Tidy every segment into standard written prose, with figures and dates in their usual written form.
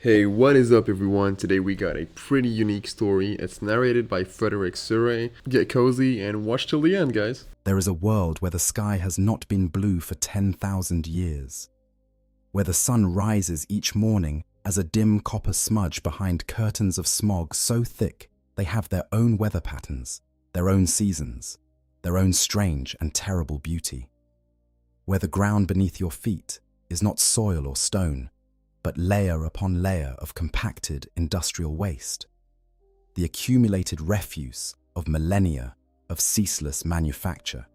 Hey, what is up, everyone? Today we got a pretty unique story. It's narrated by Frederick Surrey. Get cozy and watch till the end, guys. There is a world where the sky has not been blue for 10,000 years, where the sun rises each morning as a dim copper smudge behind curtains of smog so thick they have their own weather patterns, their own seasons, their own strange and terrible beauty, where the ground beneath your feet is not soil or stone, but layer upon layer of compacted industrial waste, the accumulated refuse of millennia of ceaseless manufacture,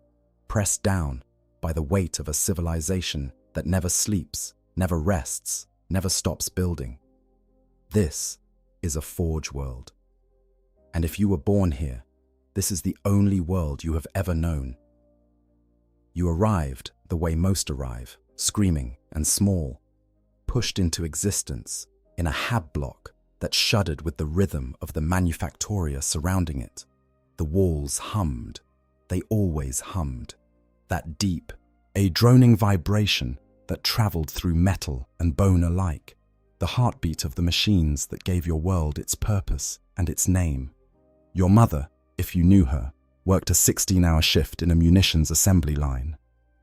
pressed down by the weight of a civilization that never sleeps, never rests, never stops building. This is a forge world. And if you were born here, this is the only world you have ever known. You arrived the way most arrive, screaming and small, pushed into existence in a hab block that shuddered with the rhythm of the manufactoria surrounding it. The walls hummed. They always hummed. That deep, a droning vibration that traveled through metal and bone alike. The heartbeat of the machines that gave your world its purpose and its name. Your mother, if you knew her, worked a 16-hour shift in a munitions assembly line.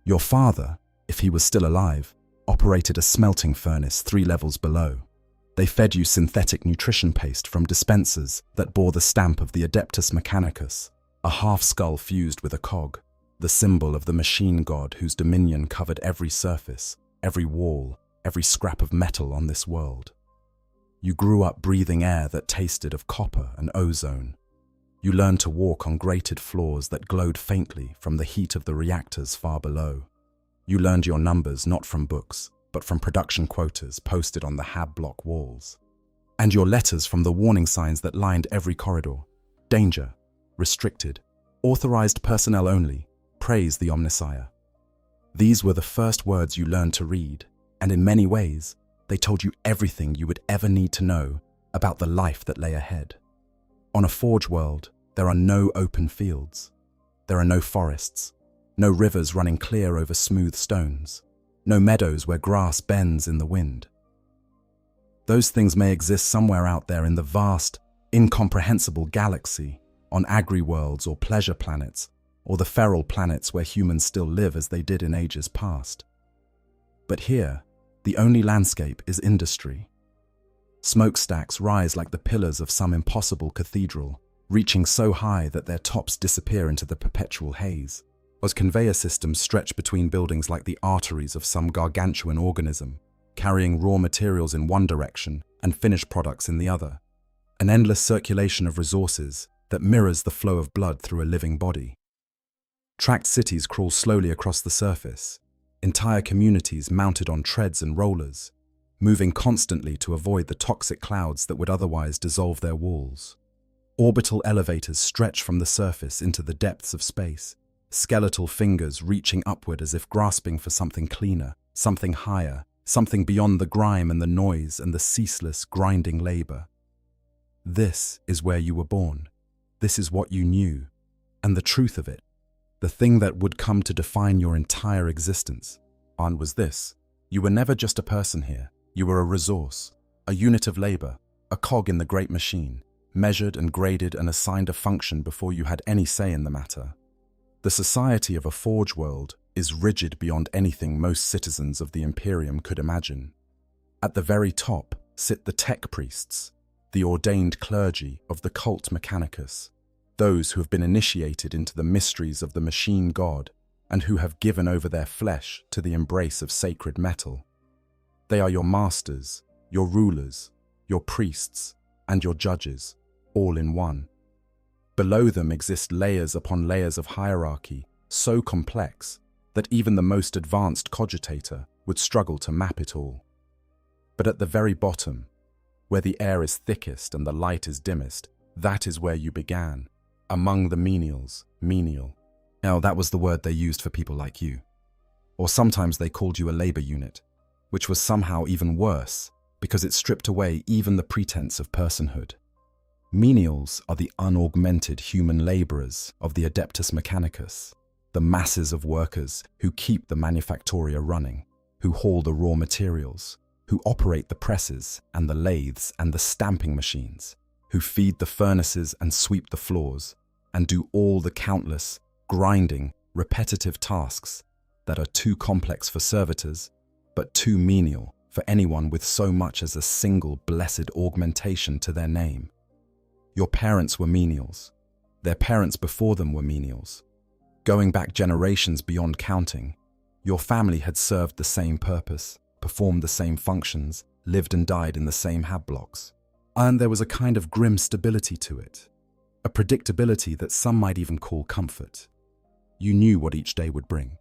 Your father, if he was still alive, operated a smelting furnace 3 levels below. They fed you synthetic nutrition paste from dispensers that bore the stamp of the Adeptus Mechanicus, a half-skull fused with a cog, the symbol of the machine god whose dominion covered every surface, every wall, every scrap of metal on this world. You grew up breathing air that tasted of copper and ozone. You learned to walk on grated floors that glowed faintly from the heat of the reactors far below. You learned your numbers not from books, but from production quotas posted on the hab block walls. And your letters from the warning signs that lined every corridor. Danger, restricted, authorized personnel only, praise the Omnissiah. These were the first words you learned to read, and in many ways, they told you everything you would ever need to know about the life that lay ahead. On a forge world, there are no open fields. There are no forests. No rivers running clear over smooth stones. No meadows where grass bends in the wind. Those things may exist somewhere out there in the vast, incomprehensible galaxy, on agri-worlds or pleasure planets, or the feral planets where humans still live as they did in ages past. But here, the only landscape is industry. Smokestacks rise like the pillars of some impossible cathedral, reaching so high that their tops disappear into the perpetual haze. As conveyor systems stretch between buildings like the arteries of some gargantuan organism, carrying raw materials in one direction and finished products in the other. An endless circulation of resources that mirrors the flow of blood through a living body. Tracked cities crawl slowly across the surface, entire communities mounted on treads and rollers, moving constantly to avoid the toxic clouds that would otherwise dissolve their walls. Orbital elevators stretch from the surface into the depths of space, skeletal fingers reaching upward as if grasping for something cleaner, something higher, something beyond the grime and the noise and the ceaseless grinding labor. This is where you were born. This is what you knew. And the truth of it, the thing that would come to define your entire existence, was this. You were never just a person here. You were a resource, a unit of labor, a cog in the great machine, measured and graded and assigned a function before you had any say in the matter. The society of a forge world is rigid beyond anything most citizens of the Imperium could imagine. At the very top sit the tech priests, the ordained clergy of the cult Mechanicus, those who have been initiated into the mysteries of the machine god and who have given over their flesh to the embrace of sacred metal. They are your masters, your rulers, your priests, and your judges, all in one. Below them exist layers upon layers of hierarchy, so complex that even the most advanced cogitator would struggle to map it all. But at the very bottom, where the air is thickest and the light is dimmest, that is where you began, among the menials, menial. Now, that was the word they used for people like you. Or sometimes they called you a labor unit, which was somehow even worse because it stripped away even the pretense of personhood. Menials are the unaugmented human laborers of the Adeptus Mechanicus, the masses of workers who keep the manufactoria running, who haul the raw materials, who operate the presses and the lathes and the stamping machines, who feed the furnaces and sweep the floors, and do all the countless, grinding, repetitive tasks that are too complex for servitors, but too menial for anyone with so much as a single blessed augmentation to their name. Your parents were menials. Their parents before them were menials. Going back generations beyond counting, your family had served the same purpose, performed the same functions, lived and died in the same hab blocks. And there was a kind of grim stability to it, a predictability that some might even call comfort. You knew what each day would bring.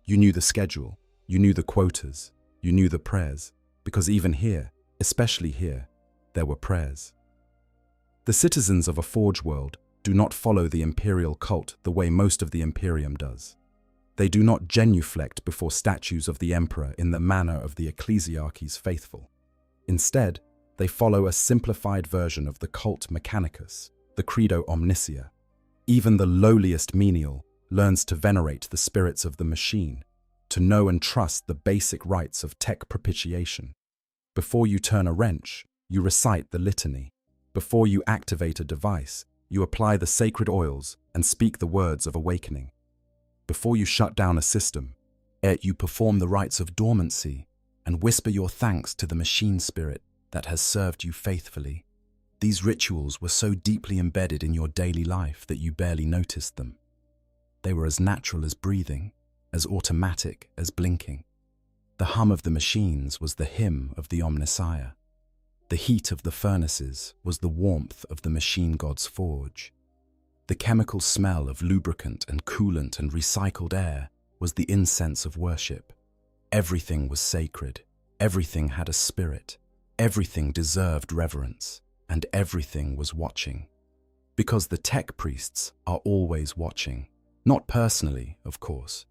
You knew the schedule, you knew the quotas, you knew the prayers, because even here, especially here, there were prayers. The citizens of a forge world do not follow the imperial cult the way most of the Imperium does. They do not genuflect before statues of the emperor in the manner of the ecclesiarchy's faithful. Instead, they follow a simplified version of the cult Mechanicus, the Credo Omnicia. Even the lowliest menial learns to venerate the spirits of the machine, to know and trust the basic rites of tech propitiation. Before you turn a wrench, you recite the litany. Before you activate a device, you apply the sacred oils and speak the words of awakening. Before you shut down a system, you perform the rites of dormancy and whisper your thanks to the machine spirit that has served you faithfully. These rituals were so deeply embedded in your daily life that you barely noticed them. They were as natural as breathing, as automatic as blinking. The hum of the machines was the hymn of the Omnissiah. The heat of the furnaces was the warmth of the machine god's forge. The chemical smell of lubricant and coolant and recycled air was the incense of worship. Everything was sacred. Everything had a spirit. Everything deserved reverence. And everything was watching. Because the tech priests are always watching. Not personally, of course.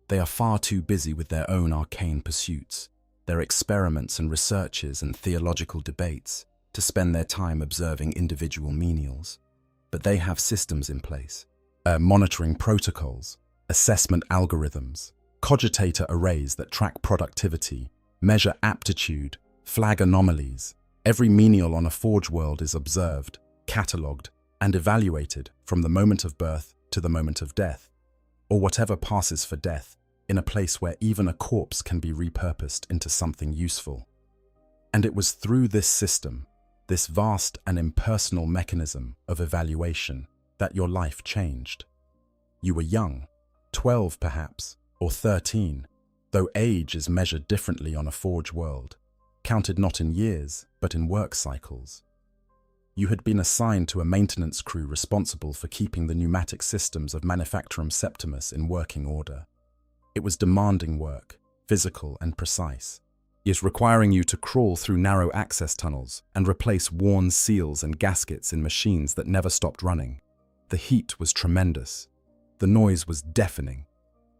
They are far too busy with their own arcane pursuits, their experiments and researches and theological debates, to spend their time observing individual menials. But they have systems in place, monitoring protocols, assessment algorithms, cogitator arrays that track productivity, measure aptitude, flag anomalies. Every menial on a forge world is observed, catalogued, and evaluated from the moment of birth to the moment of death, or whatever passes for death, in a place where even a corpse can be repurposed into something useful. And it was through this system, this vast and impersonal mechanism of evaluation, that your life changed. You were young, 12 perhaps, or 13, though age is measured differently on a forge world, counted not in years, but in work cycles. You had been assigned to a maintenance crew responsible for keeping the pneumatic systems of Manufactorum Septimus in working order. It was demanding work, physical and precise, yet requiring you to crawl through narrow access tunnels and replace worn seals and gaskets in machines that never stopped running. The heat was tremendous. The noise was deafening.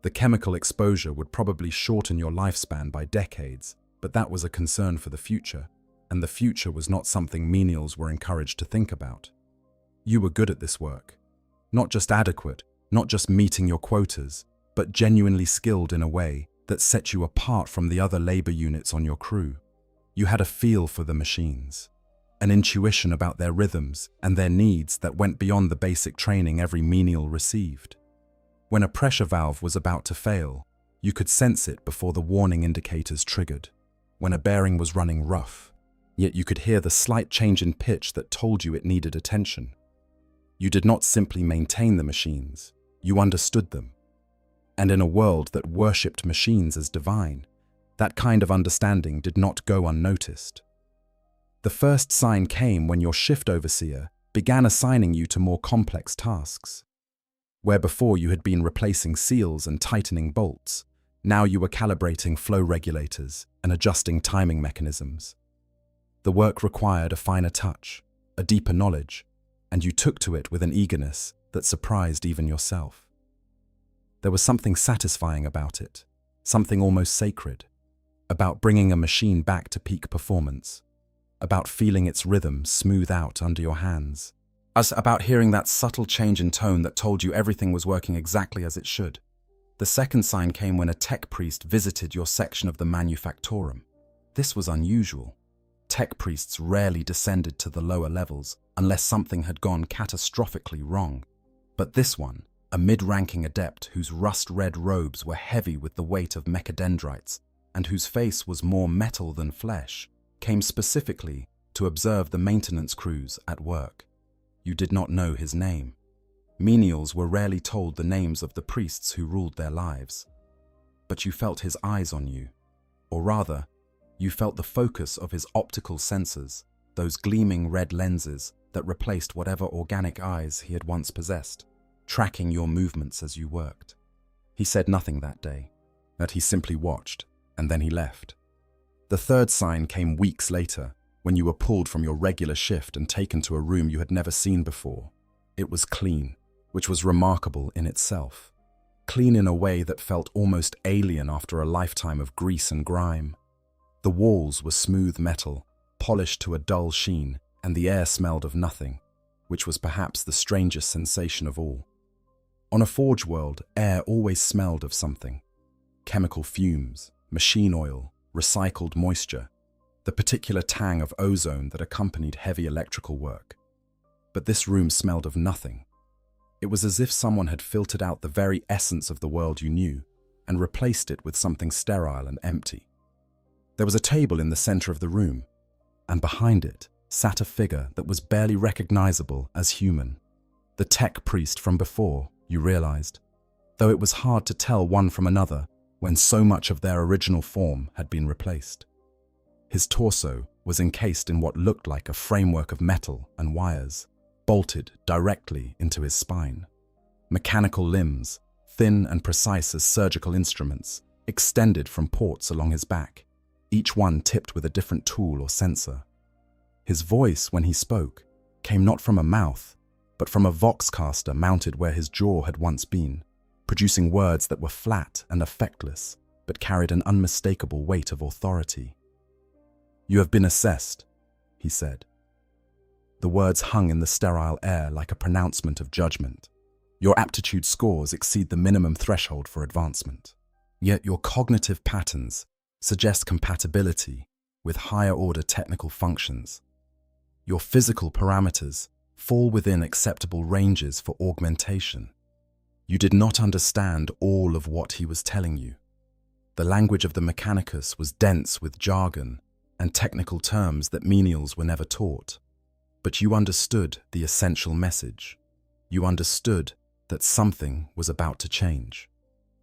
The chemical exposure would probably shorten your lifespan by decades, but that was a concern for the future, and the future was not something menials were encouraged to think about. You were good at this work. Not just adequate, not just meeting your quotas, but genuinely skilled in a way that set you apart from the other labor units on your crew. You had a feel for the machines, an intuition about their rhythms and their needs that went beyond the basic training every menial received. When a pressure valve was about to fail, you could sense it before the warning indicators triggered. When a bearing was running rough, yet you could hear the slight change in pitch that told you it needed attention. You did not simply maintain the machines, you understood them. And in a world that worshipped machines as divine, that kind of understanding did not go unnoticed. The first sign came when your shift overseer began assigning you to more complex tasks. Where before you had been replacing seals and tightening bolts, now you were calibrating flow regulators and adjusting timing mechanisms. The work required a finer touch, a deeper knowledge, and you took to it with an eagerness that surprised even yourself. There was something satisfying about it, something almost sacred, about bringing a machine back to peak performance, about feeling its rhythm smooth out under your hands, about hearing that subtle change in tone that told you everything was working exactly as it should. The second sign came when a tech priest visited your section of the Manufactorum. This was unusual. Tech priests rarely descended to the lower levels unless something had gone catastrophically wrong. But this one, a mid-ranking adept whose rust-red robes were heavy with the weight of mechadendrites and whose face was more metal than flesh, came specifically to observe the maintenance crews at work. You did not know his name. Menials were rarely told the names of the priests who ruled their lives. But you felt his eyes on you, or rather, you felt the focus of his optical sensors, those gleaming red lenses that replaced whatever organic eyes he had once possessed, tracking your movements as you worked. He said nothing that day, that he simply watched, and then he left. The third sign came weeks later, when you were pulled from your regular shift and taken to a room you had never seen before. It was clean, which was remarkable in itself. Clean in a way that felt almost alien after a lifetime of grease and grime. The walls were smooth metal, polished to a dull sheen, and the air smelled of nothing, which was perhaps the strangest sensation of all. On a forge world, air always smelled of something. Chemical fumes, machine oil, recycled moisture, the particular tang of ozone that accompanied heavy electrical work. But this room smelled of nothing. It was as if someone had filtered out the very essence of the world you knew and replaced it with something sterile and empty. There was a table in the center of the room, and behind it sat a figure that was barely recognizable as human. The tech priest from before, you realized, though it was hard to tell one from another when so much of their original form had been replaced. His torso was encased in what looked like a framework of metal and wires, bolted directly into his spine. Mechanical limbs, thin and precise as surgical instruments, extended from ports along his back, each one tipped with a different tool or sensor. His voice, when he spoke, came not from a mouth, but from a voxcaster mounted where his jaw had once been, producing words that were flat and effectless, but carried an unmistakable weight of authority. "You have been assessed," he said. The words hung in the sterile air like a pronouncement of judgment. Your aptitude scores exceed the minimum threshold for advancement. Yet your cognitive patterns suggest compatibility with higher-order technical functions. Your physical parameters fall within acceptable ranges for augmentation. You did not understand all of what he was telling you. The language of the Mechanicus was dense with jargon and technical terms that menials were never taught. But you understood the essential message. You understood that something was about to change.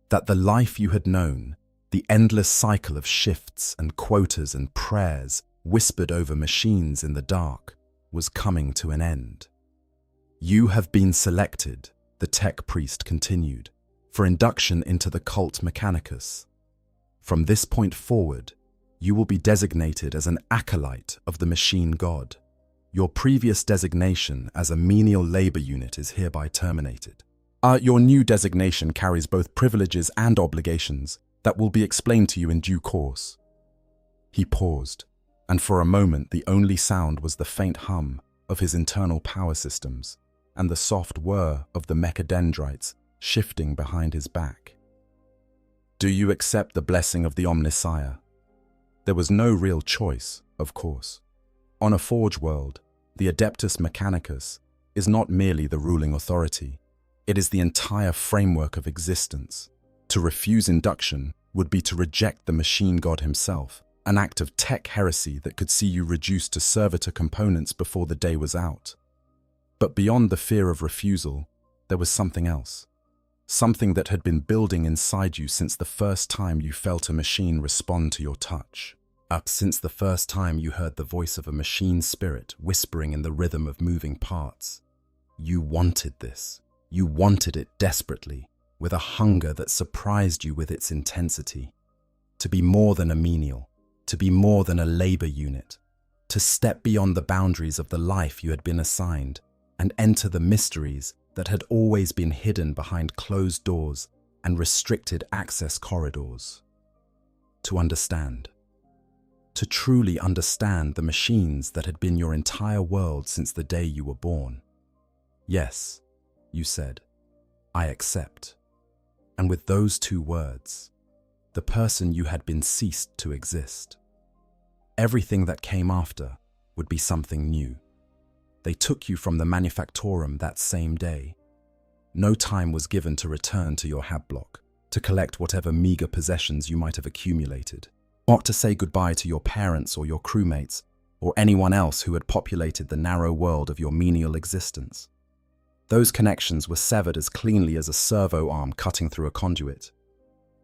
That the life you had known, the endless cycle of shifts and quotas and prayers whispered over machines in the dark, was coming to an end. "You have been selected," the tech priest continued, "for induction into the cult Mechanicus. From this point forward, you will be designated as an acolyte of the machine god. Your previous designation as a menial labor unit is hereby terminated. Your new designation carries both privileges and obligations that will be explained to you in due course." He paused, and for a moment the only sound was the faint hum of his internal power systems and the soft whir of the mechadendrites shifting behind his back. "Do you accept the blessing of the Omnissiah?" There was no real choice, of course. On a forge world, the Adeptus Mechanicus is not merely the ruling authority. It is the entire framework of existence. To refuse induction would be to reject the machine god himself, an act of tech heresy that could see you reduced to servitor components before the day was out. But beyond the fear of refusal, there was something else. Something that had been building inside you since the first time you felt a machine respond to your touch. Since the first time you heard the voice of a machine spirit whispering in the rhythm of moving parts. You wanted this. You wanted it desperately, with a hunger that surprised you with its intensity. To be more than a menial, to be more than a labor unit, to step beyond the boundaries of the life you had been assigned and enter the mysteries that had always been hidden behind closed doors and restricted access corridors. To understand. To truly understand the machines that had been your entire world since the day you were born. "Yes," you said, "I accept." And with those two words, the person you had been ceased to exist. Everything that came after would be something new. They took you from the manufactorum that same day. No time was given to return to your hab block, to collect whatever meager possessions you might have accumulated, or to say goodbye to your parents or your crewmates, or anyone else who had populated the narrow world of your menial existence. Those connections were severed as cleanly as a servo arm cutting through a conduit.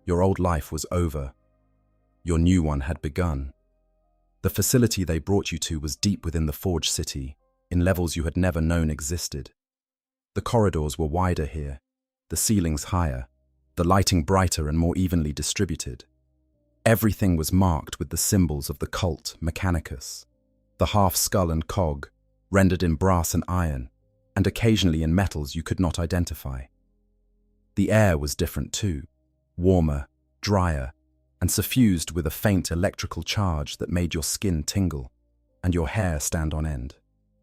Your old life was over. Your new one had begun. The facility they brought you to was deep within the Forge City, in levels you had never known existed. The corridors were wider here, the ceilings higher, the lighting brighter and more evenly distributed. Everything was marked with the symbols of the cult Mechanicus, the half-skull and cog, rendered in brass and iron, and occasionally in metals you could not identify. The air was different too, warmer, drier, and suffused with a faint electrical charge that made your skin tingle and your hair stand on end.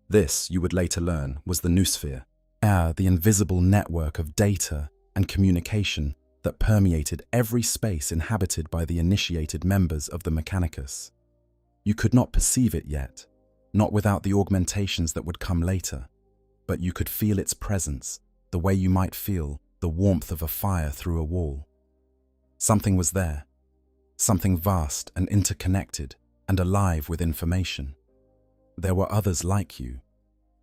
This, you would later learn, was the noosphere, the invisible network of data and communication that permeated every space inhabited by the initiated members of the Mechanicus. You could not perceive it yet, not without the augmentations that would come later, but you could feel its presence, the way you might feel the warmth of a fire through a wall. Something was there, something vast and interconnected and alive with information. There were others like you,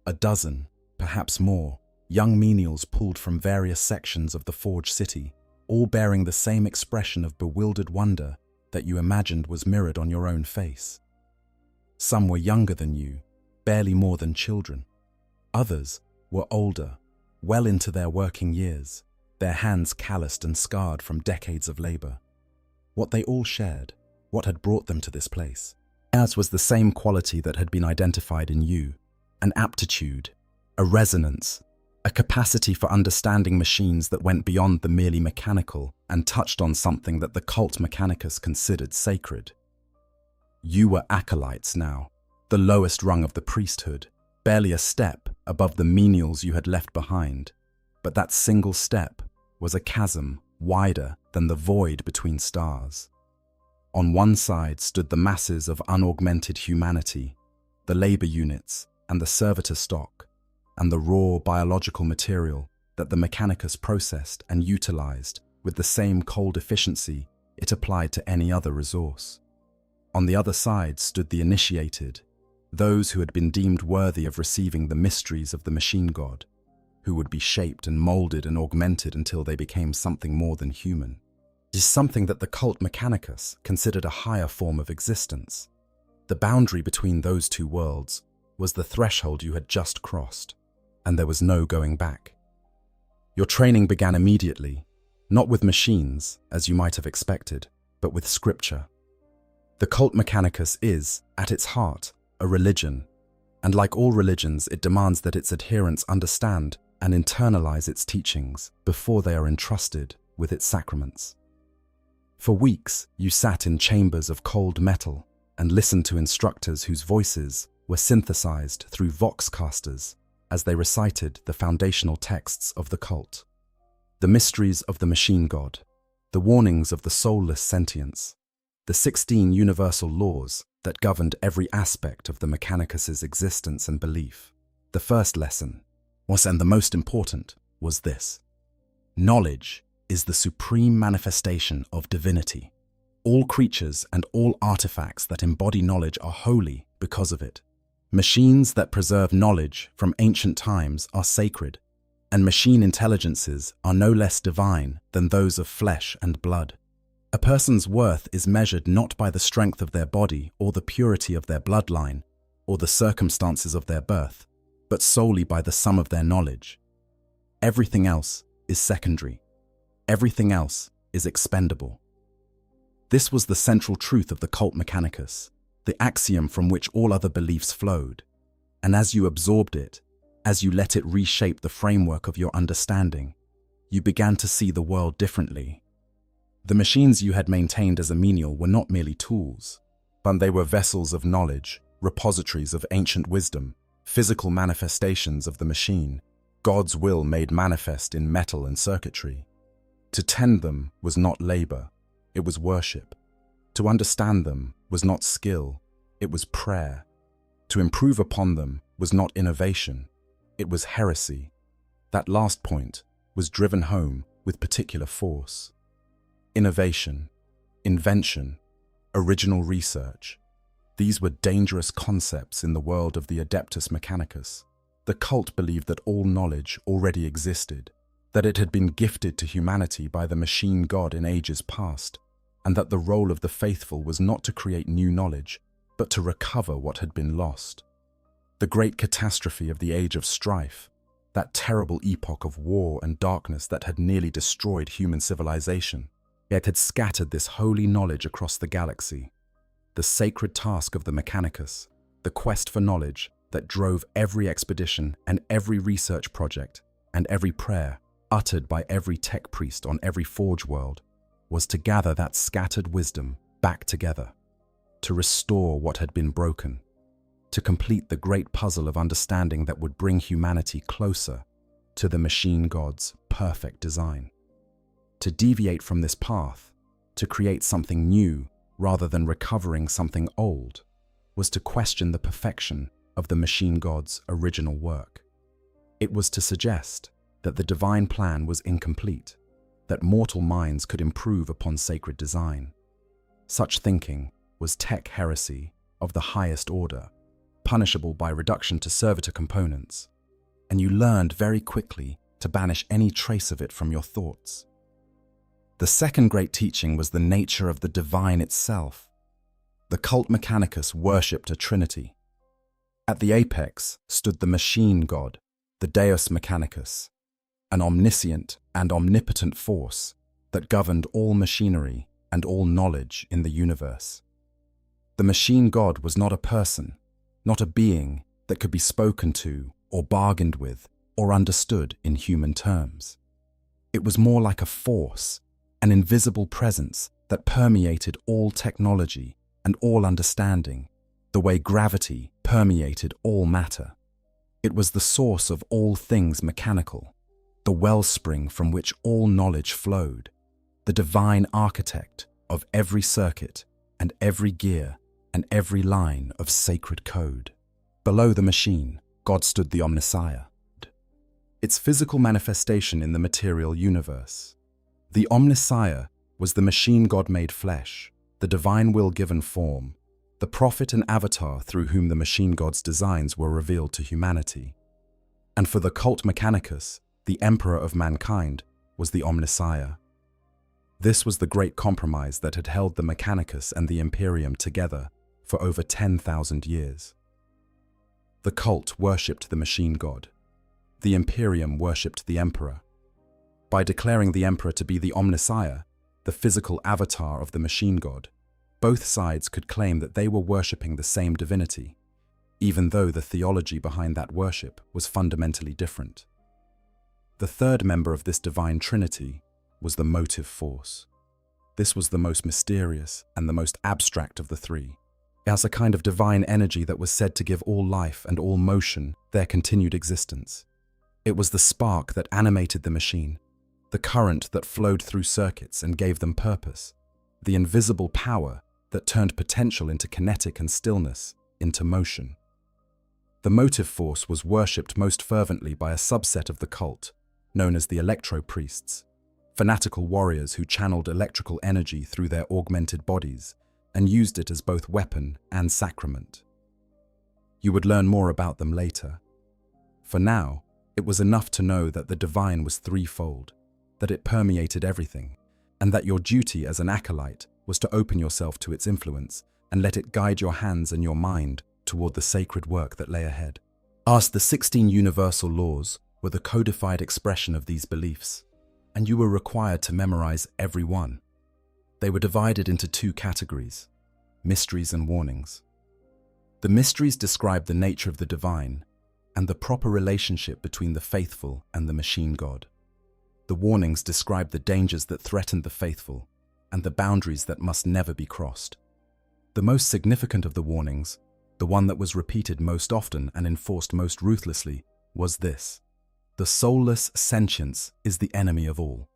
a dozen, perhaps more, young menials pulled from various sections of the Forge City, all bearing the same expression of bewildered wonder that you imagined was mirrored on your own face. Some were younger than you, barely more than children. Others were older, well into their working years, their hands calloused and scarred from decades of labor. What they all shared, what had brought them to this place, as was the same quality that had been identified in you, an aptitude, a resonance, a capacity for understanding machines that went beyond the merely mechanical and touched on something that the cult Mechanicus considered sacred. You were acolytes now, the lowest rung of the priesthood, barely a step above the menials you had left behind, but that single step was a chasm wider than the void between stars. On one side stood the masses of unaugmented humanity, the labor units and the servitor stock, and the raw biological material that the Mechanicus processed and utilized with the same cold efficiency it applied to any other resource. On the other side stood the initiated, those who had been deemed worthy of receiving the mysteries of the machine god, who would be shaped and molded and augmented until they became something more than human. It is something that the cult Mechanicus considered a higher form of existence. The boundary between those two worlds was the threshold you had just crossed, and there was no going back. Your training began immediately, not with machines, as you might have expected, but with scripture. The cult Mechanicus is, at its heart, a religion, and like all religions, it demands that its adherents understand and internalize its teachings before they are entrusted with its sacraments. For weeks, you sat in chambers of cold metal and listened to instructors whose voices were synthesized through voxcasters as they recited the foundational texts of the cult. The mysteries of the machine god, the warnings of the soulless sentience, the 16 universal laws that governed every aspect of the Mechanicus's existence and belief. The first lesson and the most important, was this: knowledge is the supreme manifestation of divinity. All creatures and all artifacts that embody knowledge are holy because of it. Machines that preserve knowledge from ancient times are sacred, and machine intelligences are no less divine than those of flesh and blood. A person's worth is measured not by the strength of their body or the purity of their bloodline or the circumstances of their birth, but solely by the sum of their knowledge. Everything else is secondary. Everything else is expendable. This was the central truth of the cult Mechanicus, the axiom from which all other beliefs flowed. And as you absorbed it, as you let it reshape the framework of your understanding, you began to see the world differently. The machines you had maintained as a menial were not merely tools, but they were vessels of knowledge, repositories of ancient wisdom, physical manifestations of the machine, God's will made manifest in metal and circuitry. To tend them was not labor, it was worship. To understand them was not skill, it was prayer. To improve upon them was not innovation, it was heresy. That last point was driven home with particular force. Innovation, invention, original research. These were dangerous concepts in the world of the Adeptus Mechanicus. The cult believed that all knowledge already existed, that it had been gifted to humanity by the machine god in ages past, and that the role of the faithful was not to create new knowledge, but to recover what had been lost. The great catastrophe of the age of strife, that terrible epoch of war and darkness that had nearly destroyed human civilization, yet had scattered this holy knowledge across the galaxy. The sacred task of the Mechanicus, the quest for knowledge that drove every expedition and every research project and every prayer uttered by every tech priest on every forge world, was to gather that scattered wisdom back together, to restore what had been broken, to complete the great puzzle of understanding that would bring humanity closer to the machine god's perfect design. To deviate from this path, to create something new rather than recovering something old, was to question the perfection of the machine god's original work. It was to suggest that the divine plan was incomplete, that mortal minds could improve upon sacred design. Such thinking was tech heresy of the highest order, punishable by reduction to servitor components, and you learned very quickly to banish any trace of it from your thoughts. The second great teaching was the nature of the divine itself. The cult Mechanicus worshipped a trinity. At the apex stood the machine god, the Deus Mechanicus, an omniscient and omnipotent force that governed all machinery and all knowledge in the universe. The machine god was not a person, not a being that could be spoken to or bargained with or understood in human terms. It was more like a force, an invisible presence that permeated all technology and all understanding, the way gravity permeated all matter. It was the source of all things mechanical, the wellspring from which all knowledge flowed, the divine architect of every circuit and every gear and every line of sacred code. Below the machine, God stood the Omnissiah, its physical manifestation in the material universe. The Omnissiah was the machine god made flesh, the divine will given form, the prophet and avatar through whom the machine god's designs were revealed to humanity. And for the cult Mechanicus, the emperor of mankind was the Omnissiah. This was the great compromise that had held the Mechanicus and the Imperium together for over 10,000 years. The cult worshipped the machine god. The Imperium worshipped the emperor. By declaring the emperor to be the Omnissiah, the physical avatar of the machine god, both sides could claim that they were worshipping the same divinity, even though the theology behind that worship was fundamentally different. The third member of this divine trinity was the motive force. This was the most mysterious and the most abstract of the three. As a kind of divine energy that was said to give all life and all motion their continued existence. It was the spark that animated the machine, the current that flowed through circuits and gave them purpose, the invisible power that turned potential into kinetic and stillness into motion. The motive force was worshipped most fervently by a subset of the cult, known as the electro-priests, fanatical warriors who channeled electrical energy through their augmented bodies and used it as both weapon and sacrament. You would learn more about them later. For now, it was enough to know that the divine was threefold, that it permeated everything, and that your duty as an acolyte was to open yourself to its influence and let it guide your hands and your mind toward the sacred work that lay ahead. The 16 universal laws were the codified expression of these beliefs, and you were required to memorize every one. They were divided into two categories: mysteries and warnings. The mysteries describe the nature of the divine and the proper relationship between the faithful and the machine god. The warnings describe the dangers that threatened the faithful and the boundaries that must never be crossed. The most significant of the warnings, the one that was repeated most often and enforced most ruthlessly, was this: the soulless sentience is the enemy of all.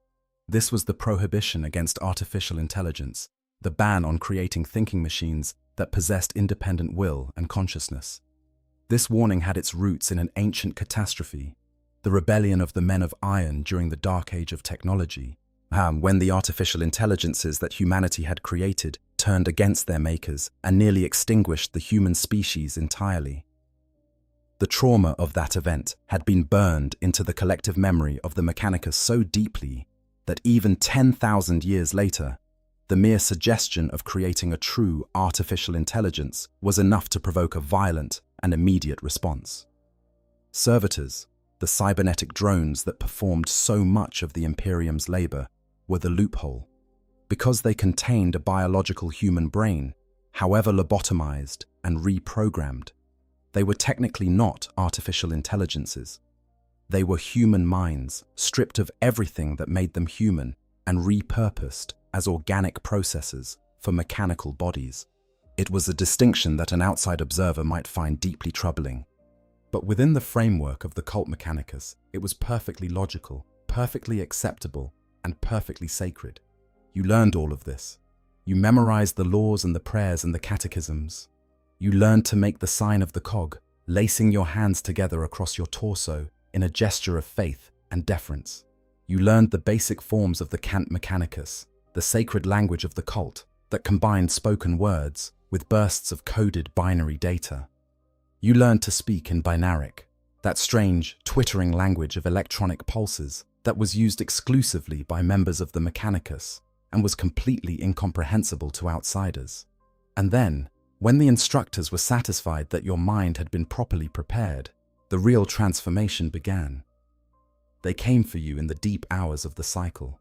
This was the prohibition against artificial intelligence, the ban on creating thinking machines that possessed independent will and consciousness. This warning had its roots in an ancient catastrophe, the rebellion of the men of iron during the dark age of technology, when the artificial intelligences that humanity had created turned against their makers and nearly extinguished the human species entirely. The trauma of that event had been burned into the collective memory of the Mechanicus so deeply that even 10,000 years later, the mere suggestion of creating a true artificial intelligence was enough to provoke a violent and immediate response. Servitors, the cybernetic drones that performed so much of the Imperium's labor, were the loophole. Because they contained a biological human brain, however lobotomized and reprogrammed, they were technically not artificial intelligences. They were human minds, stripped of everything that made them human and repurposed as organic processes for mechanical bodies. It was a distinction that an outside observer might find deeply troubling. But within the framework of the cult Mechanicus, it was perfectly logical, perfectly acceptable, and perfectly sacred. You learned all of this. You memorized the laws and the prayers and the catechisms. You learned to make the sign of the cog, lacing your hands together across your torso in a gesture of faith and deference. You learned the basic forms of the cant Mechanicus, the sacred language of the cult that combined spoken words with bursts of coded binary data. You learned to speak in binaric, that strange, twittering language of electronic pulses that was used exclusively by members of the Mechanicus and was completely incomprehensible to outsiders. And then, when the instructors were satisfied that your mind had been properly prepared, the real transformation began. They came for you in the deep hours of the cycle.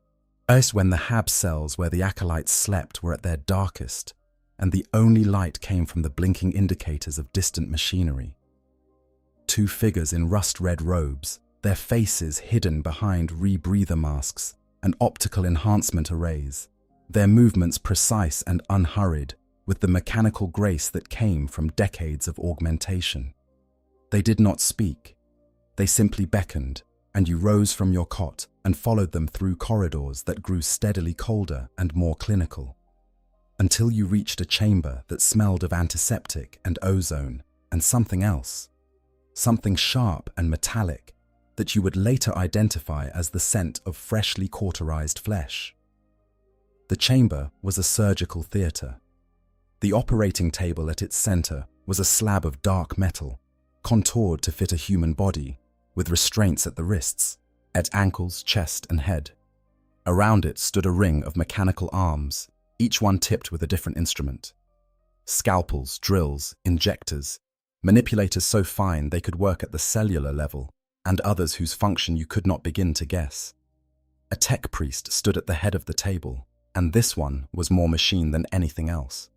First, when the hab cells where the acolytes slept were at their darkest, and the only light came from the blinking indicators of distant machinery. Two figures in rust-red robes, their faces hidden behind rebreather masks and optical enhancement arrays, their movements precise and unhurried, with the mechanical grace that came from decades of augmentation. They did not speak. They simply beckoned, and you rose from your cot and followed them through corridors that grew steadily colder and more clinical, until you reached a chamber that smelled of antiseptic and ozone and something else, something sharp and metallic that you would later identify as the scent of freshly cauterized flesh. The chamber was a surgical theater. The operating table at its center was a slab of dark metal, contoured to fit a human body, with restraints at the wrists, at ankles, chest, and head. Around it stood a ring of mechanical arms, each one tipped with a different instrument. Scalpels, drills, injectors, manipulators so fine they could work at the cellular level, and others whose function you could not begin to guess. A tech priest stood at the head of the table, and this one was more machine than anything else.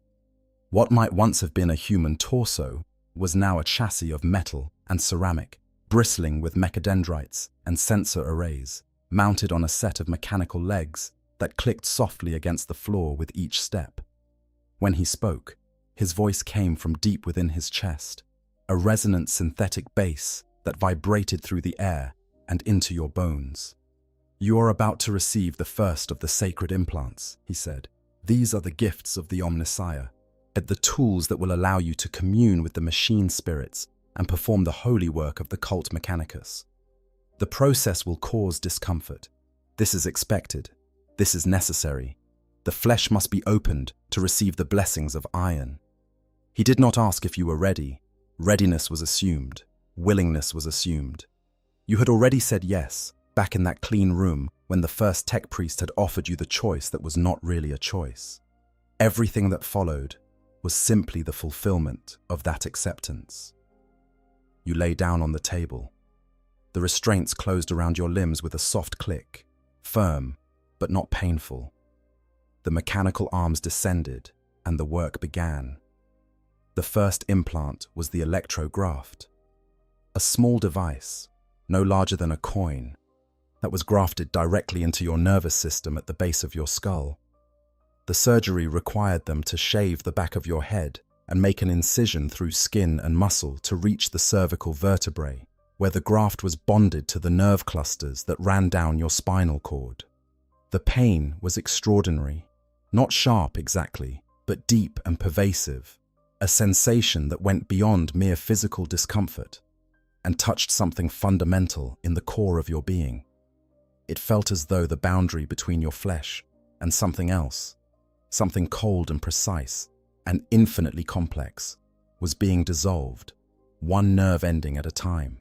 What might once have been a human torso was now a chassis of metal and ceramic, bristling with mechadendrites and sensor arrays, mounted on a set of mechanical legs that clicked softly against the floor with each step. When he spoke, his voice came from deep within his chest, a resonant synthetic bass that vibrated through the air and into your bones. "You are about to receive the first of the sacred implants," he said. "These are the gifts of the Omnissiah, the tools that will allow you to commune with the machine spirits and perform the holy work of the cult Mechanicus. The process will cause discomfort. This is expected. This is necessary. The flesh must be opened to receive the blessings of iron." He did not ask if you were ready. Readiness was assumed. Willingness was assumed. You had already said yes, back in that clean room when the first tech priest had offered you the choice that was not really a choice. Everything that followed was simply the fulfillment of that acceptance. You lay down on the table. The restraints closed around your limbs with a soft click, firm but not painful. The mechanical arms descended and the work began. The first implant was the electrograft, a small device, no larger than a coin, that was grafted directly into your nervous system at the base of your skull. The surgery required them to shave the back of your head and make an incision through skin and muscle to reach the cervical vertebrae, where the graft was bonded to the nerve clusters that ran down your spinal cord. The pain was extraordinary, not sharp exactly, but deep and pervasive, a sensation that went beyond mere physical discomfort and touched something fundamental in the core of your being. It felt as though the boundary between your flesh and something else, something cold and precise and infinitely complex, was being dissolved, one nerve ending at a time.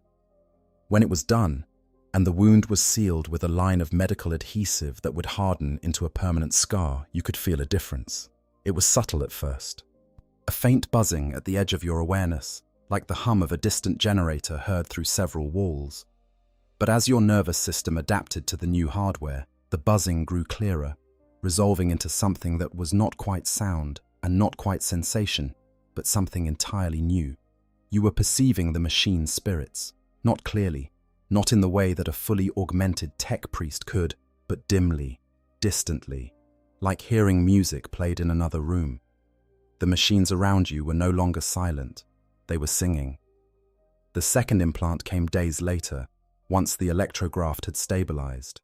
When it was done, and the wound was sealed with a line of medical adhesive that would harden into a permanent scar, you could feel a difference. It was subtle at first. A faint buzzing at the edge of your awareness, like the hum of a distant generator heard through several walls. But as your nervous system adapted to the new hardware, the buzzing grew clearer, resolving into something that was not quite sound and not quite sensation, but something entirely new. You were perceiving the machine's spirits, not clearly, not in the way that a fully augmented tech priest could, but dimly, distantly, like hearing music played in another room. The machines around you were no longer silent, they were singing. The second implant came days later, once the electrograft had stabilized.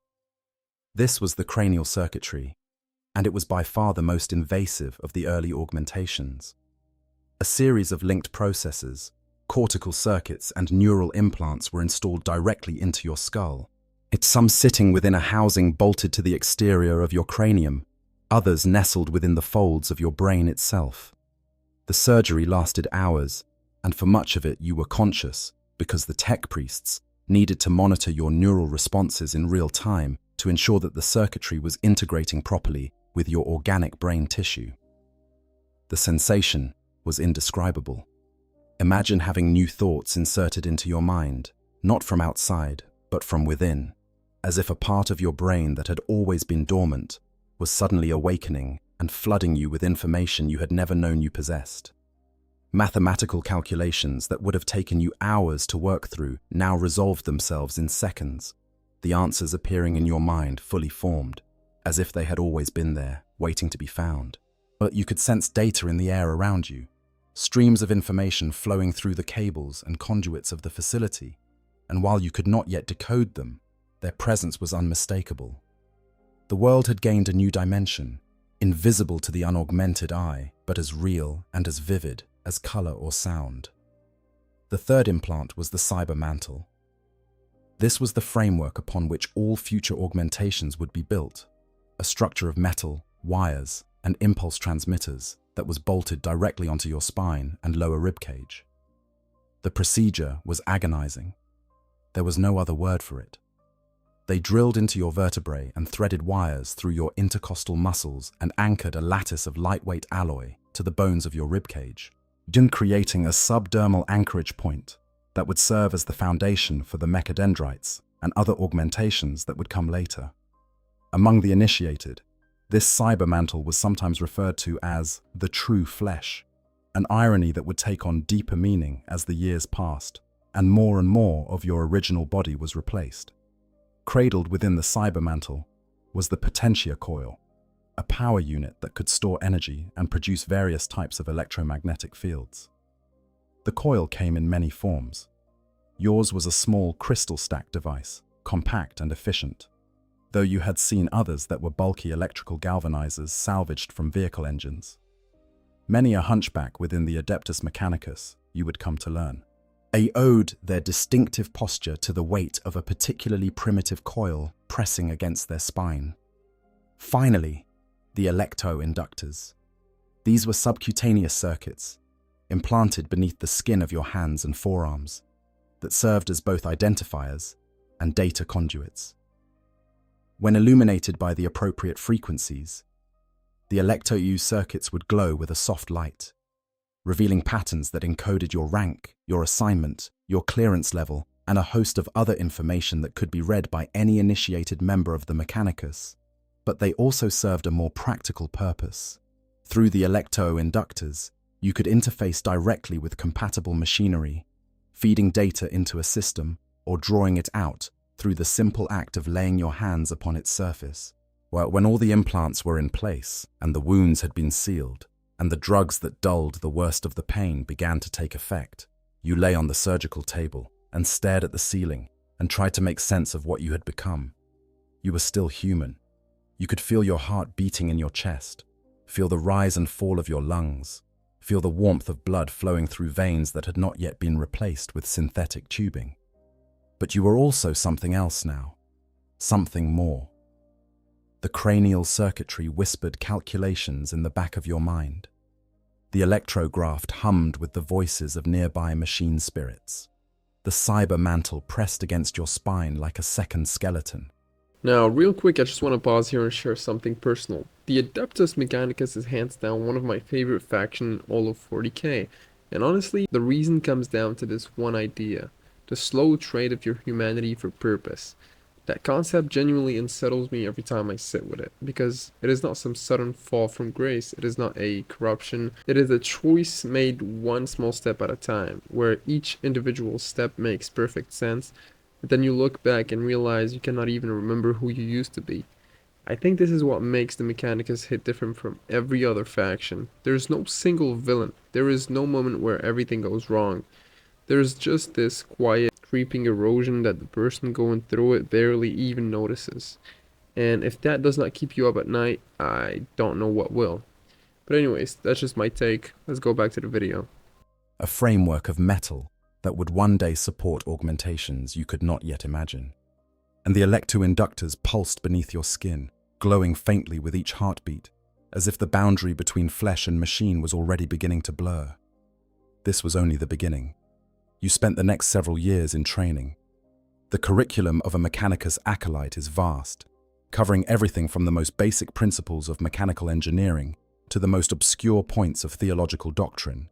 This was the cranial circuitry, and it was by far the most invasive of the early augmentations. A series of linked processors, cortical circuits and neural implants were installed directly into your skull. It's some sitting within a housing bolted to the exterior of your cranium, others nestled within the folds of your brain itself. The surgery lasted hours, and for much of it you were conscious because the tech priests needed to monitor your neural responses in real time to ensure that the circuitry was integrating properly with your organic brain tissue. The sensation was indescribable. Imagine having new thoughts inserted into your mind, not from outside, but from within, as if a part of your brain that had always been dormant was suddenly awakening and flooding you with information you had never known you possessed. Mathematical calculations that would have taken you hours to work through now resolved themselves in seconds, the answers appearing in your mind fully formed, as if they had always been there, waiting to be found. But you could sense data in the air around you, streams of information flowing through the cables and conduits of the facility, and while you could not yet decode them, their presence was unmistakable. The world had gained a new dimension, invisible to the unaugmented eye, but as real and as vivid as color or sound. The third implant was the cyber mantle. This was the framework upon which all future augmentations would be built, a structure of metal, wires, and impulse transmitters that was bolted directly onto your spine and lower ribcage. The procedure was agonizing. There was no other word for it. They drilled into your vertebrae and threaded wires through your intercostal muscles and anchored a lattice of lightweight alloy to the bones of your ribcage, creating a subdermal anchorage point that would serve as the foundation for the mechadendrites and other augmentations that would come later. Among the initiated, this cybermantle was sometimes referred to as the true flesh, an irony that would take on deeper meaning as the years passed and more of your original body was replaced. Cradled within the cybermantle was the potentia coil, a power unit that could store energy and produce various types of electromagnetic fields. The coil came in many forms. Yours was a small crystal stack device, compact and efficient, though you had seen others that were bulky electrical galvanizers salvaged from vehicle engines. Many a hunchback within the Adeptus Mechanicus, you would come to learn. They owed their distinctive posture to the weight of a particularly primitive coil pressing against their spine. Finally, the electroinductors. These were subcutaneous circuits, implanted beneath the skin of your hands and forearms, that served as both identifiers and data conduits. When illuminated by the appropriate frequencies, the electro circuits would glow with a soft light, revealing patterns that encoded your rank, your assignment, your clearance level, and a host of other information that could be read by any initiated member of the Mechanicus. But they also served a more practical purpose. Through the electroinductors, you could interface directly with compatible machinery, feeding data into a system or drawing it out through the simple act of laying your hands upon its surface. When all the implants were in place and the wounds had been sealed, and the drugs that dulled the worst of the pain began to take effect, you lay on the surgical table and stared at the ceiling and tried to make sense of what you had become. You were still human. You could feel your heart beating in your chest, feel the rise and fall of your lungs, feel the warmth of blood flowing through veins that had not yet been replaced with synthetic tubing. But you were also something else now, something more. The cranial circuitry whispered calculations in the back of your mind. The electrograft hummed with the voices of nearby machine spirits. The cyber mantle pressed against your spine like a second skeleton. Now, real quick, I just want to pause here and share something personal. The Adeptus Mechanicus is hands down one of my favorite faction in all of 40k, and honestly, the reason comes down to this one idea: the slow trade of your humanity for purpose. That concept genuinely unsettles me every time I sit with it, because it is not some sudden fall from grace, it is not a corruption, it is a choice made one small step at a time, where each individual step makes perfect sense, but then you look back and realize you cannot even remember who you used to be. I think this is what makes the Mechanicus hit different from every other faction. There is no single villain, there is no moment where everything goes wrong. There's just this quiet, creeping erosion that the person going through it barely even notices. And if that does not keep you up at night, I don't know what will. But anyways, that's just my take. Let's go back to the video. A framework of metal that would one day support augmentations you could not yet imagine. And the electroinductors pulsed beneath your skin, glowing faintly with each heartbeat, as if the boundary between flesh and machine was already beginning to blur. This was only the beginning. You spent the next several years in training. The curriculum of a Mechanicus acolyte is vast, covering everything from the most basic principles of mechanical engineering to the most obscure points of theological doctrine.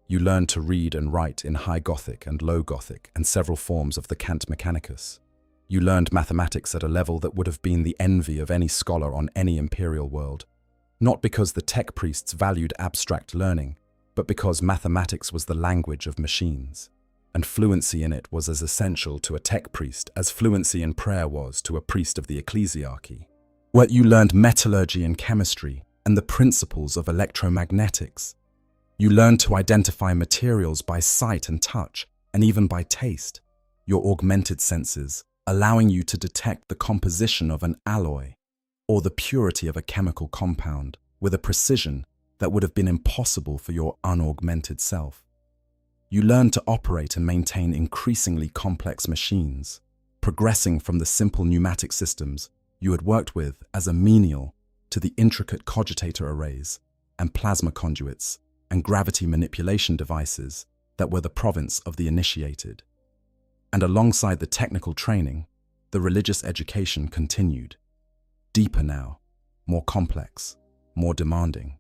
You learned to read and write in High Gothic and Low Gothic and several forms of the Cant Mechanicus. You learned mathematics at a level that would have been the envy of any scholar on any imperial world, not because the tech priests valued abstract learning, but because mathematics was the language of machines, and fluency in it was as essential to a tech priest as fluency in prayer was to a priest of the ecclesiarchy. Well, you learned metallurgy and chemistry and the principles of electromagnetics. You learned to identify materials by sight and touch, and even by taste, your augmented senses allowing you to detect the composition of an alloy or the purity of a chemical compound with a precision that would have been impossible for your unaugmented self. You learned to operate and maintain increasingly complex machines, progressing from the simple pneumatic systems you had worked with as a menial to the intricate cogitator arrays and plasma conduits and gravity manipulation devices that were the province of the initiated. And alongside the technical training, the religious education continued. Deeper now, more complex, more demanding.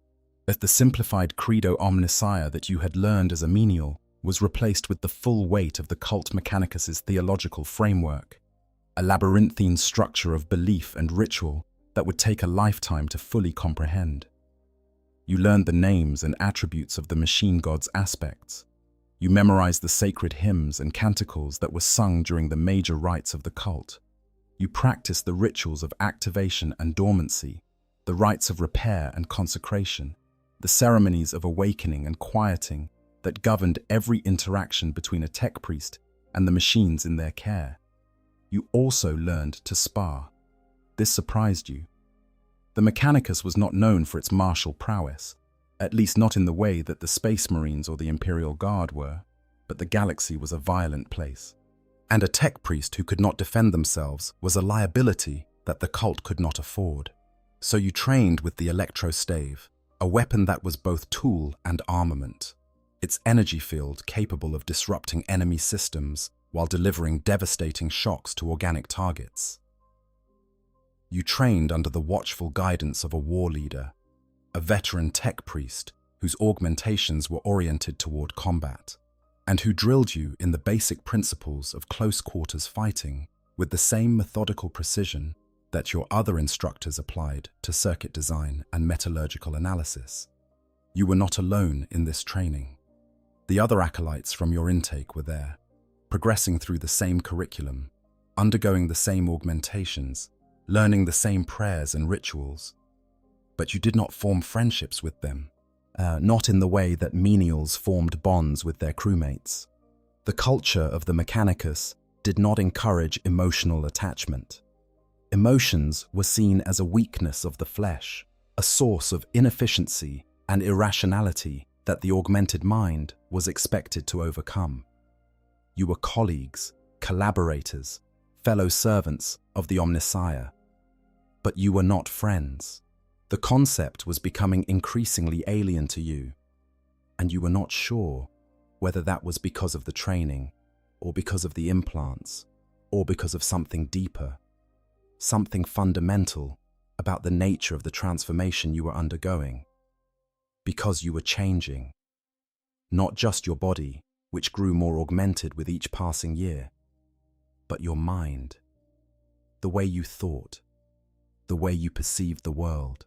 As the simplified credo omnicia that you had learned as a menial was replaced with the full weight of the cult Mechanicus's theological framework, a labyrinthine structure of belief and ritual that would take a lifetime to fully comprehend. You learned the names and attributes of the machine god's aspects. You memorized the sacred hymns and canticles that were sung during the major rites of the cult. You practiced the rituals of activation and dormancy, the rites of repair and consecration, the ceremonies of awakening and quieting that governed every interaction between a tech priest and the machines in their care. You also learned to spar. This surprised you. The Mechanicus was not known for its martial prowess, at least not in the way that the Space Marines or the Imperial Guard were, but the galaxy was a violent place. And a tech priest who could not defend themselves was a liability that the cult could not afford. So you trained with the electro-stave, a weapon that was both tool and armament. Its energy field capable of disrupting enemy systems while delivering devastating shocks to organic targets. You trained under the watchful guidance of a war leader, a veteran tech priest whose augmentations were oriented toward combat, and who drilled you in the basic principles of close-quarters fighting with the same methodical precision that your other instructors applied to circuit design and metallurgical analysis. You were not alone in this training. The other acolytes from your intake were there, progressing through the same curriculum, undergoing the same augmentations, learning the same prayers and rituals. But you did not form friendships with them, not in the way that menials formed bonds with their crewmates. The culture of the Mechanicus did not encourage emotional attachment. Emotions were seen as a weakness of the flesh, a source of inefficiency and irrationality that the augmented mind was expected to overcome. You were colleagues, collaborators, fellow servants of the Omnissiah. But you were not friends. The concept was becoming increasingly alien to you, and you were not sure whether that was because of the training, or because of the implants, or because of something deeper, something fundamental about the nature of the transformation you were undergoing. Because you were changing. Not just your body, which grew more augmented with each passing year, but your mind. The way you thought, the way you perceived the world,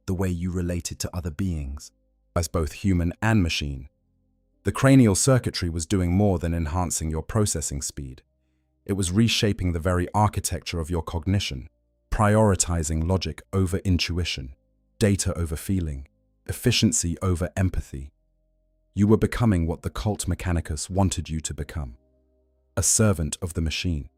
the way you related to other beings, as both human and machine. The cranial circuitry was doing more than enhancing your processing speed. It was reshaping the very architecture of your cognition, prioritizing logic over intuition, data over feeling, efficiency over empathy. You were becoming what the cult Mechanicus wanted you to become. A servant of the machine,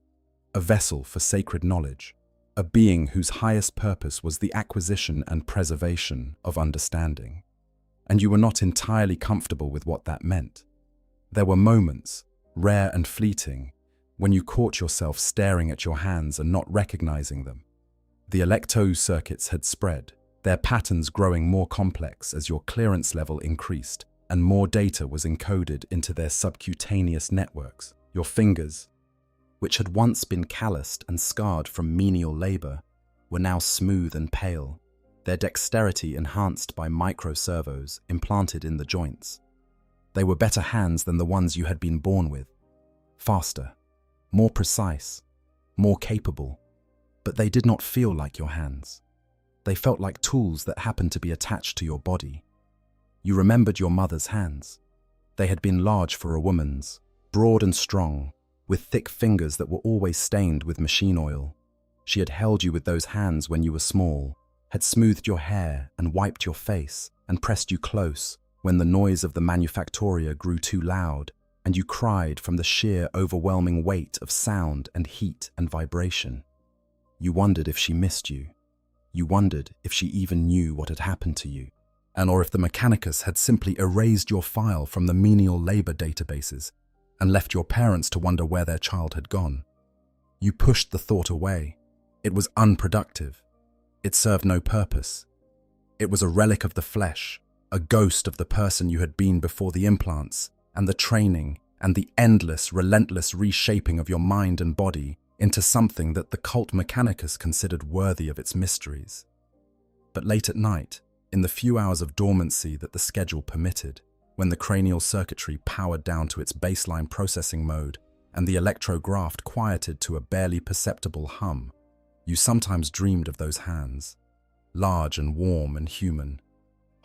a vessel for sacred knowledge, a being whose highest purpose was the acquisition and preservation of understanding. And you were not entirely comfortable with what that meant. There were moments, rare and fleeting, when you caught yourself staring at your hands and not recognizing them. The electro circuits had spread, their patterns growing more complex as your clearance level increased and more data was encoded into their subcutaneous networks. Your fingers, which had once been calloused and scarred from menial labor, were now smooth and pale, their dexterity enhanced by microservos implanted in the joints. They were better hands than the ones you had been born with, faster, more precise, more capable, but they did not feel like your hands. They felt like tools that happened to be attached to your body. You remembered your mother's hands. They had been large for a woman's, broad and strong, with thick fingers that were always stained with machine oil. She had held you with those hands when you were small, had smoothed your hair and wiped your face and pressed you close when the noise of the manufactoria grew too loud and you cried from the sheer overwhelming weight of sound and heat and vibration. You wondered if she missed you. You wondered if she even knew what had happened to you, or if the Mechanicus had simply erased your file from the menial labor databases and left your parents to wonder where their child had gone. You pushed the thought away. It was unproductive. It served no purpose. It was a relic of the flesh, a ghost of the person you had been before the implants and the training and the endless, relentless reshaping of your mind and body into something that the cult Mechanicus considered worthy of its mysteries. But late at night, in the few hours of dormancy that the schedule permitted, when the cranial circuitry powered down to its baseline processing mode and the electrograft quieted to a barely perceptible hum, you sometimes dreamed of those hands, large and warm and human,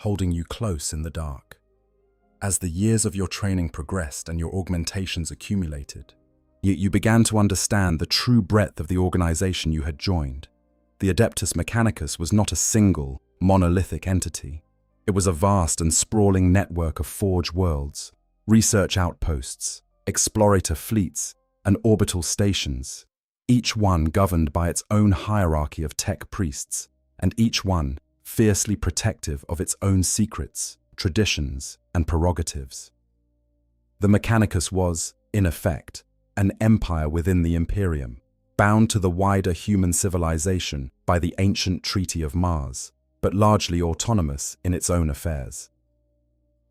holding you close in the dark. As the years of your training progressed and your augmentations accumulated, you began to understand the true breadth of the organization you had joined. The Adeptus Mechanicus was not a single, monolithic entity. It was a vast and sprawling network of forge worlds, research outposts, explorator fleets, and orbital stations, each one governed by its own hierarchy of tech priests, and each one fiercely protective of its own secrets, traditions, and prerogatives. The Mechanicus was, in effect, an empire within the Imperium, bound to the wider human civilization by the ancient Treaty of Mars, but largely autonomous in its own affairs.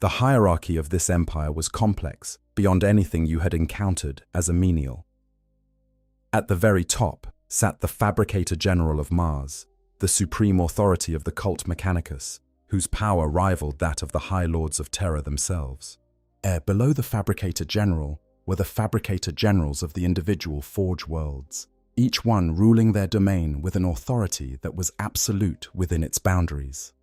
The hierarchy of this empire was complex beyond anything you had encountered as a menial. At the very top sat the Fabricator General of Mars, the supreme authority of the cult Mechanicus, whose power rivaled that of the High Lords of Terror themselves. Below the Fabricator General were the Fabricator Generals of the individual forge worlds, each one ruling their domain with an authority that was absolute within its boundaries.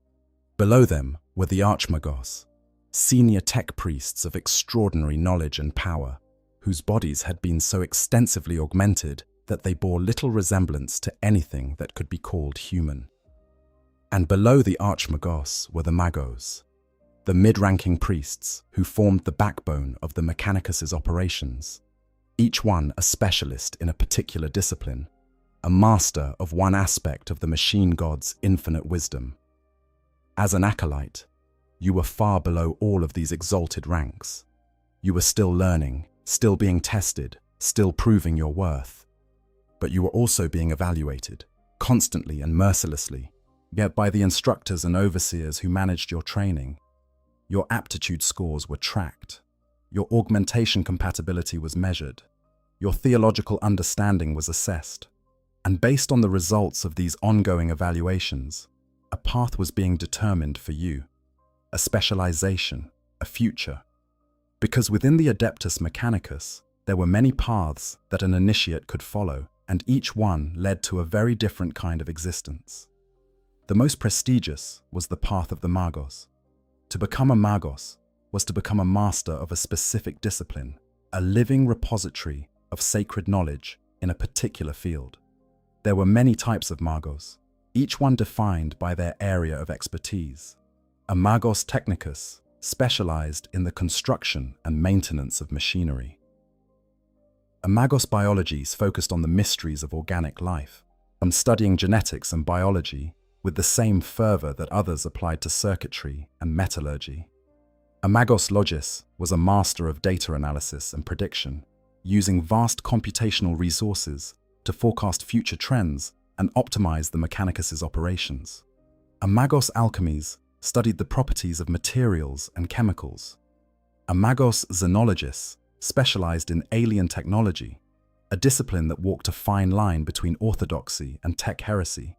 Below them were the Archmagos, senior tech priests of extraordinary knowledge and power, whose bodies had been so extensively augmented that they bore little resemblance to anything that could be called human. And below the Archmagos were the Magos, the mid-ranking priests who formed the backbone of the Mechanicus's operations, each one a specialist in a particular discipline, a master of one aspect of the machine god's infinite wisdom. As an acolyte, you were far below all of these exalted ranks. You were still learning, still being tested, still proving your worth. But you were also being evaluated, constantly and mercilessly, yet by the instructors and overseers who managed your training. Your aptitude scores were tracked. Your augmentation compatibility was measured. Your theological understanding was assessed. And based on the results of these ongoing evaluations, a path was being determined for you, a specialization, a future. Because within the Adeptus Mechanicus, there were many paths that an initiate could follow, and each one led to a very different kind of existence. The most prestigious was the path of the Magos. To become a Magos was to become a master of a specific discipline, a living repository of sacred knowledge in a particular field. There were many types of Magos, each one defined by their area of expertise. A Magos Technicus specialized in the construction and maintenance of machinery. A Magos Biologies focused on the mysteries of organic life, from studying genetics and biology with the same fervor that others applied to circuitry and metallurgy. A Magos Logis was a master of data analysis and prediction, using vast computational resources to forecast future trends and optimize the Mechanicus's operations. A Magos Alchemies studied the properties of materials and chemicals. A Magos Xenologis specialized in alien technology, a discipline that walked a fine line between orthodoxy and tech heresy.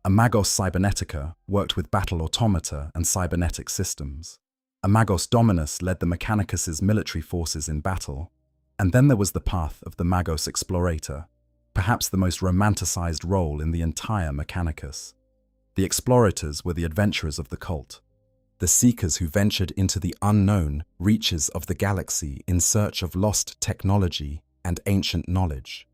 A Magos Cybernetica worked with battle automata and cybernetic systems. A Magos Dominus led the Mechanicus's military forces in battle. And then there was the path of the Magos Explorator, perhaps the most romanticized role in the entire Mechanicus. The explorators were the adventurers of the cult, the seekers who ventured into the unknown reaches of the galaxy in search of lost technology and ancient knowledge.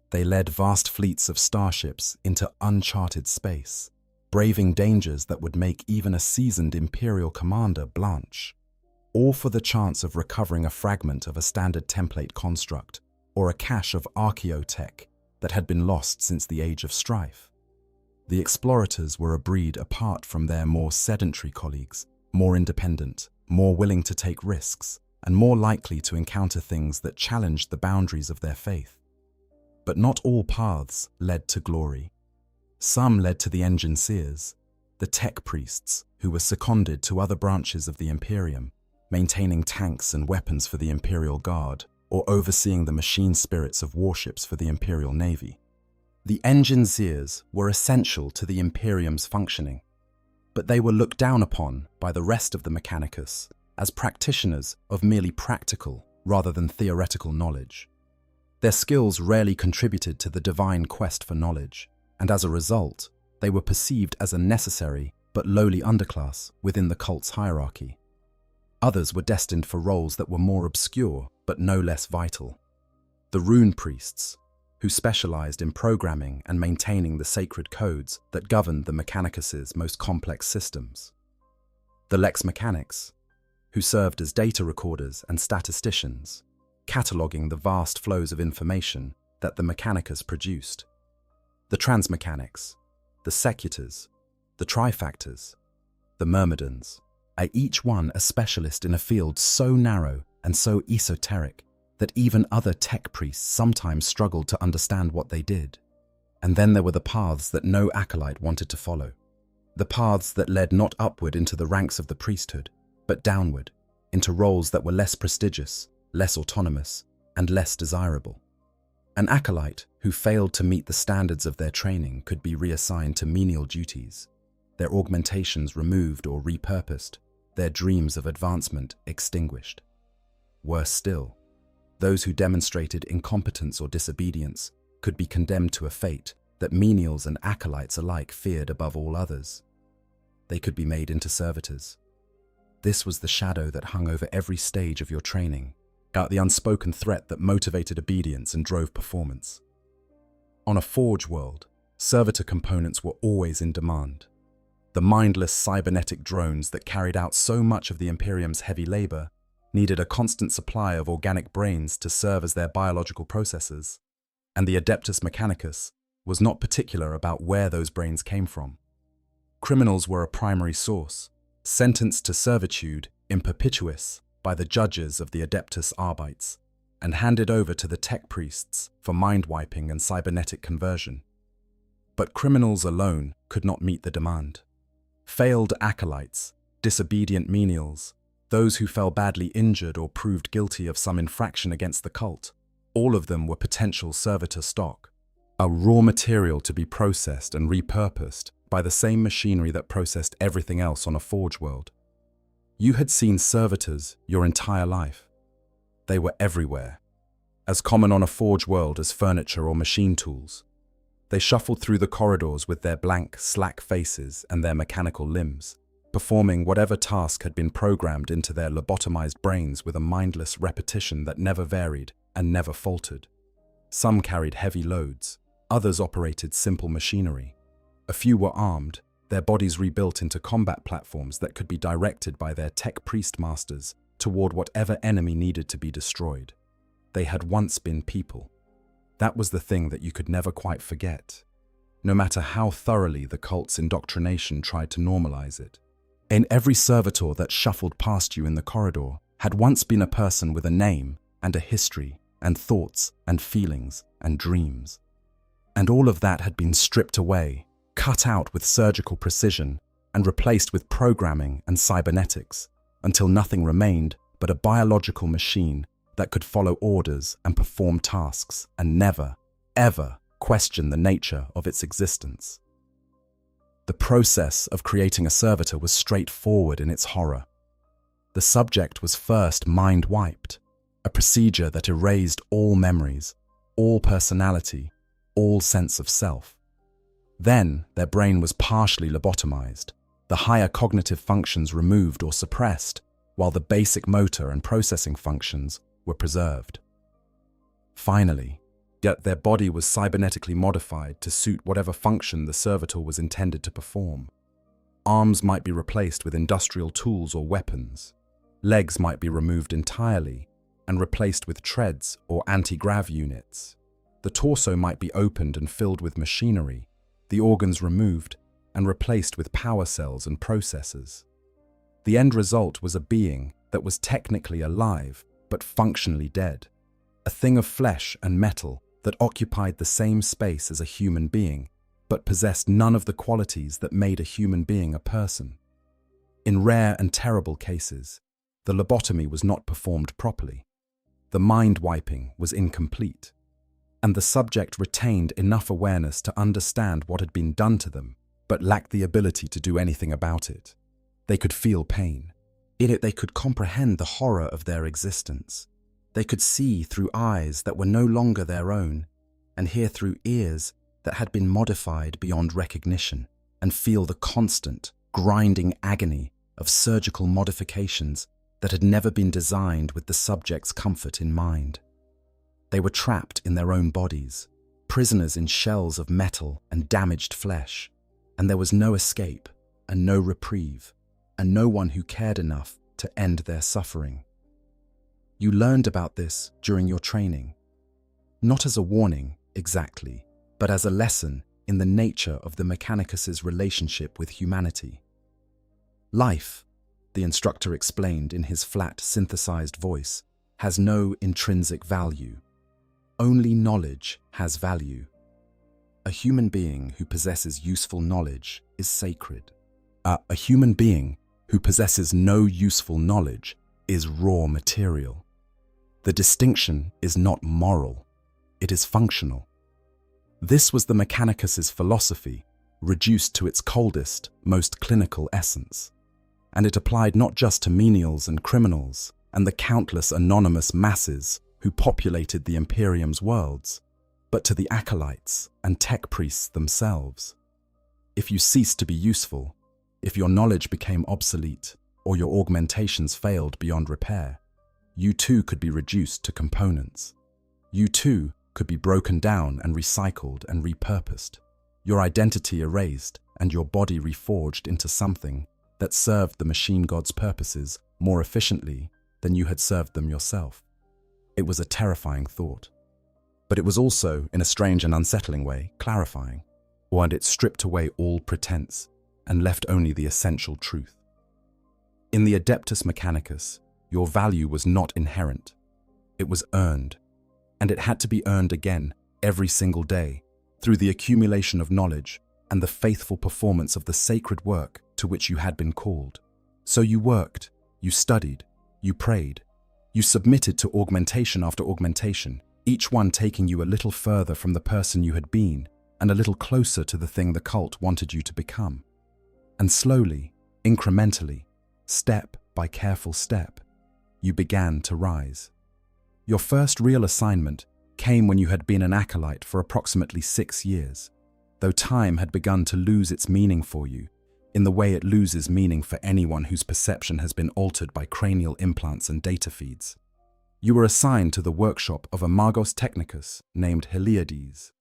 They led vast fleets of starships into uncharted space, braving dangers that would make even a seasoned Imperial commander blanch, all for the chance of recovering a fragment of a standard template construct or a cache of archaeotech that had been lost since the Age of Strife. The explorators were a breed apart from their more sedentary colleagues, more independent, more willing to take risks, and more likely to encounter things that challenged the boundaries of their faith. But not all paths led to glory. Some led to the engineers, the tech priests who were seconded to other branches of the Imperium, maintaining tanks and weapons for the Imperial Guard, or overseeing the machine spirits of warships for the Imperial Navy. The engineers were essential to the Imperium's functioning, but they were looked down upon by the rest of the Mechanicus as practitioners of merely practical rather than theoretical knowledge. Their skills rarely contributed to the divine quest for knowledge, and as a result, they were perceived as a necessary but lowly underclass within the cult's hierarchy. Others were destined for roles that were more obscure but no less vital. The rune priests, who specialized in programming and maintaining the sacred codes that governed the Mechanicus's most complex systems. The lex mechanics, who served as data recorders and statisticians, cataloging the vast flows of information that the Mechanicus produced. The transmechanics, the secutors, the trifactors, the myrmidons, each one a specialist in a field so narrow and so esoteric that even other tech priests sometimes struggled to understand what they did. And then there were the paths that no acolyte wanted to follow. The paths that led not upward into the ranks of the priesthood, but downward, into roles that were less prestigious, less autonomous, and less desirable. An acolyte who failed to meet the standards of their training could be reassigned to menial duties, their augmentations removed or repurposed, their dreams of advancement extinguished. Worse still, those who demonstrated incompetence or disobedience could be condemned to a fate that menials and acolytes alike feared above all others. They could be made into servitors. This was the shadow that hung over every stage of your training, the unspoken threat that motivated obedience and drove performance. On a forge world, servitor components were always in demand. The mindless cybernetic drones that carried out so much of the Imperium's heavy labor needed a constant supply of organic brains to serve as their biological processors, and the Adeptus Mechanicus was not particular about where those brains came from. Criminals were a primary source, sentenced to servitude in perpetuis by the judges of the Adeptus Arbites, and handed over to the tech priests for mind-wiping and cybernetic conversion. But criminals alone could not meet the demand. Failed acolytes, disobedient menials, those who fell badly injured or proved guilty of some infraction against the cult, all of them were potential servitor stock, a raw material to be processed and repurposed by the same machinery that processed everything else on a forge world. You had seen servitors your entire life. They were everywhere, as common on a forge world as furniture or machine tools. They shuffled through the corridors with their blank, slack faces and their mechanical limbs, performing whatever task had been programmed into their lobotomized brains with a mindless repetition that never varied and never faltered. Some carried heavy loads, others operated simple machinery. A few were armed, their bodies rebuilt into combat platforms that could be directed by their tech priest masters toward whatever enemy needed to be destroyed. They had once been people. That was the thing that you could never quite forget, no matter how thoroughly the cult's indoctrination tried to normalize it. In every servitor that shuffled past you in the corridor had once been a person with a name and a history and thoughts and feelings and dreams. And all of that had been stripped away, cut out with surgical precision, and replaced with programming and cybernetics, until nothing remained but a biological machine that could follow orders and perform tasks and never, ever question the nature of its existence. The process of creating a servitor was straightforward in its horror. The subject was first mind-wiped, a procedure that erased all memories, all personality, all sense of self. Then their brain was partially lobotomized, the higher cognitive functions removed or suppressed, while the basic motor and processing functions were preserved. Finally, yet their body was cybernetically modified to suit whatever function the servitor was intended to perform. Arms might be replaced with industrial tools or weapons. Legs might be removed entirely and replaced with treads or anti-grav units. The torso might be opened and filled with machinery, the organs removed and replaced with power cells and processors. The end result was a being that was technically alive but functionally dead, a thing of flesh and metal that occupied the same space as a human being, but possessed none of the qualities that made a human being a person. In rare and terrible cases, the lobotomy was not performed properly. The mind-wiping was incomplete, and the subject retained enough awareness to understand what had been done to them, but lacked the ability to do anything about it. They could feel pain. In it, they could comprehend the horror of their existence. They could see through eyes that were no longer their own, and hear through ears that had been modified beyond recognition, and feel the constant, grinding agony of surgical modifications that had never been designed with the subject's comfort in mind. They were trapped in their own bodies, prisoners in shells of metal and damaged flesh, and there was no escape and no reprieve, and no one who cared enough to end their suffering. You learned about this during your training, not as a warning exactly, but as a lesson in the nature of the Mechanicus's relationship with humanity. Life, the instructor explained in his flat, synthesized voice, has no intrinsic value. Only knowledge has value. A human being who possesses useful knowledge is sacred. A human being who possesses no useful knowledge is raw material. The distinction is not moral, it is functional. This was the Mechanicus's philosophy, reduced to its coldest, most clinical essence. And it applied not just to menials and criminals and the countless anonymous masses who populated the Imperium's worlds, but to the acolytes and tech priests themselves. If you ceased to be useful, if your knowledge became obsolete or your augmentations failed beyond repair, you too could be reduced to components. You too could be broken down and recycled and repurposed, your identity erased and your body reforged into something that served the machine god's purposes more efficiently than you had served them yourself. It was a terrifying thought. But it was also, in a strange and unsettling way, clarifying, and it stripped away all pretense and left only the essential truth. In the Adeptus Mechanicus, your value was not inherent. It was earned, and it had to be earned again every single day through the accumulation of knowledge and the faithful performance of the sacred work to which you had been called. So you worked, you studied, you prayed, you submitted to augmentation after augmentation, each one taking you a little further from the person you had been and a little closer to the thing the cult wanted you to become. And slowly, incrementally, step by careful step, you began to rise. Your first real assignment came when you had been an acolyte for approximately 6 years, though time had begun to lose its meaning for you, in the way it loses meaning for anyone whose perception has been altered by cranial implants and data feeds. You were assigned to the workshop of a magos technicus named Heliades,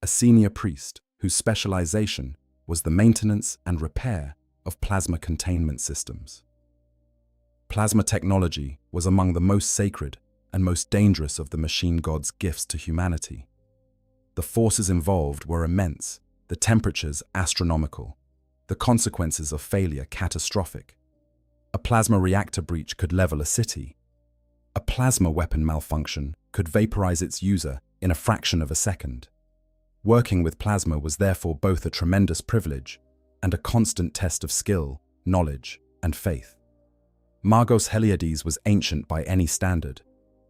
a senior priest whose specialization was the maintenance and repair of plasma containment systems. Plasma technology was among the most sacred and most dangerous of the machine god's gifts to humanity. The forces involved were immense, the temperatures astronomical, the consequences of failure catastrophic. A plasma reactor breach could level a city. A plasma weapon malfunction could vaporize its user in a fraction of a second. Working with plasma was therefore both a tremendous privilege and a constant test of skill, knowledge, and faith. Magos Heliades was ancient by any standard.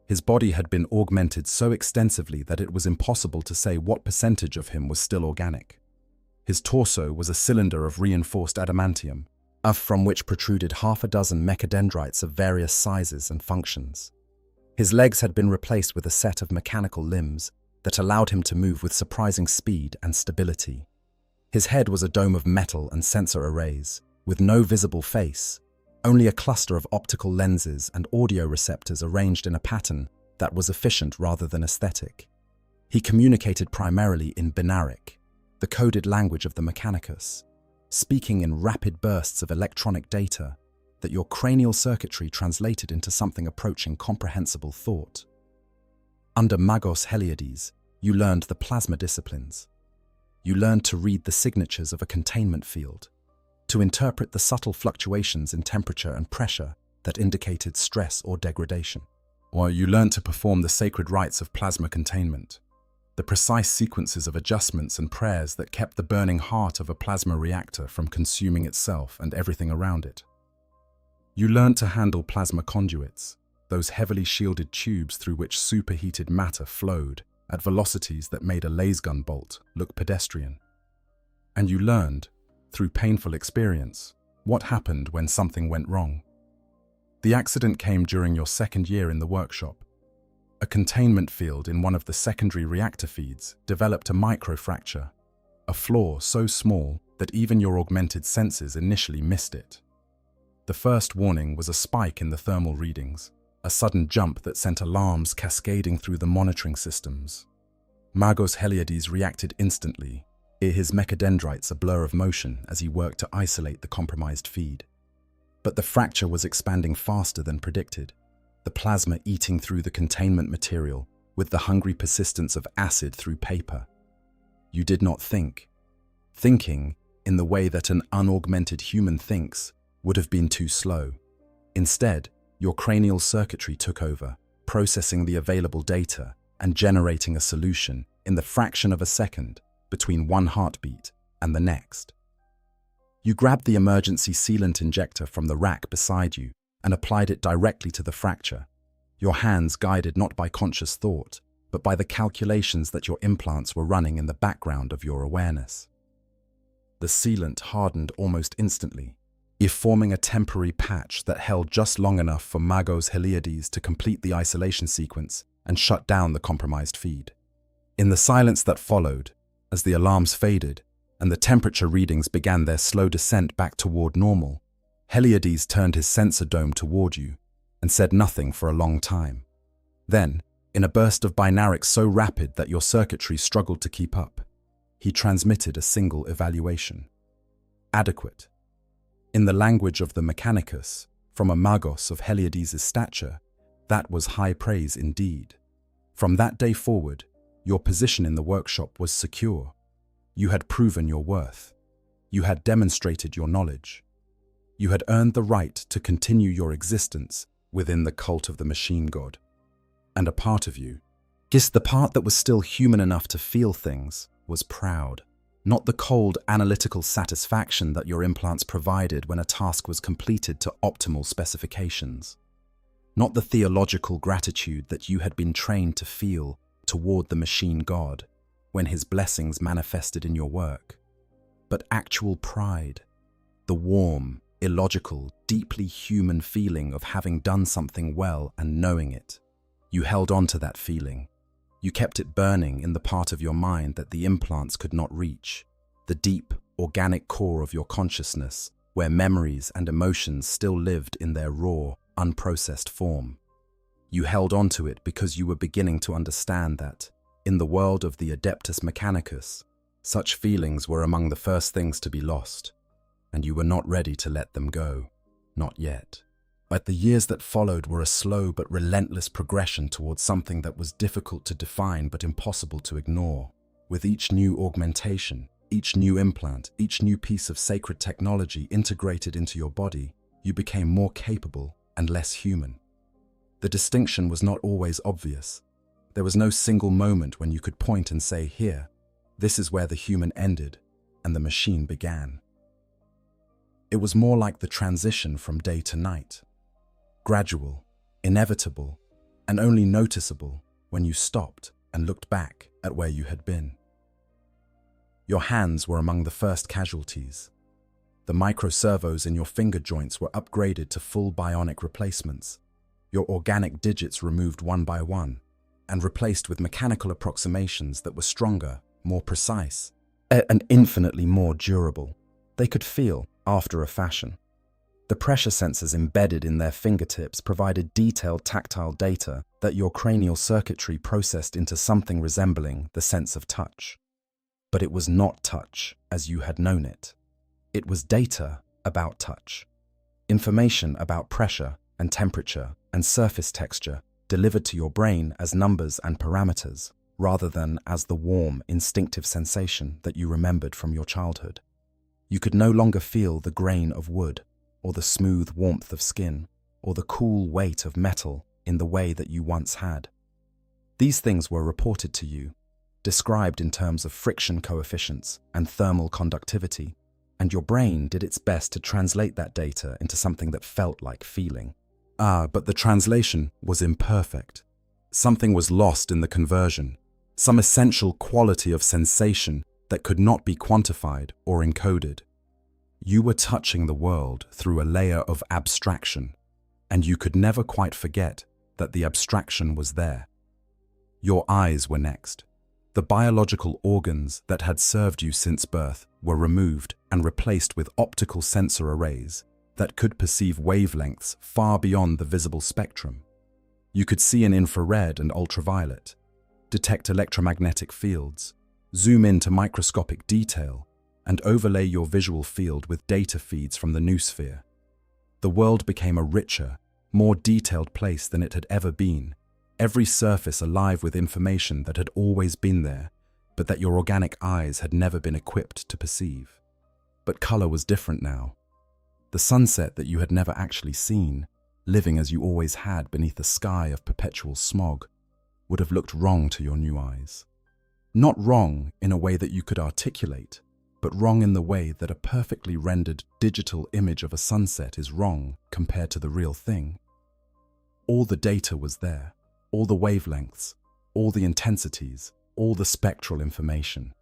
His body had been augmented so extensively that it was impossible to say what percentage of him was still organic. His torso was a cylinder of reinforced adamantium, from which protruded half a dozen mechadendrites of various sizes and functions. His legs had been replaced with a set of mechanical limbs that allowed him to move with surprising speed and stability. His head was a dome of metal and sensor arrays, with no visible face, only a cluster of optical lenses and audio receptors arranged in a pattern that was efficient rather than aesthetic. He communicated primarily in binaric, the coded language of the Mechanicus, speaking in rapid bursts of electronic data that your cranial circuitry translated into something approaching comprehensible thought. Under Magos Heliades, you learned the plasma disciplines. You learned to read the signatures of a containment field, to interpret the subtle fluctuations in temperature and pressure that indicated stress or degradation. Or you learned to perform the sacred rites of plasma containment, the precise sequences of adjustments and prayers that kept the burning heart of a plasma reactor from consuming itself and everything around it. You learned to handle plasma conduits, those heavily shielded tubes through which superheated matter flowed at velocities that made a lasgun bolt look pedestrian. And you learned, through painful experience, what happened when something went wrong. The accident came during your second year in the workshop. A containment field in one of the secondary reactor feeds developed a microfracture, a flaw so small that even your augmented senses initially missed it. The first warning was a spike in the thermal readings, a sudden jump that sent alarms cascading through the monitoring systems. Magos Heliades reacted instantly, his mechadendrites a blur of motion as he worked to isolate the compromised feed. But the fracture was expanding faster than predicted, the plasma eating through the containment material with the hungry persistence of acid through paper. You did not think. Thinking, in the way that an unaugmented human thinks, would have been too slow. Instead, your cranial circuitry took over, processing the available data and generating a solution in the fraction of a second between one heartbeat and the next. You grabbed the emergency sealant injector from the rack beside you and applied it directly to the fracture, your hands guided not by conscious thought, but by the calculations that your implants were running in the background of your awareness. The sealant hardened almost instantly, forming a temporary patch that held just long enough for Magos Heliades to complete the isolation sequence and shut down the compromised feed. In the silence that followed, as the alarms faded and the temperature readings began their slow descent back toward normal, Heliades turned his sensor dome toward you and said nothing for a long time. Then, in a burst of binaric so rapid that your circuitry struggled to keep up, he transmitted a single evaluation. Adequate. In the language of the Mechanicus, from a magos of Heliades' stature, that was high praise indeed. From that day forward, your position in the workshop was secure. You had proven your worth. You had demonstrated your knowledge. You had earned the right to continue your existence within the cult of the machine god. And a part of you, the part that was still human enough to feel things, was proud. Not the cold, analytical satisfaction that your implants provided when a task was completed to optimal specifications. Not the theological gratitude that you had been trained to feel toward the machine god when his blessings manifested in your work, but actual pride, the warm, illogical, deeply human feeling of having done something well and knowing it. You held on to that feeling. You kept it burning in the part of your mind that the implants could not reach, the deep, organic core of your consciousness, where memories and emotions still lived in their raw, unprocessed form. You held on to it because you were beginning to understand that, in the world of the Adeptus Mechanicus, such feelings were among the first things to be lost, and you were not ready to let them go. Not yet. But the years that followed were a slow but relentless progression towards something that was difficult to define but impossible to ignore. With each new augmentation, each new implant, each new piece of sacred technology integrated into your body, you became more capable and less human. The distinction was not always obvious. There was no single moment when you could point and say, here, this is where the human ended and the machine began. It was more like the transition from day to night. Gradual, inevitable, and only noticeable when you stopped and looked back at where you had been. Your hands were among the first casualties. The microservos in your finger joints were upgraded to full bionic replacements, your organic digits removed one by one, and replaced with mechanical approximations that were stronger, more precise, and infinitely more durable. They could feel, after a fashion. The pressure sensors embedded in their fingertips provided detailed tactile data that your cranial circuitry processed into something resembling the sense of touch. But it was not touch as you had known it. It was data about touch. Information about pressure and temperature and surface texture delivered to your brain as numbers and parameters, rather than as the warm, instinctive sensation that you remembered from your childhood. You could no longer feel the grain of wood, or the smooth warmth of skin, or the cool weight of metal in the way that you once had. These things were reported to you, described in terms of friction coefficients and thermal conductivity, and your brain did its best to translate that data into something that felt like feeling. But the translation was imperfect. Something was lost in the conversion, some essential quality of sensation that could not be quantified or encoded. You were touching the world through a layer of abstraction, and you could never quite forget that the abstraction was there. Your eyes were next. The biological organs that had served you since birth were removed and replaced with optical sensor arrays that could perceive wavelengths far beyond the visible spectrum. You could see in infrared and ultraviolet, detect electromagnetic fields, zoom into microscopic detail, and overlay your visual field with data feeds from the noosphere. The world became a richer, more detailed place than it had ever been, every surface alive with information that had always been there, but that your organic eyes had never been equipped to perceive. But color was different now. The sunset that you had never actually seen, living as you always had beneath a sky of perpetual smog, would have looked wrong to your new eyes. Not wrong in a way that you could articulate, but wrong in the way that a perfectly rendered digital image of a sunset is wrong compared to the real thing. All the data was there, all the wavelengths, all the intensities, all the spectral information.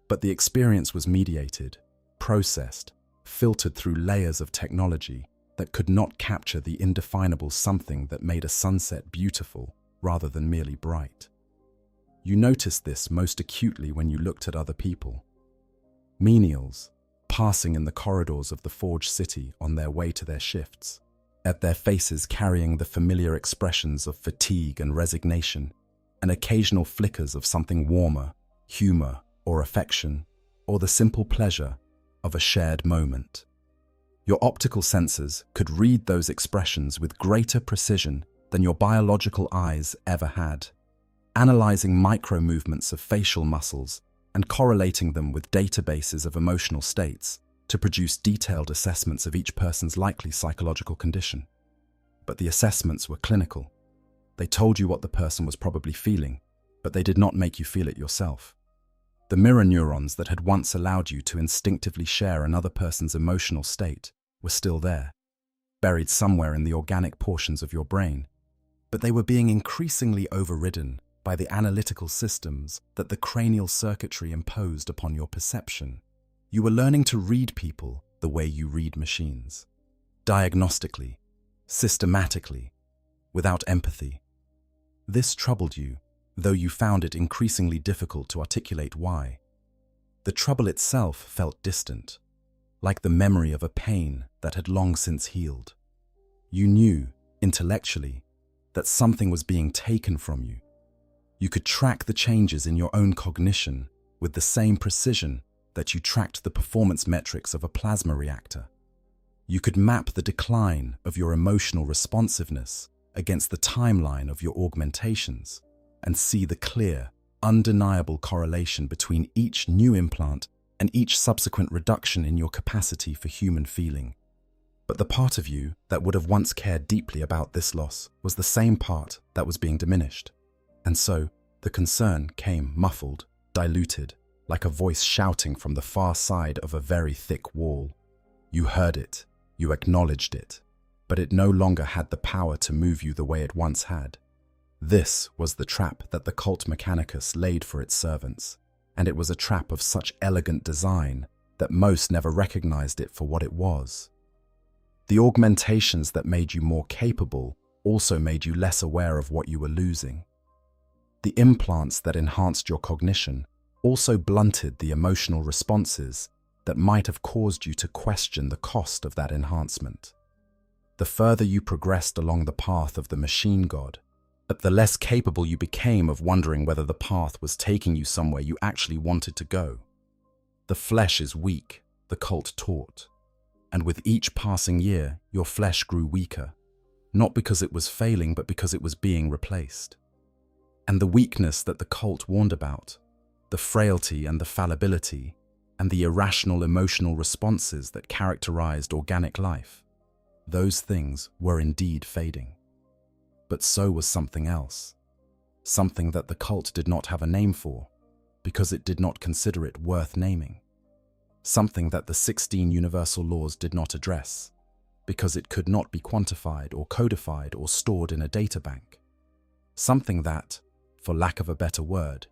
But the experience was mediated, processed, filtered through layers of technology that could not capture the indefinable something that made a sunset beautiful rather than merely bright. You noticed this most acutely when you looked at other people. Menials, passing in the corridors of the forge city on their way to their shifts, at their faces carrying the familiar expressions of fatigue and resignation, and occasional flickers of something warmer, humor or affection, or the simple pleasure of a shared moment. Your optical sensors could read those expressions with greater precision than your biological eyes ever had, analyzing micro-movements of facial muscles and correlating them with databases of emotional states to produce detailed assessments of each person's likely psychological condition. But the assessments were clinical. They told you what the person was probably feeling, but they did not make you feel it yourself. The mirror neurons that had once allowed you to instinctively share another person's emotional state were still there, buried somewhere in the organic portions of your brain, but they were being increasingly overridden by the analytical systems that the cranial circuitry imposed upon your perception. You were learning to read people the way you read machines, diagnostically, systematically, without empathy. This troubled you, though you found it increasingly difficult to articulate why. The trouble itself felt distant, like the memory of a pain that had long since healed. You knew, intellectually, that something was being taken from you. You could track the changes in your own cognition with the same precision that you tracked the performance metrics of a plasma reactor. You could map the decline of your emotional responsiveness against the timeline of your augmentations and see the clear, undeniable correlation between each new implant and each subsequent reduction in your capacity for human feeling. But the part of you that would have once cared deeply about this loss was the same part that was being diminished. And so, the concern came muffled, diluted, like a voice shouting from the far side of a very thick wall. You heard it, you acknowledged it, but it no longer had the power to move you the way it once had. This was the trap that the cult Mechanicus laid for its servants, and it was a trap of such elegant design that most never recognized it for what it was. The augmentations that made you more capable also made you less aware of what you were losing. The implants that enhanced your cognition also blunted the emotional responses that might have caused you to question the cost of that enhancement. The further you progressed along the path of the machine god, the less capable you became of wondering whether the path was taking you somewhere you actually wanted to go. The flesh is weak, the cult taught, and with each passing year, your flesh grew weaker, not because it was failing, but because it was being replaced. And the weakness that the cult warned about, the frailty and the fallibility, and the irrational emotional responses that characterized organic life, those things were indeed fading. But so was something else, something that the cult did not have a name for, because it did not consider it worth naming. Something that the 16 universal laws did not address, because it could not be quantified or codified or stored in a databank. Something that, for lack of a better word,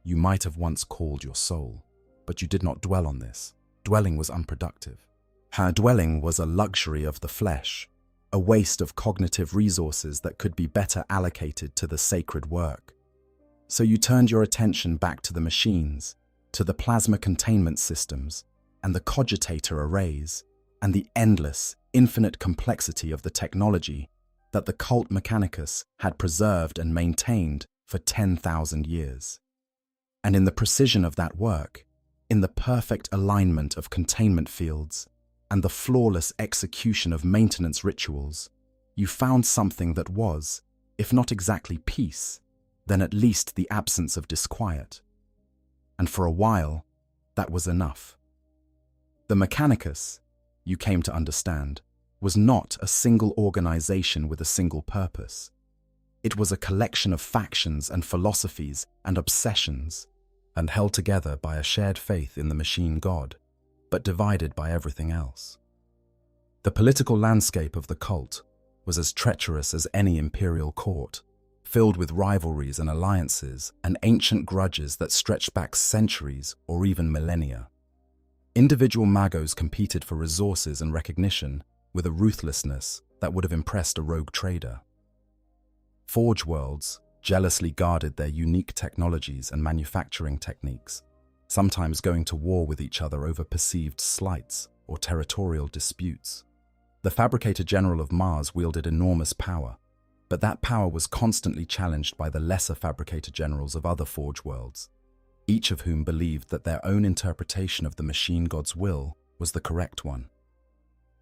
you might have once called your soul, but you did not dwell on this. Dwelling was unproductive. Her dwelling was a luxury of the flesh, a waste of cognitive resources that could be better allocated to the sacred work. So you turned your attention back to the machines, to the plasma containment systems, and the cogitator arrays, and the endless, infinite complexity of the technology that the cult Mechanicus had preserved and maintained for 10,000 years. And in the precision of that work, in the perfect alignment of containment fields, and the flawless execution of maintenance rituals, you found something that was, if not exactly peace, then at least the absence of disquiet. And for a while, that was enough. The Mechanicus, you came to understand, was not a single organization with a single purpose. It was a collection of factions and philosophies and obsessions, and held together by a shared faith in the machine god, but divided by everything else. The political landscape of the cult was as treacherous as any imperial court, filled with rivalries and alliances and ancient grudges that stretched back centuries or even millennia. Individual magos competed for resources and recognition with a ruthlessness that would have impressed a rogue trader. Forge worlds jealously guarded their unique technologies and manufacturing techniques, sometimes going to war with each other over perceived slights or territorial disputes. The Fabricator General of Mars wielded enormous power, but that power was constantly challenged by the lesser Fabricator Generals of other Forge worlds, each of whom believed that their own interpretation of the machine god's will was the correct one.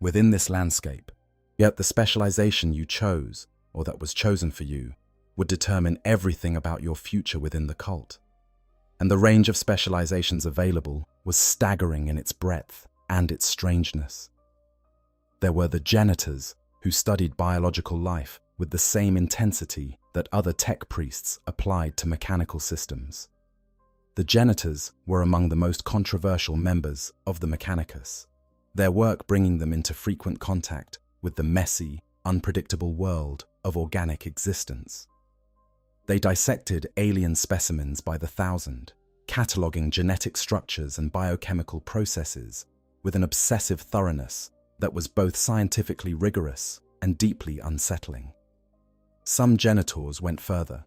Within this landscape, yet the specialization you chose, or that was chosen for you, would determine everything about your future within the cult. And the range of specializations available was staggering in its breadth, and its strangeness. There were the janitors, who studied biological life with the same intensity that other tech priests applied to mechanical systems. The janitors were among the most controversial members of the Mechanicus, their work bringing them into frequent contact with the messy, unpredictable world of organic existence. They dissected alien specimens by the thousand, cataloguing genetic structures and biochemical processes with an obsessive thoroughness that was both scientifically rigorous and deeply unsettling. Some genitors went further,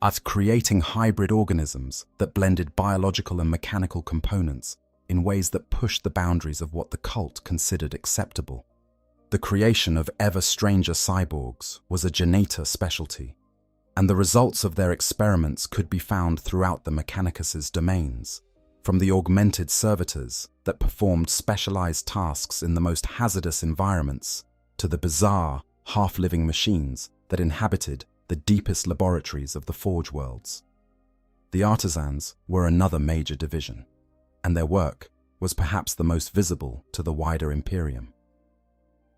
at creating hybrid organisms that blended biological and mechanical components in ways that pushed the boundaries of what the cult considered acceptable. The creation of ever-stranger cyborgs was a genitor specialty, and the results of their experiments could be found throughout the Mechanicus's domains, from the augmented servitors that performed specialized tasks in the most hazardous environments to the bizarre, half-living machines that inhabited the deepest laboratories of the Forge worlds. The artisans were another major division, and their work was perhaps the most visible to the wider Imperium.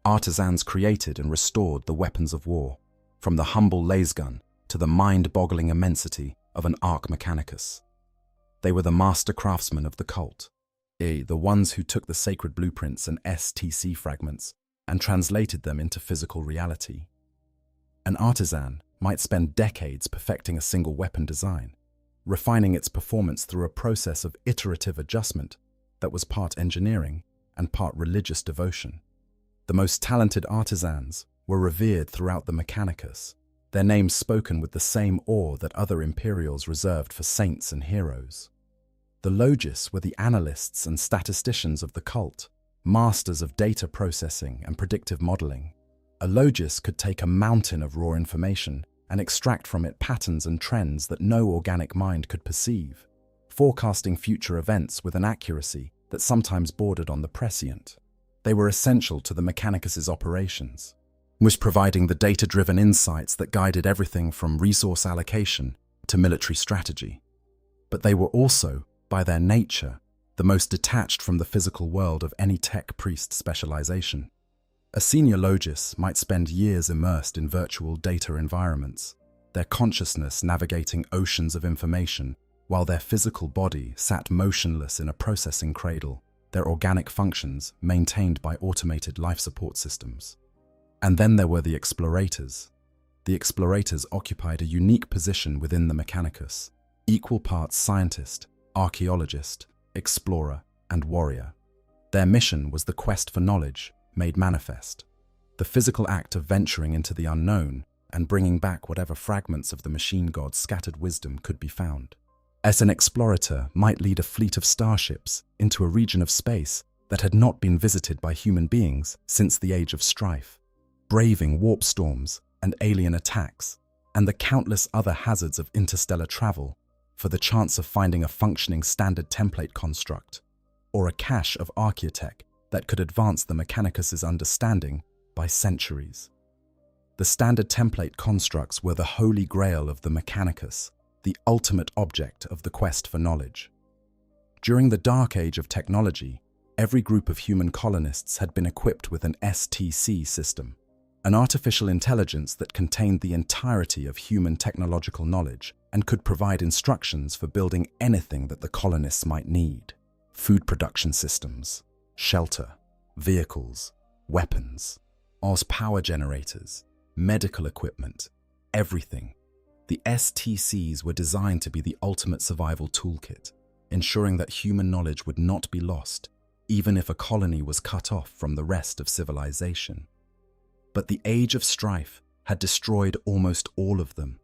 Artisans created and restored the weapons of war, from the humble lasgun to the mind-boggling immensity of an Arc Mechanicus. They were the master craftsmen of the cult, the ones who took the sacred blueprints and STC fragments and translated them into physical reality. An artisan might spend decades perfecting a single weapon design, refining its performance through a process of iterative adjustment that was part engineering and part religious devotion. The most talented artisans were revered throughout the Mechanicus, their names spoken with the same awe that other Imperials reserved for saints and heroes. The Logis were the analysts and statisticians of the cult, masters of data processing and predictive modeling. A Logis could take a mountain of raw information and extract from it patterns and trends that no organic mind could perceive, forecasting future events with an accuracy that sometimes bordered on the prescient. They were essential to the Mechanicus's operations, was providing the data-driven insights that guided everything from resource allocation to military strategy. But they were also, by their nature, the most detached from the physical world of any tech priest specialization. A senior Logis might spend years immersed in virtual data environments, their consciousness navigating oceans of information, while their physical body sat motionless in a processing cradle, their organic functions maintained by automated life support systems. And then there were the explorators. The explorators occupied a unique position within the Mechanicus, equal parts scientist, archaeologist, explorer, and warrior. Their mission was the quest for knowledge, made manifest, the physical act of venturing into the unknown and bringing back whatever fragments of the machine god's scattered wisdom could be found. As an explorator might lead a fleet of starships into a region of space that had not been visited by human beings since the Age of Strife, braving warp storms and alien attacks, and the countless other hazards of interstellar travel, for the chance of finding a functioning standard template construct, or a cache of archaeotech that could advance the Mechanicus's understanding by centuries. The standard template constructs were the holy grail of the Mechanicus, the ultimate object of the quest for knowledge. During the dark age of technology, every group of human colonists had been equipped with an STC system, an artificial intelligence that contained the entirety of human technological knowledge and could provide instructions for building anything that the colonists might need: food production systems, shelter, vehicles, weapons, Oz power generators, medical equipment, everything. The STCs were designed to be the ultimate survival toolkit, ensuring that human knowledge would not be lost, even if a colony was cut off from the rest of civilization. But the Age of Strife had destroyed almost all of them.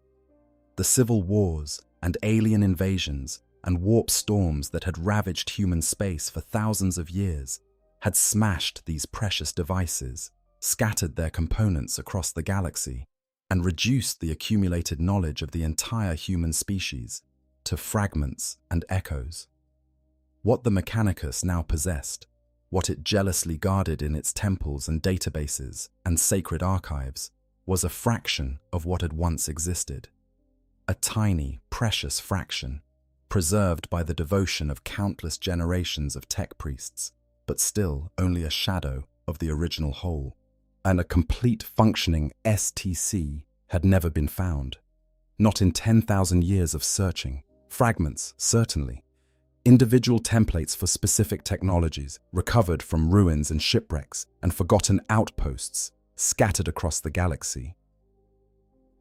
The civil wars and alien invasions and warp storms that had ravaged human space for thousands of years had smashed these precious devices, scattered their components across the galaxy, and reduced the accumulated knowledge of the entire human species to fragments and echoes. What the Mechanicus now possessed, what it jealously guarded in its temples and databases and sacred archives, was a fraction of what had once existed. A tiny, precious fraction, preserved by the devotion of countless generations of tech priests, but still only a shadow of the original whole. And a complete functioning STC had never been found. Not in 10,000 years of searching. Fragments, certainly. Individual templates for specific technologies, recovered from ruins and shipwrecks, and forgotten outposts, scattered across the galaxy.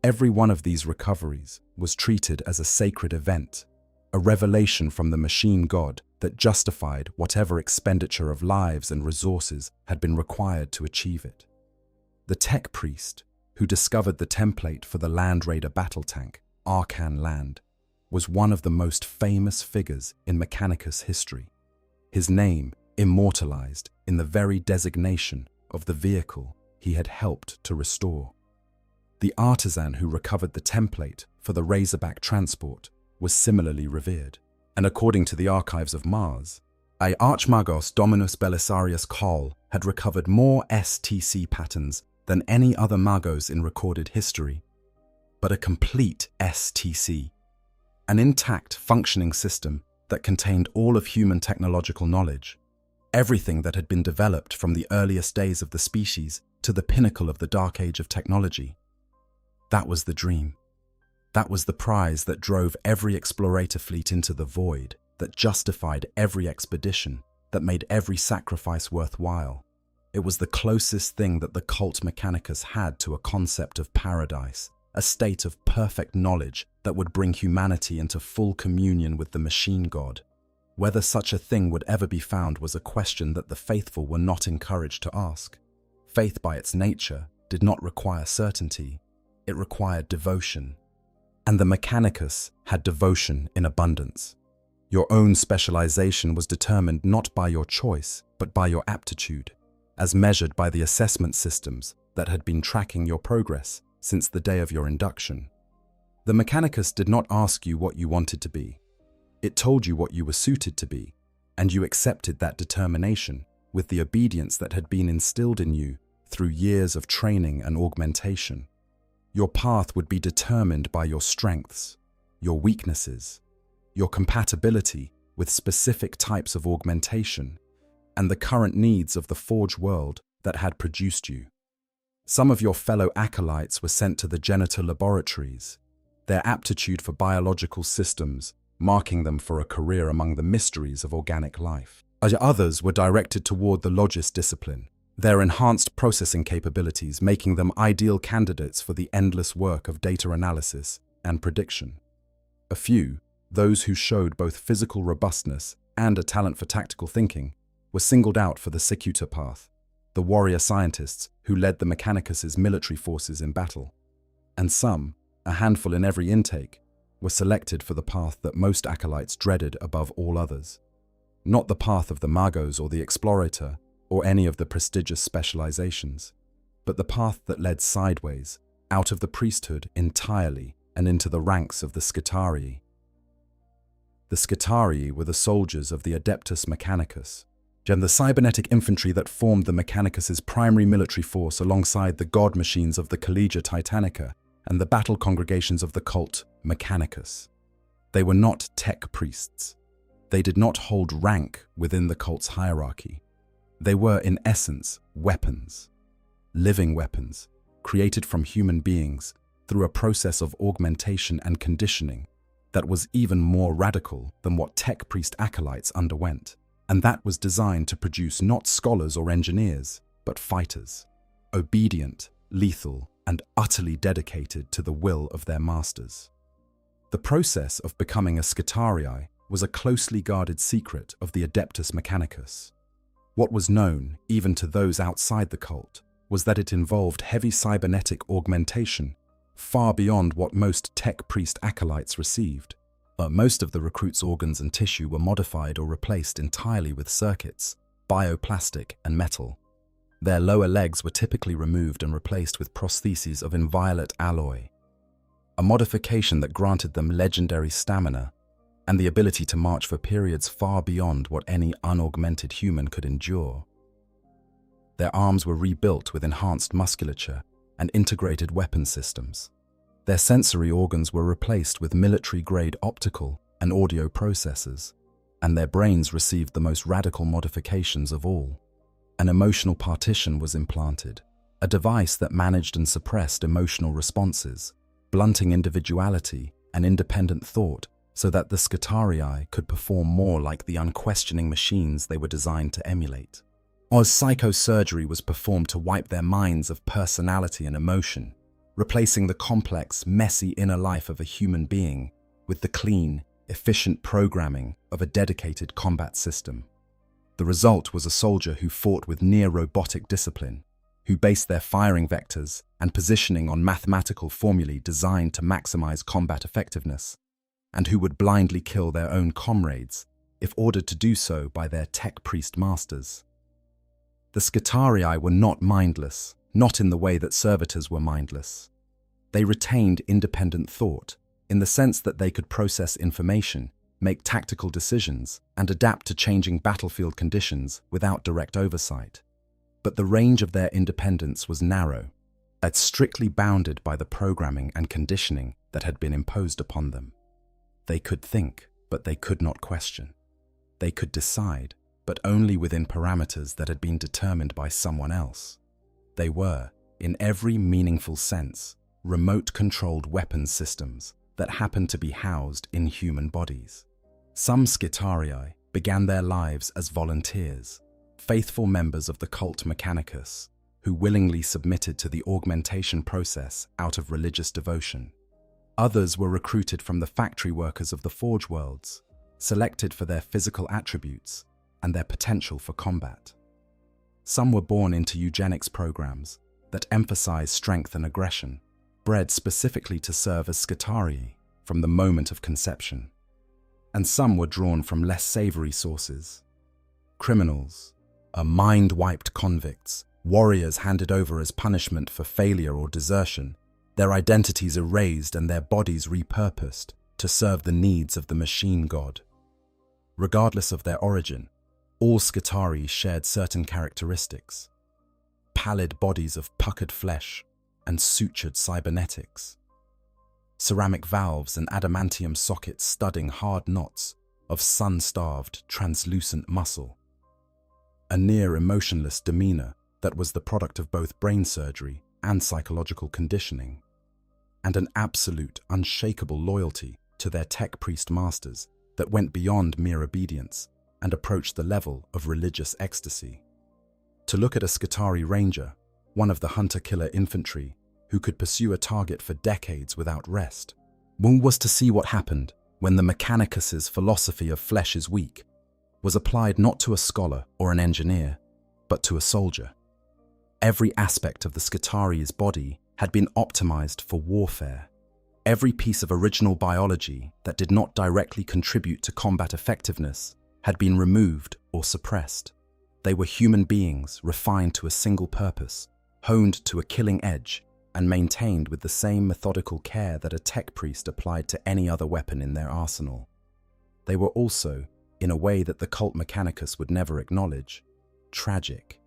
Every one of these recoveries was treated as a sacred event, a revelation from the machine god that justified whatever expenditure of lives and resources had been required to achieve it. The tech priest, who discovered the template for the Land Raider battle tank, Arcan Land, was one of the most famous figures in Mechanicus history. His name immortalized in the very designation of the vehicle he had helped to restore. The artisan who recovered the template for the Razorback transport was similarly revered, and according to the archives of Mars, a Archmagos Dominus Belisarius Col had recovered more STC patterns than any other Magos in recorded history. But a complete STC, an intact functioning system that contained all of human technological knowledge, everything that had been developed from the earliest days of the species to the pinnacle of the dark age of technology. That was the dream. That was the prize that drove every explorator fleet into the void, that justified every expedition, that made every sacrifice worthwhile. It was the closest thing that the cult Mechanicus had to a concept of paradise, a state of perfect knowledge that would bring humanity into full communion with the machine god. Whether such a thing would ever be found was a question that the faithful were not encouraged to ask. Faith by its nature did not require certainty, it required devotion. And the Mechanicus had devotion in abundance. Your own specialization was determined not by your choice, but by your aptitude, as measured by the assessment systems that had been tracking your progress since the day of your induction. The Mechanicus did not ask you what you wanted to be. It told you what you were suited to be, and you accepted that determination with the obedience that had been instilled in you through years of training and augmentation. Your path would be determined by your strengths, your weaknesses, your compatibility with specific types of augmentation, and the current needs of the Forge world that had produced you. Some of your fellow acolytes were sent to the genital laboratories, their aptitude for biological systems marking them for a career among the mysteries of organic life. Others were directed toward the Logis discipline, their enhanced processing capabilities making them ideal candidates for the endless work of data analysis and prediction. A few, those who showed both physical robustness and a talent for tactical thinking, were singled out for the Secutor path, the warrior scientists who led the Mechanicus' military forces in battle. And some, a handful in every intake, were selected for the path that most acolytes dreaded above all others. Not the path of the Magos or the Explorator, or any of the prestigious specializations, but the path that led sideways, out of the priesthood entirely and into the ranks of the Scitarii. The Scitarii were the soldiers of the Adeptus Mechanicus, and the cybernetic infantry that formed the Mechanicus' primary military force alongside the god machines of the Collegia Titanica and the battle congregations of the cult Mechanicus. They were not tech priests. They did not hold rank within the cult's hierarchy. They were, in essence, weapons. Living weapons, created from human beings through a process of augmentation and conditioning that was even more radical than what tech priest acolytes underwent, and that was designed to produce not scholars or engineers, but fighters, obedient, lethal, and utterly dedicated to the will of their masters. The process of becoming a Scitarii was a closely guarded secret of the Adeptus Mechanicus. What was known, even to those outside the cult, was that it involved heavy cybernetic augmentation, far beyond what most tech priest acolytes received. Most of the recruits' organs and tissue were modified or replaced entirely with circuits, bioplastic, and metal. Their lower legs were typically removed and replaced with prostheses of inviolate alloy, a modification that granted them legendary stamina and the ability to march for periods far beyond what any unaugmented human could endure. Their arms were rebuilt with enhanced musculature and integrated weapon systems. Their sensory organs were replaced with military-grade optical and audio processors. and their brains received the most radical modifications of all. An emotional partition was implanted, a device that managed and suppressed emotional responses, blunting individuality and independent thought so that the Skitarii could perform more like the unquestioning machines they were designed to emulate. Oz psychosurgery was performed to wipe their minds of personality and emotion, replacing the complex, messy inner life of a human being with the clean, efficient programming of a dedicated combat system. The result was a soldier who fought with near-robotic discipline, who based their firing vectors and positioning on mathematical formulae designed to maximize combat effectiveness, and who would blindly kill their own comrades if ordered to do so by their tech priest masters. The Skitarii were not mindless, not in the way that servitors were mindless. They retained independent thought, in the sense that they could process information, make tactical decisions, and adapt to changing battlefield conditions without direct oversight. But the range of their independence was narrow, and strictly bounded by the programming and conditioning that had been imposed upon them. They could think, but they could not question. They could decide, but only within parameters that had been determined by someone else. They were, in every meaningful sense, remote-controlled weapons systems that happened to be housed in human bodies. Some Skitarii began their lives as volunteers, faithful members of the cult Mechanicus, who willingly submitted to the augmentation process out of religious devotion. Others were recruited from the factory workers of the Forge Worlds, selected for their physical attributes and their potential for combat. Some were born into eugenics programs that emphasize strength and aggression, bred specifically to serve as Skitarii from the moment of conception. And some were drawn from less savory sources. Criminals, mind-wiped convicts, warriors handed over as punishment for failure or desertion, their identities erased and their bodies repurposed to serve the needs of the machine god. Regardless of their origin, all Skitarii shared certain characteristics: pallid bodies of puckered flesh and sutured cybernetics, ceramic valves and adamantium sockets studding hard knots of sun-starved, translucent muscle, a near-emotionless demeanor that was the product of both brain surgery and psychological conditioning, and an absolute, unshakable loyalty to their tech priest masters that went beyond mere obedience and approached the level of religious ecstasy. To look at a Skitarii ranger, one of the hunter-killer infantry who could pursue a target for decades without rest, one was to see what happened when the Mechanicus's philosophy of flesh is weak was applied not to a scholar or an engineer, but to a soldier. Every aspect of the Skitarii's body had been optimized for warfare. Every piece of original biology that did not directly contribute to combat effectiveness had been removed or suppressed. They were human beings refined to a single purpose, honed to a killing edge, and maintained with the same methodical care that a tech priest applied to any other weapon in their arsenal. They were also, in a way that the cult Mechanicus would never acknowledge, tragic.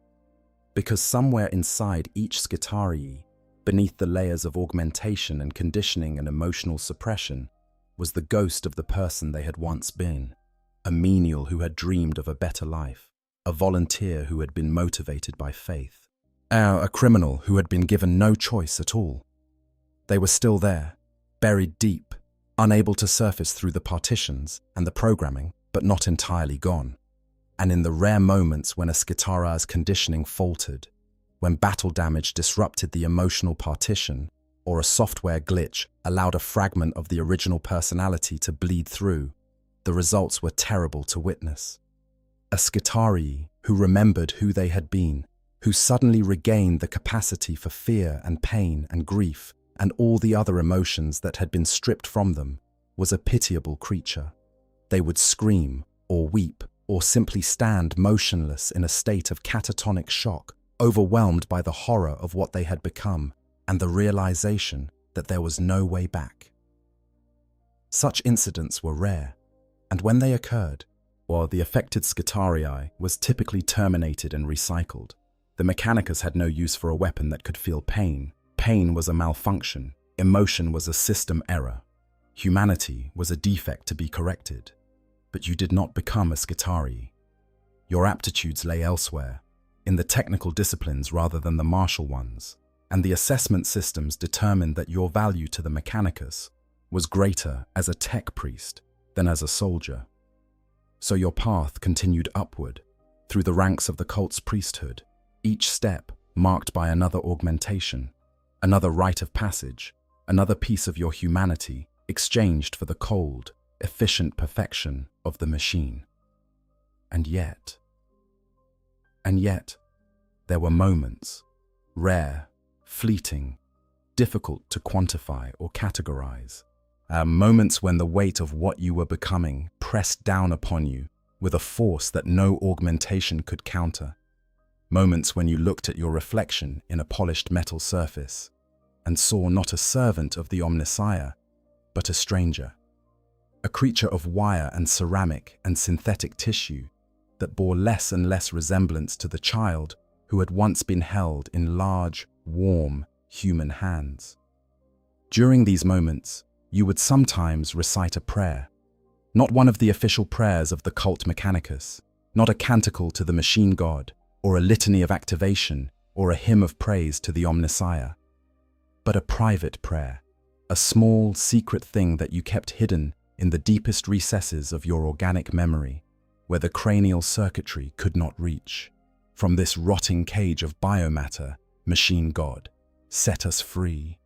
Because somewhere inside each Skitarii, beneath the layers of augmentation and conditioning and emotional suppression, was the ghost of the person they had once been, a menial who had dreamed of a better life, a volunteer who had been motivated by faith, a criminal who had been given no choice at all. They were still there, buried deep, unable to surface through the partitions and the programming, but not entirely gone. And in the rare moments when a Skitarii's conditioning faltered, when battle damage disrupted the emotional partition, or a software glitch allowed a fragment of the original personality to bleed through, the results were terrible to witness. A Skitarii who remembered who they had been, who suddenly regained the capacity for fear and pain and grief and all the other emotions that had been stripped from them, was a pitiable creature. They would scream or weep or simply stand motionless in a state of catatonic shock, overwhelmed by the horror of what they had become and the realization that there was no way back. Such incidents were rare, and when they occurred, while the affected Skitarii was typically terminated and recycled, the Mechanicus had no use for a weapon that could feel pain. Pain was a malfunction, emotion was a system error, humanity was a defect to be corrected. But you did not become a Skitarii. Your aptitudes lay elsewhere, in the technical disciplines rather than the martial ones, and the assessment systems determined that your value to the Mechanicus was greater as a tech priest than as a soldier. So your path continued upward, through the ranks of the cult's priesthood, each step marked by another augmentation, another rite of passage, another piece of your humanity exchanged for the cold, efficient perfection of the machine. And yet, there were moments, rare, fleeting, difficult to quantify or categorize, moments when the weight of what you were becoming pressed down upon you with a force that no augmentation could counter. Moments when you looked at your reflection in a polished metal surface and saw not a servant of the Omnissiah, but a stranger, a creature of wire and ceramic and synthetic tissue that bore less and less resemblance to the child who had once been held in large, warm, human hands. During these moments, you would sometimes recite a prayer, not one of the official prayers of the cult Mechanicus, not a canticle to the machine god, or a litany of activation, or a hymn of praise to the Omnissiah, but a private prayer, a small, secret thing that you kept hidden in the deepest recesses of your organic memory, where the cranial circuitry could not reach. From this rotting cage of biomatter, machine god, set us free.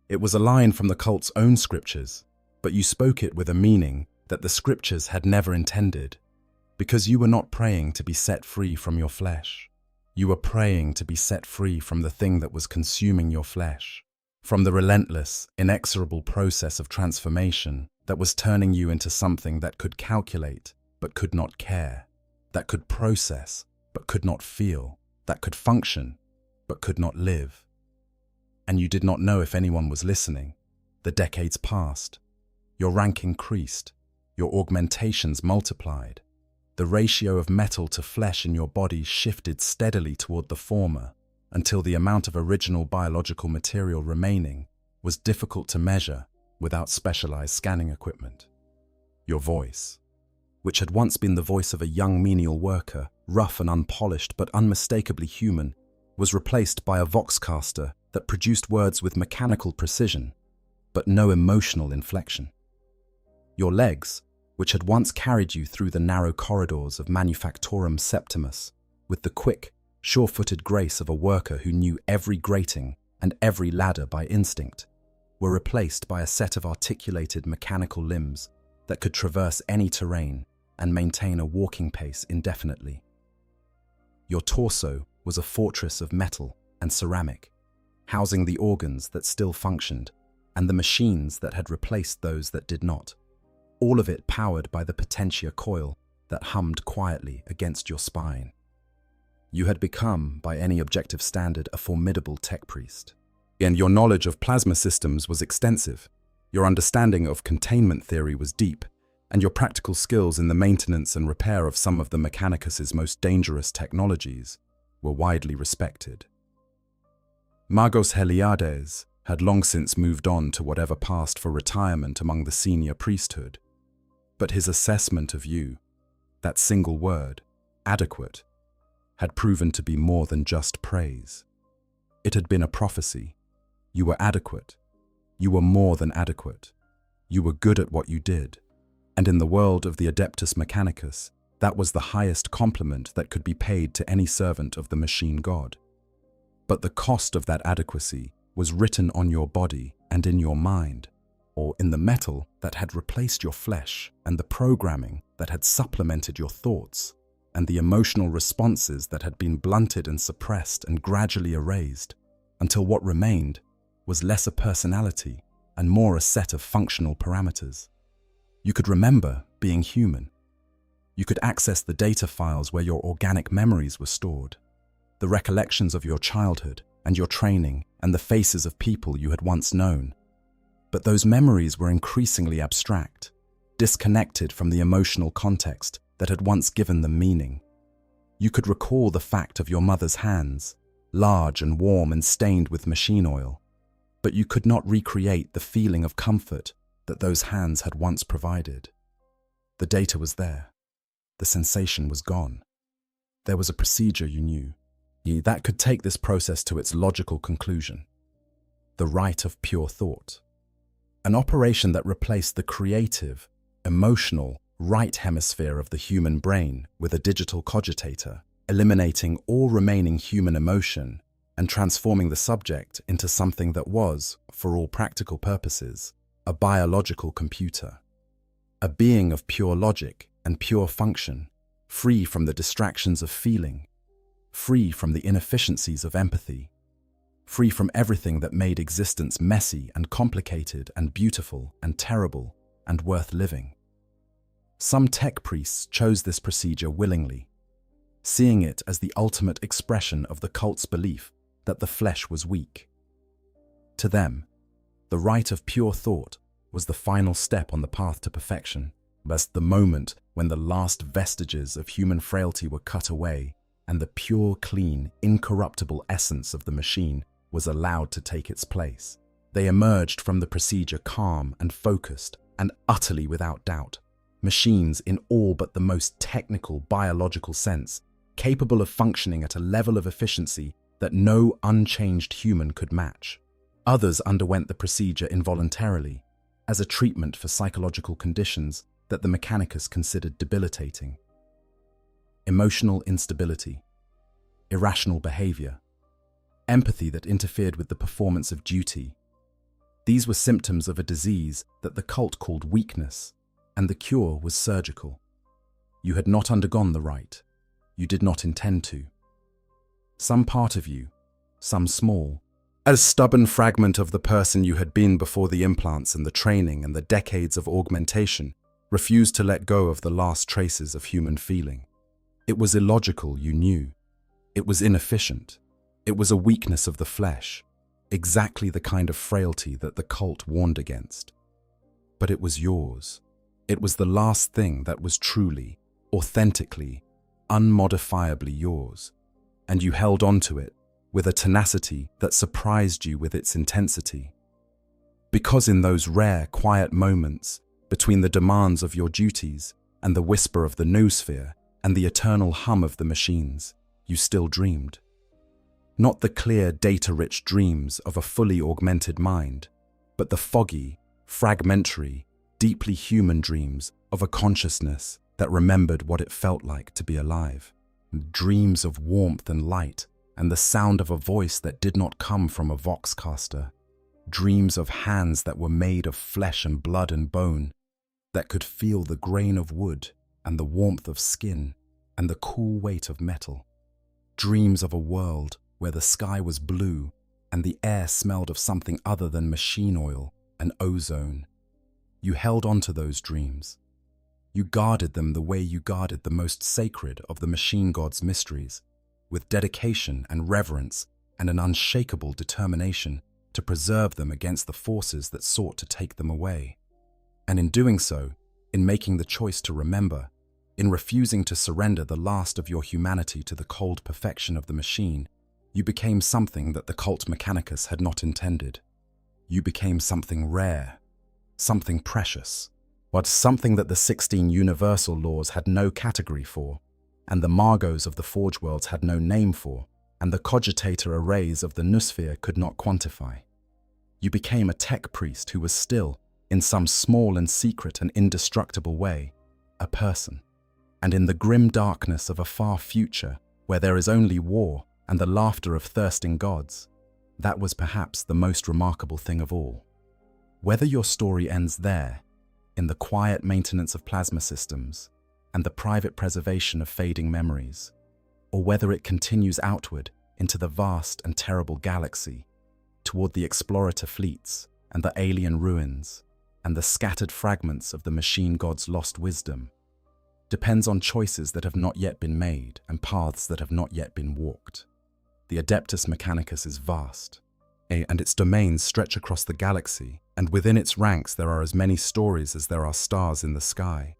It was a line from the cult's own scriptures, but you spoke it with a meaning that the scriptures had never intended, because you were not praying to be set free from your flesh. You were praying to be set free from the thing that was consuming your flesh, from the relentless, inexorable process of transformation that was turning you into something that could calculate but could not care, that could process but could not feel, that could function but could not live. And you did not know if anyone was listening. The decades passed. Your rank increased. Your augmentations multiplied. The ratio of metal to flesh in your body shifted steadily toward the former until the amount of original biological material remaining was difficult to measure without specialized scanning equipment. Your voice, which had once been the voice of a young menial worker, rough and unpolished but unmistakably human, was replaced by a voxcaster that produced words with mechanical precision, but no emotional inflection. Your legs, which had once carried you through the narrow corridors of Manufactorum Septimus, with the quick, sure-footed grace of a worker who knew every grating and every ladder by instinct, were replaced by a set of articulated mechanical limbs that could traverse any terrain and maintain a walking pace indefinitely. Your torso was a fortress of metal and ceramic, housing the organs that still functioned and the machines that had replaced those that did not, all of it powered by the potentia coil that hummed quietly against your spine. You had become, by any objective standard, a formidable tech priest. And your knowledge of plasma systems was extensive, your understanding of containment theory was deep, and your practical skills in the maintenance and repair of some of the Mechanicus's most dangerous technologies were widely respected. Magos Heliades had long since moved on to whatever passed for retirement among the senior priesthood, but his assessment of you, that single word, adequate, had proven to be more than just praise. It had been a prophecy. You were adequate. You were more than adequate. You were good at what you did. And in the world of the Adeptus Mechanicus, that was the highest compliment that could be paid to any servant of the machine god. But the cost of that adequacy was written on your body and in your mind, or in the metal that had replaced your flesh and the programming that had supplemented your thoughts, and the emotional responses that had been blunted and suppressed and gradually erased, until what remained was less a personality and more a set of functional parameters. You could remember being human. You could access the data files where your organic memories were stored, the recollections of your childhood and your training and the faces of people you had once known. But those memories were increasingly abstract, disconnected from the emotional context that had once given them meaning. You could recall the fact of your mother's hands, large and warm and stained with machine oil, but you could not recreate the feeling of comfort that those hands had once provided. The data was there. The sensation was gone. There was a procedure you knew that could take this process to its logical conclusion. The right of pure thought. An operation that replaced the creative, emotional, right hemisphere of the human brain with a digital cogitator, eliminating all remaining human emotion and transforming the subject into something that was, for all practical purposes, a biological computer. A being of pure logic and pure function, free from the distractions of feeling, free from the inefficiencies of empathy, free from everything that made existence messy and complicated and beautiful and terrible and worth living. Some tech priests chose this procedure willingly, seeing it as the ultimate expression of the cult's belief that the flesh was weak. To them, the right of pure thought was the final step on the path to perfection, as the moment when the last vestiges of human frailty were cut away and the pure, clean, incorruptible essence of the machine was allowed to take its place. They emerged from the procedure calm and focused and utterly without doubt. Machines in all but the most technical biological sense, capable of functioning at a level of efficiency that no unchanged human could match. Others underwent the procedure involuntarily, as a treatment for psychological conditions that the Mechanicus considered debilitating. Emotional instability, irrational behavior, empathy that interfered with the performance of duty. These were symptoms of a disease that the cult called weakness, and the cure was surgical. You had not undergone the rite. You did not intend to. Some part of you, some small, a stubborn fragment of the person you had been before the implants and the training and the decades of augmentation, refused to let go of the last traces of human feeling. It was illogical, you knew. It was inefficient. It was a weakness of the flesh, exactly the kind of frailty that the cult warned against. But it was yours. It was the last thing that was truly, authentically, unmodifiably yours, and you held on to it with a tenacity that surprised you with its intensity. Because in those rare, quiet moments between the demands of your duties and the whisper of the noosphere and the eternal hum of the machines, you still dreamed. Not the clear, data-rich dreams of a fully augmented mind, but the foggy, fragmentary, deeply human dreams of a consciousness that remembered what it felt like to be alive. Dreams of warmth and light and the sound of a voice that did not come from a voxcaster. Dreams of hands that were made of flesh and blood and bone, that could feel the grain of wood and the warmth of skin and the cool weight of metal. Dreams of a world where the sky was blue and the air smelled of something other than machine oil and ozone. You held on to those dreams. You guarded them the way you guarded the most sacred of the machine god's mysteries, with dedication and reverence and an unshakable determination to preserve them against the forces that sought to take them away. And in doing so, in making the choice to remember, in refusing to surrender the last of your humanity to the cold perfection of the machine, you became something that the cult Mechanicus had not intended. You became something rare, something precious, but something that the 16 universal laws had no category for, and the Margos of the Forge Worlds had no name for, and the cogitator arrays of the noosphere could not quantify. You became a tech priest who was still, in some small and secret and indestructible way, a person. And in the grim darkness of a far future, where there is only war and the laughter of thirsting gods, that was perhaps the most remarkable thing of all. Whether your story ends there, in the quiet maintenance of plasma systems and the private preservation of fading memories, or whether it continues outward into the vast and terrible galaxy, toward the explorator fleets and the alien ruins and the scattered fragments of the machine god's lost wisdom, depends on choices that have not yet been made and paths that have not yet been walked. The Adeptus Mechanicus is vast, and its domains stretch across the galaxy, and within its ranks there are as many stories as there are stars in the sky.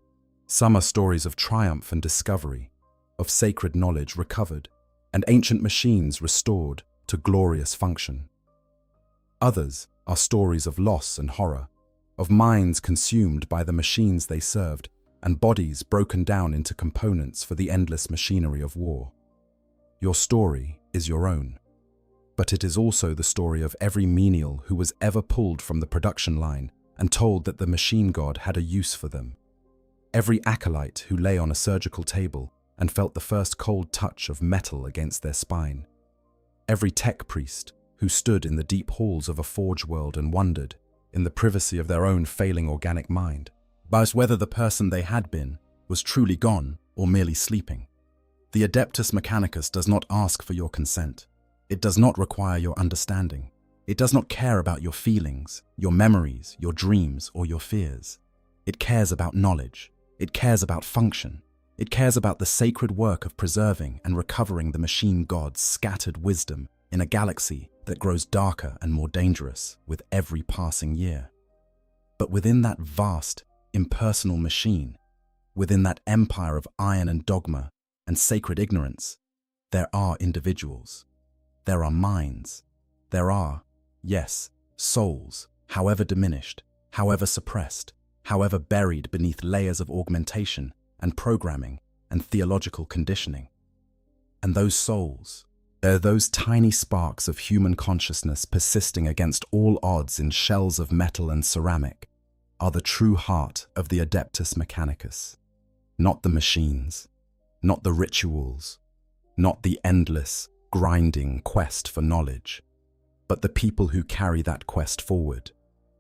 Some are stories of triumph and discovery, of sacred knowledge recovered, and ancient machines restored to glorious function. Others are stories of loss and horror, of minds consumed by the machines they served, and bodies broken down into components for the endless machinery of war. Your story is your own, but it is also the story of every menial who was ever pulled from the production line and told that the machine god had a use for them. Every acolyte who lay on a surgical table and felt the first cold touch of metal against their spine. Every tech priest who stood in the deep halls of a forge world and wondered, in the privacy of their own failing organic mind, about whether the person they had been was truly gone or merely sleeping. The Adeptus Mechanicus does not ask for your consent. It does not require your understanding. It does not care about your feelings, your memories, your dreams, or your fears. It cares about knowledge. It cares about function. It cares about the sacred work of preserving and recovering the machine god's scattered wisdom in a galaxy that grows darker and more dangerous with every passing year. But within that vast, impersonal machine, within that empire of iron and dogma and sacred ignorance, there are individuals. There are minds. There are, yes, souls, however diminished, however suppressed, however buried beneath layers of augmentation and programming and theological conditioning. And those souls, they're those tiny sparks of human consciousness persisting against all odds in shells of metal and ceramic, are the true heart of the Adeptus Mechanicus. Not the machines, not the rituals, not the endless, grinding quest for knowledge, but the people who carry that quest forward,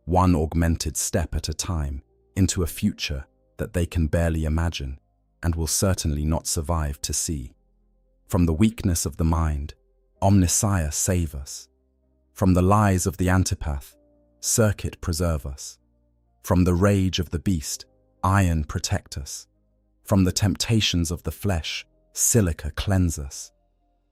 one augmented step at a time, into a future that they can barely imagine and will certainly not survive to see. From the weakness of the mind, Omnissiah save us. From the lies of the antipath, Circuit preserve us. From the rage of the beast, Iron protect us. From the temptations of the flesh, Silica cleanse us.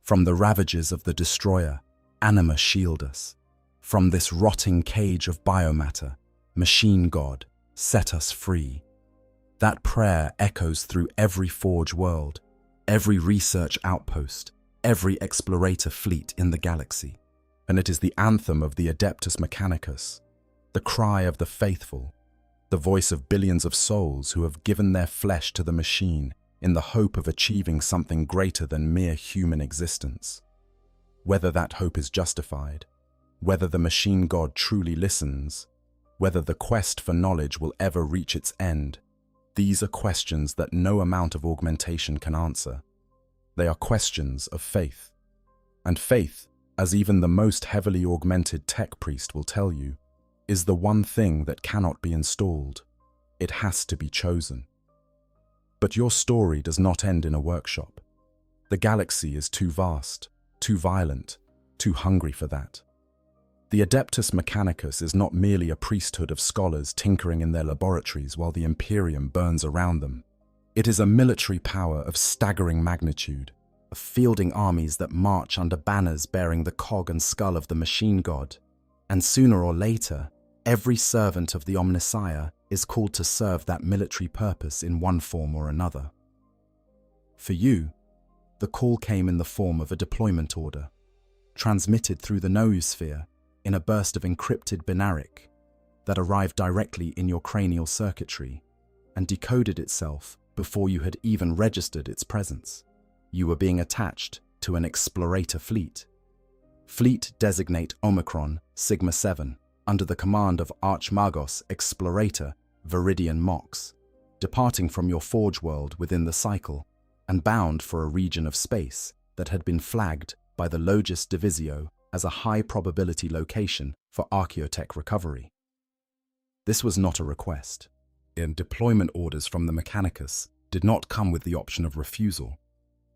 From the ravages of the destroyer, Anima shield us. From this rotting cage of biomatter, Machine God, set us free. That prayer echoes through every forge world, every research outpost, every explorator fleet in the galaxy. And it is the anthem of the Adeptus Mechanicus, the cry of the faithful, the voice of billions of souls who have given their flesh to the machine in the hope of achieving something greater than mere human existence. Whether that hope is justified, whether the machine god truly listens, whether the quest for knowledge will ever reach its end, these are questions that no amount of augmentation can answer. They are questions of faith. And faith, as even the most heavily augmented tech priest will tell you, is the one thing that cannot be installed. It has to be chosen. But your story does not end in a workshop. The galaxy is too vast, too violent, too hungry for that. The Adeptus Mechanicus is not merely a priesthood of scholars tinkering in their laboratories while the Imperium burns around them. It is a military power of staggering magnitude, of fielding armies that march under banners bearing the cog and skull of the machine god. And sooner or later, every servant of the Omnissiah is called to serve that military purpose in one form or another. For you, the call came in the form of a deployment order, transmitted through the noosphere in a burst of encrypted binaric that arrived directly in your cranial circuitry and decoded itself before you had even registered its presence. You were being attached to an explorator fleet. Fleet designate Omicron Sigma 7 under the command of Archmagos Explorator Viridian Mox, departing from your forge world within the cycle and bound for a region of space that had been flagged by the Logis Divisio as a high-probability location for archaeotech recovery. This was not a request, and deployment orders from the Mechanicus did not come with the option of refusal.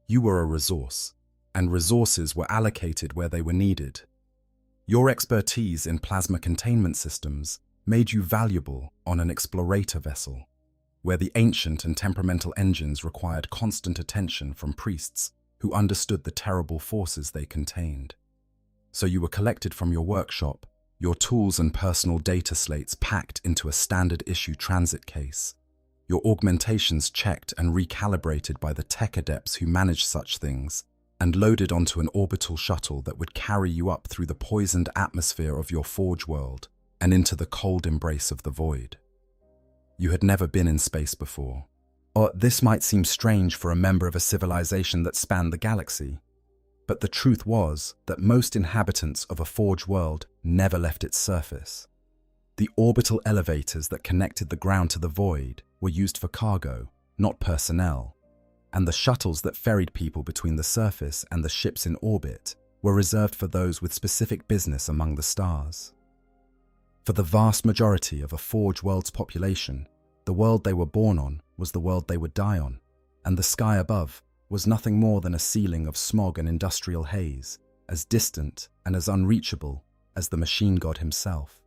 You were a resource, and resources were allocated where they were needed. Your expertise in plasma containment systems made you valuable on an explorator vessel, where the ancient and temperamental engines required constant attention from priests who understood the terrible forces they contained. So you were collected from your workshop, your tools and personal data slates packed into a standard issue transit case, your augmentations checked and recalibrated by the tech adepts who manage such things, and loaded onto an orbital shuttle that would carry you up through the poisoned atmosphere of your forge world and into the cold embrace of the void. You had never been in space before. Or this might seem strange for a member of a civilization that spanned the galaxy, but the truth was that most inhabitants of a forge world never left its surface. The orbital elevators that connected the ground to the void were used for cargo, not personnel, and the shuttles that ferried people between the surface and the ships in orbit were reserved for those with specific business among the stars. For the vast majority of a forge world's population, the world they were born on was the world they would die on, and the sky above was nothing more than a ceiling of smog and industrial haze, as distant and as unreachable as the machine god himself.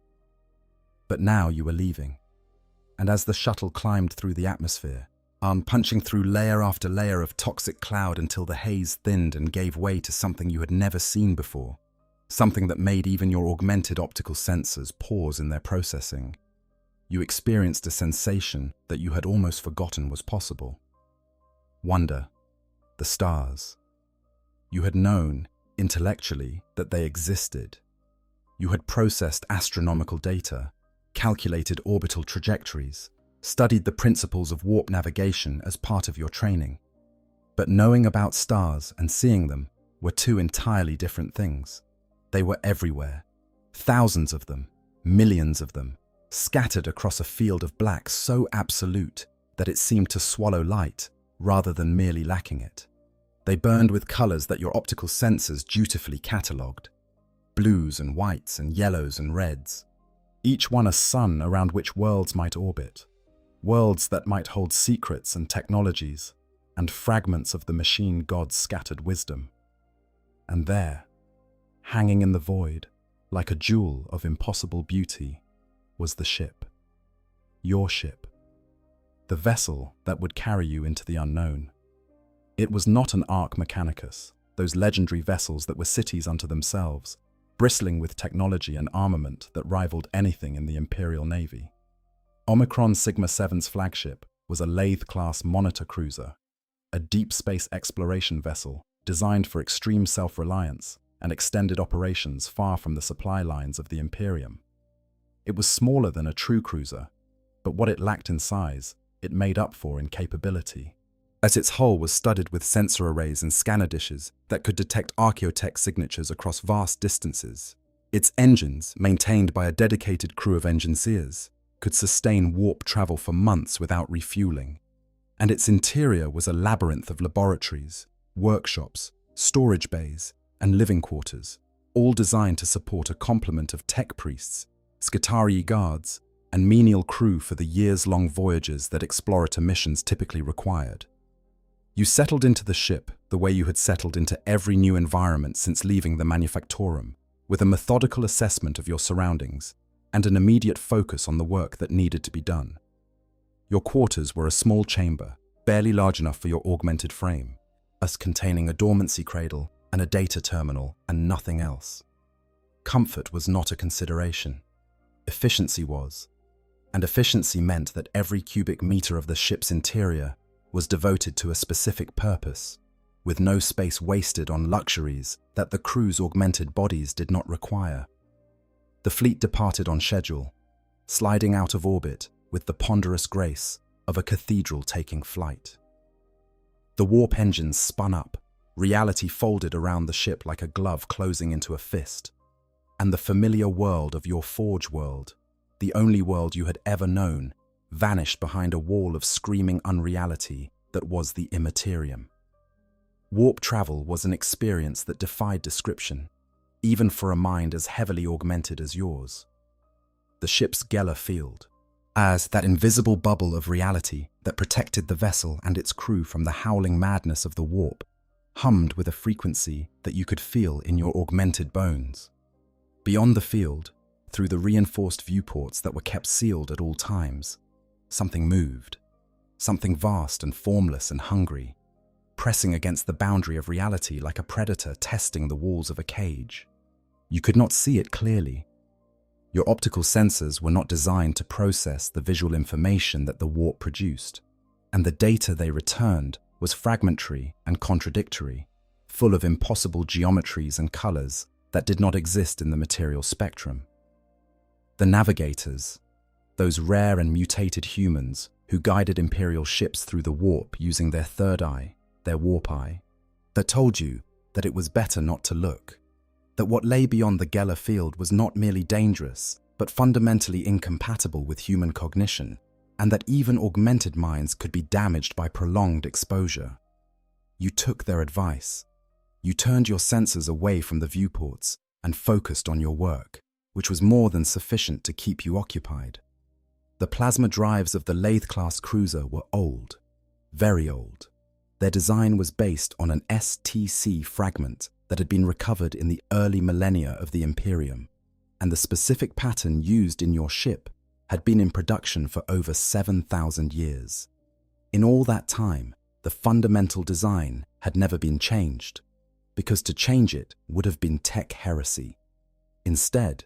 But now you were leaving, and as the shuttle climbed through the atmosphere, punching through layer after layer of toxic cloud until the haze thinned and gave way to something you had never seen before, something that made even your augmented optical sensors pause in their processing, you experienced a sensation that you had almost forgotten was possible. Wonder. The stars. You had known, intellectually, that they existed. You had processed astronomical data, calculated orbital trajectories, studied the principles of warp navigation as part of your training. But knowing about stars and seeing them were two entirely different things. They were everywhere. Thousands of them, millions of them, scattered across a field of black so absolute that it seemed to swallow light rather than merely lacking it. They burned with colors that your optical sensors dutifully catalogued. Blues and whites and yellows and reds. Each one a sun around which worlds might orbit. Worlds that might hold secrets and technologies, and fragments of the machine god's scattered wisdom. And there, hanging in the void, like a jewel of impossible beauty, was the ship. Your ship. The vessel that would carry you into the unknown. It was not an Ark Mechanicus, those legendary vessels that were cities unto themselves, bristling with technology and armament that rivaled anything in the Imperial Navy. Omicron Sigma 7's flagship was a Lathe-class monitor cruiser, a deep space exploration vessel designed for extreme self-reliance and extended operations far from the supply lines of the Imperium. It was smaller than a true cruiser, but what it lacked in size, it made up for in capability, as its hull was studded with sensor arrays and scanner dishes that could detect archaeotech signatures across vast distances. Its engines, maintained by a dedicated crew of engineers, could sustain warp travel for months without refueling, and its interior was a labyrinth of laboratories, workshops, storage bays, and living quarters, all designed to support a complement of tech priests, Skitarii guards, and menial crew for the years-long voyages that explorator missions typically required. You settled into the ship the way you had settled into every new environment since leaving the Manufactorum, with a methodical assessment of your surroundings and an immediate focus on the work that needed to be done. Your quarters were a small chamber, barely large enough for your augmented frame, us containing a dormancy cradle and a data terminal and nothing else. Comfort was not a consideration. Efficiency was, and efficiency meant that every cubic meter of the ship's interior was devoted to a specific purpose, with no space wasted on luxuries that the crew's augmented bodies did not require. The fleet departed on schedule, sliding out of orbit with the ponderous grace of a cathedral taking flight. The warp engines spun up, reality folded around the ship like a glove closing into a fist, and the familiar world of your forge world, the only world you had ever known, vanished behind a wall of screaming unreality that was the Imperium. Warp travel was an experience that defied description, even for a mind as heavily augmented as yours. The ship's Geller field, as that invisible bubble of reality that protected the vessel and its crew from the howling madness of the warp, hummed with a frequency that you could feel in your augmented bones. Beyond the field, through the reinforced viewports that were kept sealed at all times, something moved, something vast and formless and hungry, pressing against the boundary of reality like a predator testing the walls of a cage. You could not see it clearly. Your optical sensors were not designed to process the visual information that the warp produced, and the data they returned was fragmentary and contradictory, full of impossible geometries and colors that did not exist in the material spectrum. The navigators, those rare and mutated humans, who guided Imperial ships through the warp using their third eye, their warp eye, that told you that it was better not to look, that what lay beyond the Geller field was not merely dangerous, but fundamentally incompatible with human cognition, and that even augmented minds could be damaged by prolonged exposure. You took their advice. You turned your senses away from the viewports and focused on your work, which was more than sufficient to keep you occupied. The plasma drives of the Lathe-class cruiser were old, very old. Their design was based on an STC fragment that had been recovered in the early millennia of the Imperium, and the specific pattern used in your ship had been in production for over 7,000 years. In all that time, the fundamental design had never been changed, because to change it would have been tech heresy. Instead,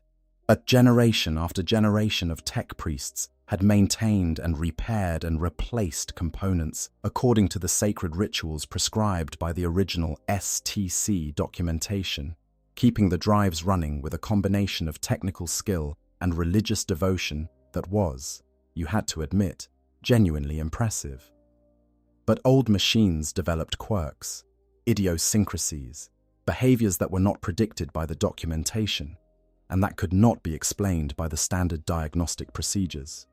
a generation after generation of tech priests had maintained and repaired and replaced components according to the sacred rituals prescribed by the original STC documentation, keeping the drives running with a combination of technical skill and religious devotion that was, you had to admit, genuinely impressive. But old machines developed quirks, idiosyncrasies, behaviors that were not predicted by the documentation, and that could not be explained by the standard diagnostic procedures.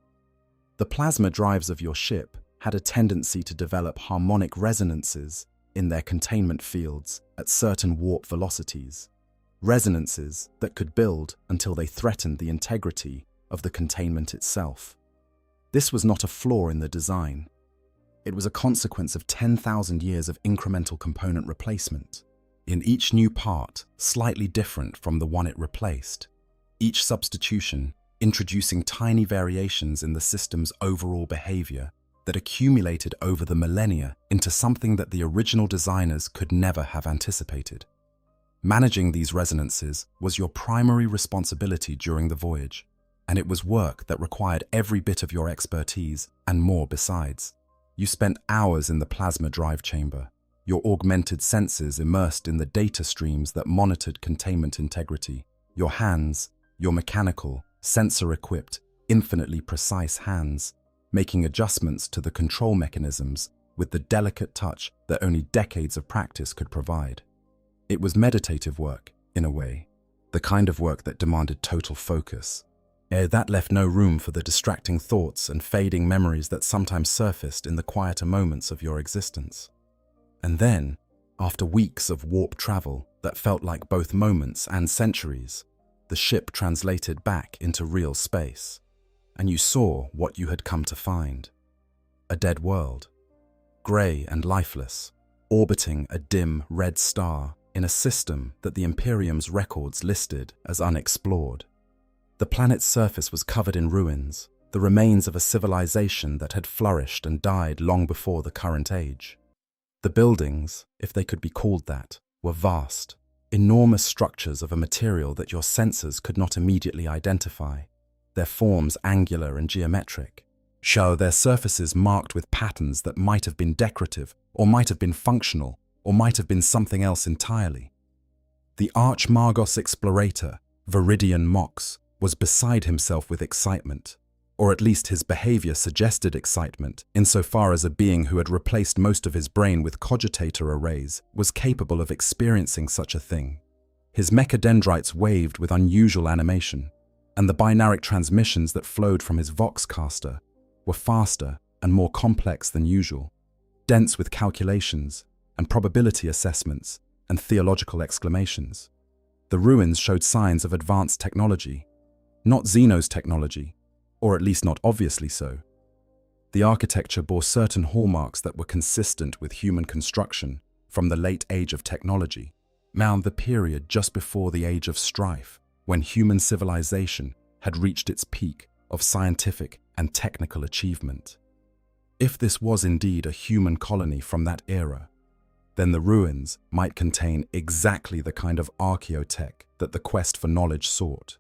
The plasma drives of your ship had a tendency to develop harmonic resonances in their containment fields at certain warp velocities, resonances that could build until they threatened the integrity of the containment itself. This was not a flaw in the design. It was a consequence of 10,000 years of incremental component replacement, in each new part slightly different from the one it replaced, each substitution introducing tiny variations in the system's overall behavior that accumulated over the millennia into something that the original designers could never have anticipated. Managing these resonances was your primary responsibility during the voyage, and it was work that required every bit of your expertise and more besides. You spent hours in the plasma drive chamber, your augmented senses immersed in the data streams that monitored containment integrity. Your hands, your mechanical, sensor-equipped, infinitely precise hands, making adjustments to the control mechanisms with the delicate touch that only decades of practice could provide. It was meditative work, in a way, the kind of work that demanded total focus. That left no room for the distracting thoughts and fading memories that sometimes surfaced in the quieter moments of your existence. And then, after weeks of warp travel that felt like both moments and centuries, the ship translated back into real space, and you saw what you had come to find. A dead world, grey and lifeless, orbiting a dim red star in a system that the Imperium's records listed as unexplored. The planet's surface was covered in ruins, the remains of a civilization that had flourished and died long before the current age. The buildings, if they could be called that, were vast, enormous structures of a material that your senses could not immediately identify, their forms angular and geometric, their surfaces marked with patterns that might have been decorative, or might have been functional, or might have been something else entirely. The Arch-Margos explorator, Viridian Mox, was beside himself with excitement, or at least his behavior suggested excitement, insofar as a being who had replaced most of his brain with cogitator arrays was capable of experiencing such a thing. His mechadendrites waved with unusual animation, and the binaric transmissions that flowed from his voxcaster were faster and more complex than usual, dense with calculations and probability assessments and theological exclamations. The ruins showed signs of advanced technology, not Xeno's technology, or at least not obviously so. The architecture bore certain hallmarks that were consistent with human construction from the late age of technology, the period just before the age of strife, when human civilization had reached its peak of scientific and technical achievement. If this was indeed a human colony from that era, then the ruins might contain exactly the kind of archaeotech that the quest for knowledge sought.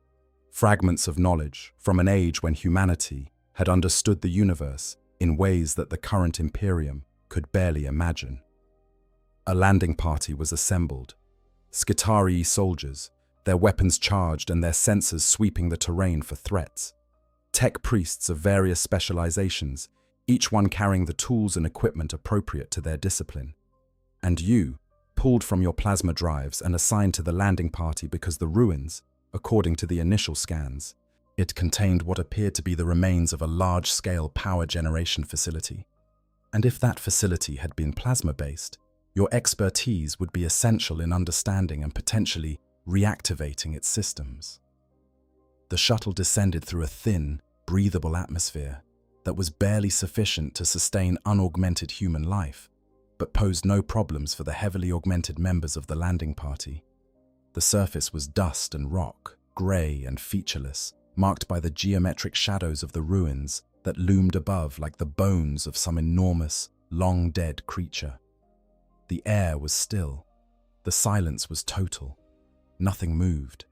Fragments of knowledge from an age when humanity had understood the universe in ways that the current Imperium could barely imagine. A landing party was assembled. Skitarii soldiers, their weapons charged and their sensors sweeping the terrain for threats. Tech priests of various specializations, each one carrying the tools and equipment appropriate to their discipline. And you, pulled from your plasma drives and assigned to the landing party because the ruins, according to the initial scans, it contained what appeared to be the remains of a large-scale power generation facility. And if that facility had been plasma-based, your expertise would be essential in understanding and potentially reactivating its systems. The shuttle descended through a thin, breathable atmosphere that was barely sufficient to sustain unaugmented human life, but posed no problems for the heavily augmented members of the landing party. The surface was dust and rock, grey and featureless, marked by the geometric shadows of the ruins that loomed above like the bones of some enormous, long-dead creature. The air was still. The silence was total. Nothing moved.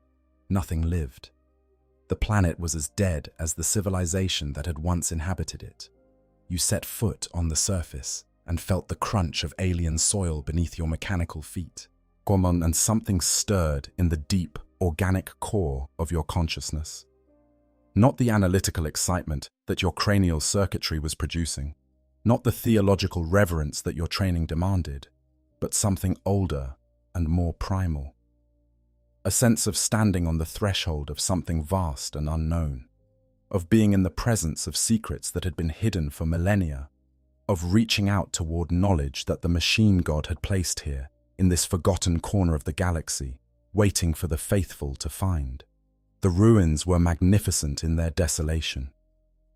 Nothing lived. The planet was as dead as the civilization that had once inhabited it. You set foot on the surface and felt the crunch of alien soil beneath your mechanical feet. And something stirred in the deep, organic core of your consciousness. Not the analytical excitement that your cranial circuitry was producing, not the theological reverence that your training demanded, but something older and more primal. A sense of standing on the threshold of something vast and unknown, of being in the presence of secrets that had been hidden for millennia, of reaching out toward knowledge that the machine god had placed here, in this forgotten corner of the galaxy, waiting for the faithful to find. The ruins were magnificent in their desolation.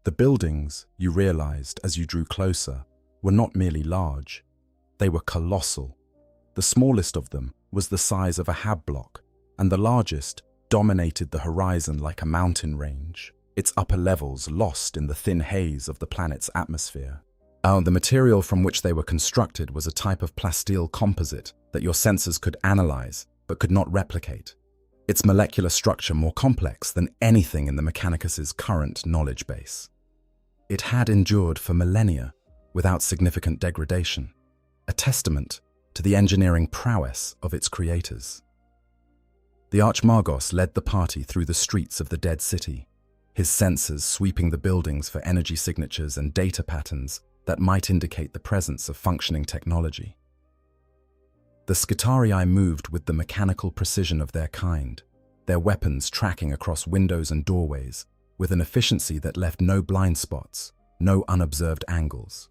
The buildings, you realized as you drew closer, were not merely large. They were colossal. The smallest of them was the size of a hab block, and the largest dominated the horizon like a mountain range, its upper levels lost in the thin haze of the planet's atmosphere. The material from which they were constructed was a type of plasteel composite that your sensors could analyze but could not replicate. Its molecular structure more complex than anything in the Mechanicus's current knowledge base. It had endured for millennia without significant degradation, a testament to the engineering prowess of its creators. The Archmagos led the party through the streets of the dead city, his sensors sweeping the buildings for energy signatures and data patterns that might indicate the presence of functioning technology. The Skitarii moved with the mechanical precision of their kind, their weapons tracking across windows and doorways with an efficiency that left no blind spots, no unobserved angles.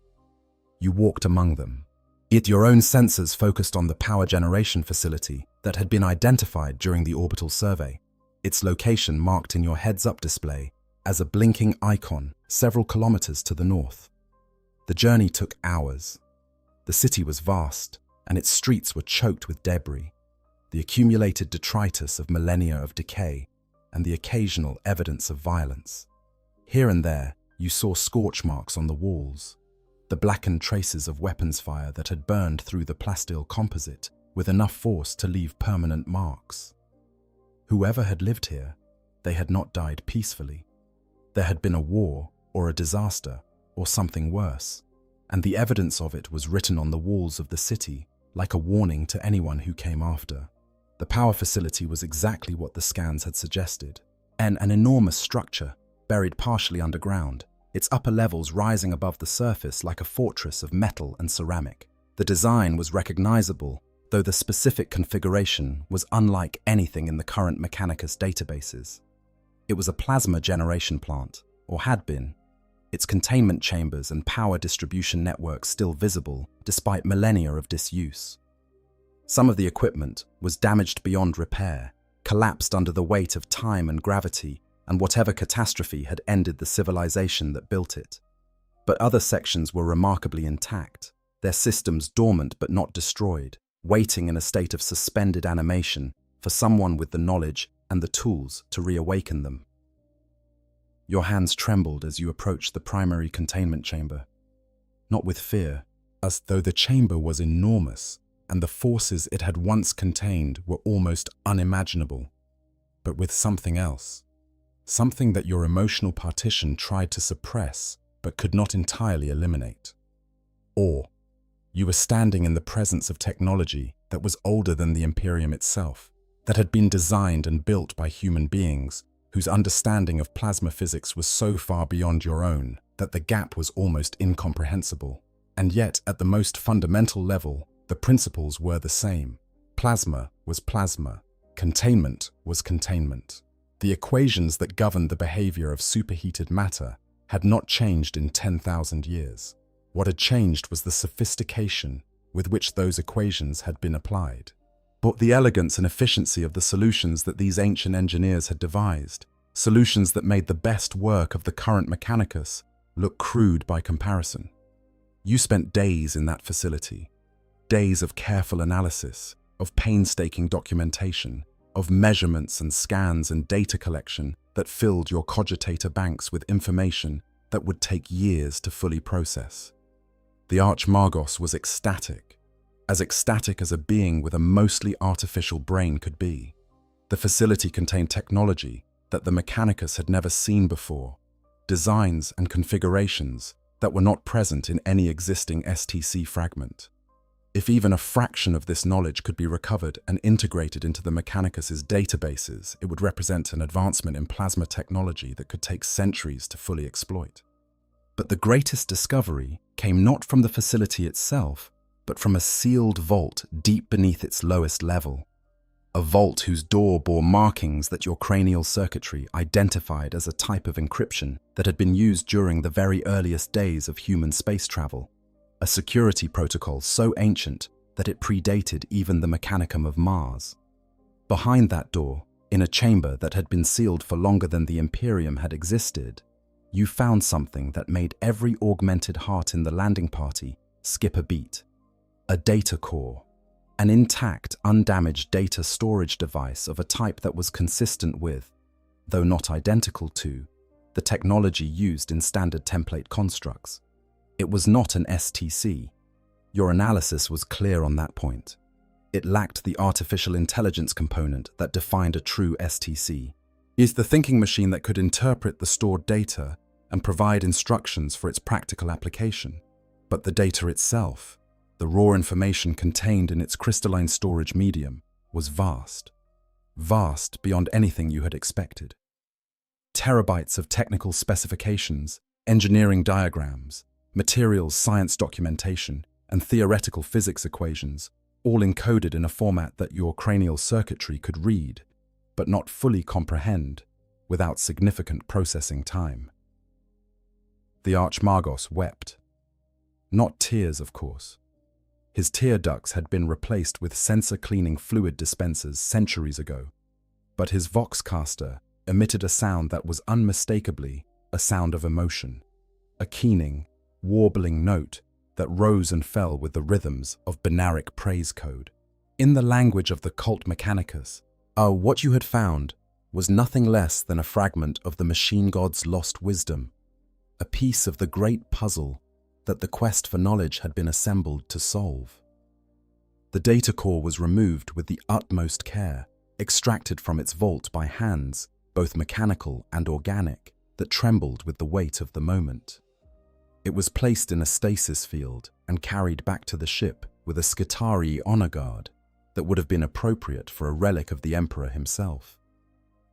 You walked among them, yet your own sensors focused on the power generation facility that had been identified during the orbital survey, its location marked in your heads-up display as a blinking icon several kilometers to the north. The journey took hours. The city was vast, and its streets were choked with debris, the accumulated detritus of millennia of decay, and the occasional evidence of violence. Here and there, you saw scorch marks on the walls, the blackened traces of weapons fire that had burned through the plasteel composite with enough force to leave permanent marks. Whoever had lived here, they had not died peacefully. There had been a war, or a disaster, or something worse, and the evidence of it was written on the walls of the city like a warning to anyone who came after. The power facility was exactly what the scans had suggested, an enormous structure buried partially underground, its upper levels rising above the surface like a fortress of metal and ceramic. The design was recognizable, though the specific configuration was unlike anything in the current Mechanicus databases. It was a plasma generation plant, or had been, its containment chambers and power distribution networks still visible despite millennia of disuse. Some of the equipment was damaged beyond repair, collapsed under the weight of time and gravity and whatever catastrophe had ended the civilization that built it. But other sections were remarkably intact, their systems dormant but not destroyed, waiting in a state of suspended animation for someone with the knowledge and the tools to reawaken them. Your hands trembled as you approached the primary containment chamber. Not with fear, as though the chamber was enormous and the forces it had once contained were almost unimaginable, but with something else. Something that your emotional partition tried to suppress but could not entirely eliminate. Awe. You were standing in the presence of technology that was older than the Imperium itself, that had been designed and built by human beings whose understanding of plasma physics was so far beyond your own that the gap was almost incomprehensible. And yet, at the most fundamental level, the principles were the same. Plasma was plasma. Containment was containment. The equations that governed the behavior of superheated matter had not changed in 10,000 years. What had changed was the sophistication with which those equations had been applied. But the elegance and efficiency of the solutions that these ancient engineers had devised, solutions that made the best work of the current Mechanicus look crude by comparison. You spent days in that facility, days of careful analysis, of painstaking documentation, of measurements and scans and data collection that filled your cogitator banks with information that would take years to fully process. The Archmagos was ecstatic as a being with a mostly artificial brain could be. The facility contained technology that the Mechanicus had never seen before, designs and configurations that were not present in any existing STC fragment. If even a fraction of this knowledge could be recovered and integrated into the Mechanicus's databases, it would represent an advancement in plasma technology that could take centuries to fully exploit. But the greatest discovery came not from the facility itself, but from a sealed vault deep beneath its lowest level. A vault whose door bore markings that your cranial circuitry identified as a type of encryption that had been used during the very earliest days of human space travel. A security protocol so ancient that it predated even the Mechanicum of Mars. Behind that door, in a chamber that had been sealed for longer than the Imperium had existed, you found something that made every augmented heart in the landing party skip a beat. A data core. An intact, undamaged data storage device of a type that was consistent with, though not identical to, the technology used in standard template constructs. It was not an STC. Your analysis was clear on that point. It lacked the artificial intelligence component that defined a true STC. It is the thinking machine that could interpret the stored data and provide instructions for its practical application. But the data itself, the raw information contained in its crystalline storage medium, was vast. Vast beyond anything you had expected. Terabytes of technical specifications, engineering diagrams, materials science documentation, and theoretical physics equations, all encoded in a format that your cranial circuitry could read, but not fully comprehend, without significant processing time. The Archmagos wept. Not tears, of course. His tear ducts had been replaced with sensor-cleaning fluid dispensers centuries ago, but his voxcaster emitted a sound that was unmistakably a sound of emotion, a keening, warbling note that rose and fell with the rhythms of binaric praise code. In the language of the cult Mechanicus, what you had found was nothing less than a fragment of the machine god's lost wisdom, a piece of the great puzzle that the quest for knowledge had been assembled to solve. The data core was removed with the utmost care, extracted from its vault by hands, both mechanical and organic, that trembled with the weight of the moment. It was placed in a stasis field and carried back to the ship with a Skitarii honor guard that would have been appropriate for a relic of the Emperor himself.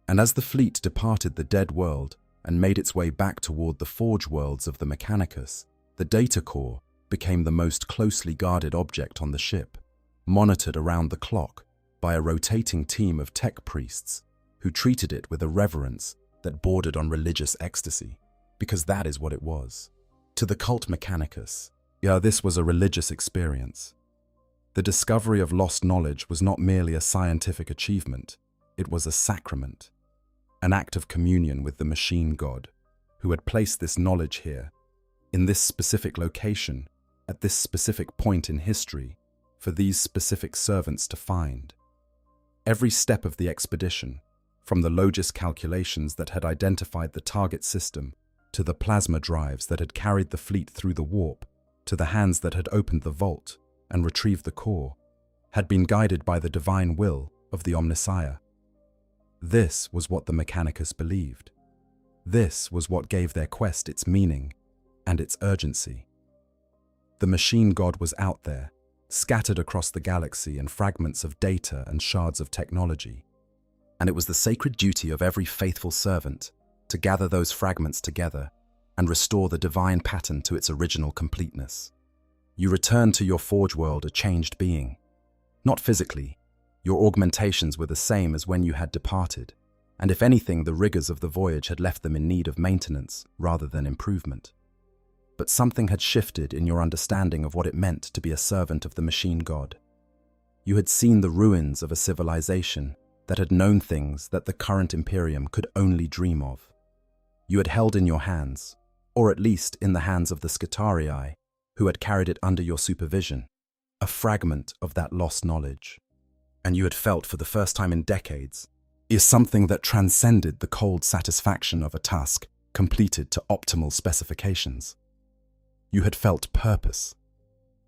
And as the fleet departed the dead world and made its way back toward the forge worlds of the Mechanicus, the data core became the most closely guarded object on the ship, monitored around the clock by a rotating team of tech priests who treated it with a reverence that bordered on religious ecstasy, because that is what it was. To the cult Mechanicus, this was a religious experience. The discovery of lost knowledge was not merely a scientific achievement, it was a sacrament, an act of communion with the machine god, who had placed this knowledge here, in this specific location, at this specific point in history, for these specific servants to find. Every step of the expedition, from the Logis calculations that had identified the target system, to the plasma drives that had carried the fleet through the warp, to the hands that had opened the vault and retrieved the core, had been guided by the divine will of the Omnissiah. This was what the Mechanicus believed. This was what gave their quest its meaning and its urgency. The machine god was out there, scattered across the galaxy in fragments of data and shards of technology, and it was the sacred duty of every faithful servant to gather those fragments together and restore the divine pattern to its original completeness. You return to your forge world a changed being. Not physically, your augmentations were the same as when you had departed, and if anything, the rigors of the voyage had left them in need of maintenance rather than improvement. But something had shifted in your understanding of what it meant to be a servant of the machine god. You had seen the ruins of a civilization that had known things that the current Imperium could only dream of. You had held in your hands, or at least in the hands of the Scutarii, who had carried it under your supervision, a fragment of that lost knowledge. And you had felt for the first time in decades is something that transcended the cold satisfaction of a task completed to optimal specifications. You had felt purpose,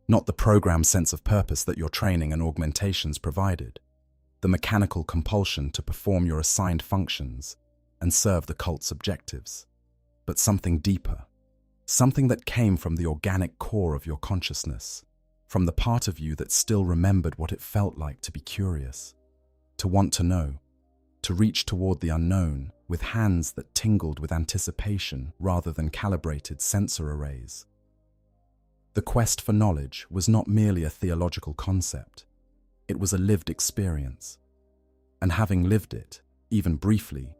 not the programmed sense of purpose that your training and augmentations provided, the mechanical compulsion to perform your assigned functions and serve the cult's objectives, but something deeper, something that came from the organic core of your consciousness, from the part of you that still remembered what it felt like to be curious, to want to know, to reach toward the unknown with hands that tingled with anticipation rather than calibrated sensor arrays. The quest for knowledge was not merely a theological concept, it was a lived experience. And having lived it, even briefly,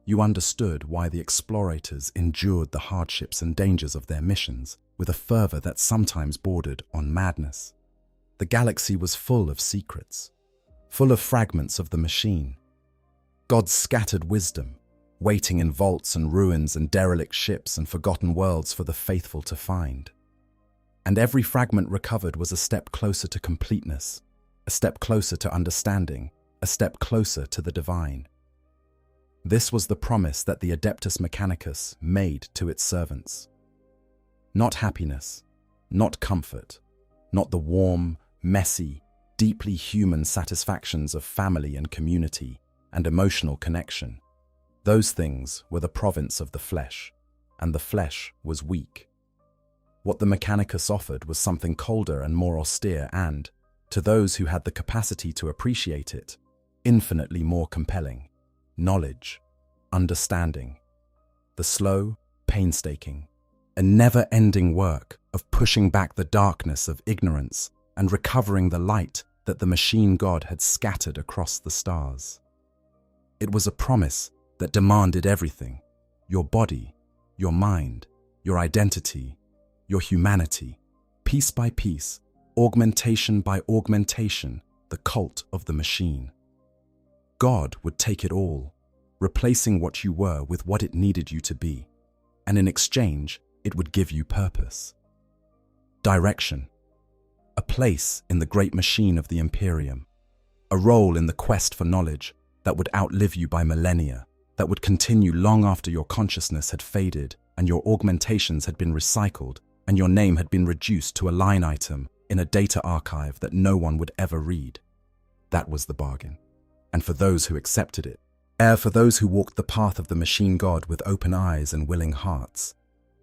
you understood why the explorators endured the hardships and dangers of their missions with a fervor that sometimes bordered on madness. The galaxy was full of secrets, full of fragments of the machine, God's scattered wisdom, waiting in vaults and ruins and derelict ships and forgotten worlds for the faithful to find. And every fragment recovered was a step closer to completeness, a step closer to understanding, a step closer to the divine. This was the promise that the Adeptus Mechanicus made to its servants. Not happiness, not comfort, not the warm, messy, deeply human satisfactions of family and community and emotional connection. Those things were the province of the flesh, and the flesh was weak. What the Mechanicus offered was something colder and more austere and, to those who had the capacity to appreciate it, infinitely more compelling. Knowledge, understanding, the slow, painstaking, and never-ending work of pushing back the darkness of ignorance and recovering the light that the machine god had scattered across the stars. It was a promise that demanded everything: your body, your mind, your identity, your humanity, piece by piece, augmentation by augmentation, the cult of the machine. God would take it all, replacing what you were with what it needed you to be, and in exchange, it would give you purpose. Direction, a place in the great machine of the Imperium, a role in the quest for knowledge that would outlive you by millennia, that would continue long after your consciousness had faded and your augmentations had been recycled and your name had been reduced to a line item in a data archive that no one would ever read. That was the bargain. And for those who accepted it, for those who walked the path of the machine god with open eyes and willing hearts,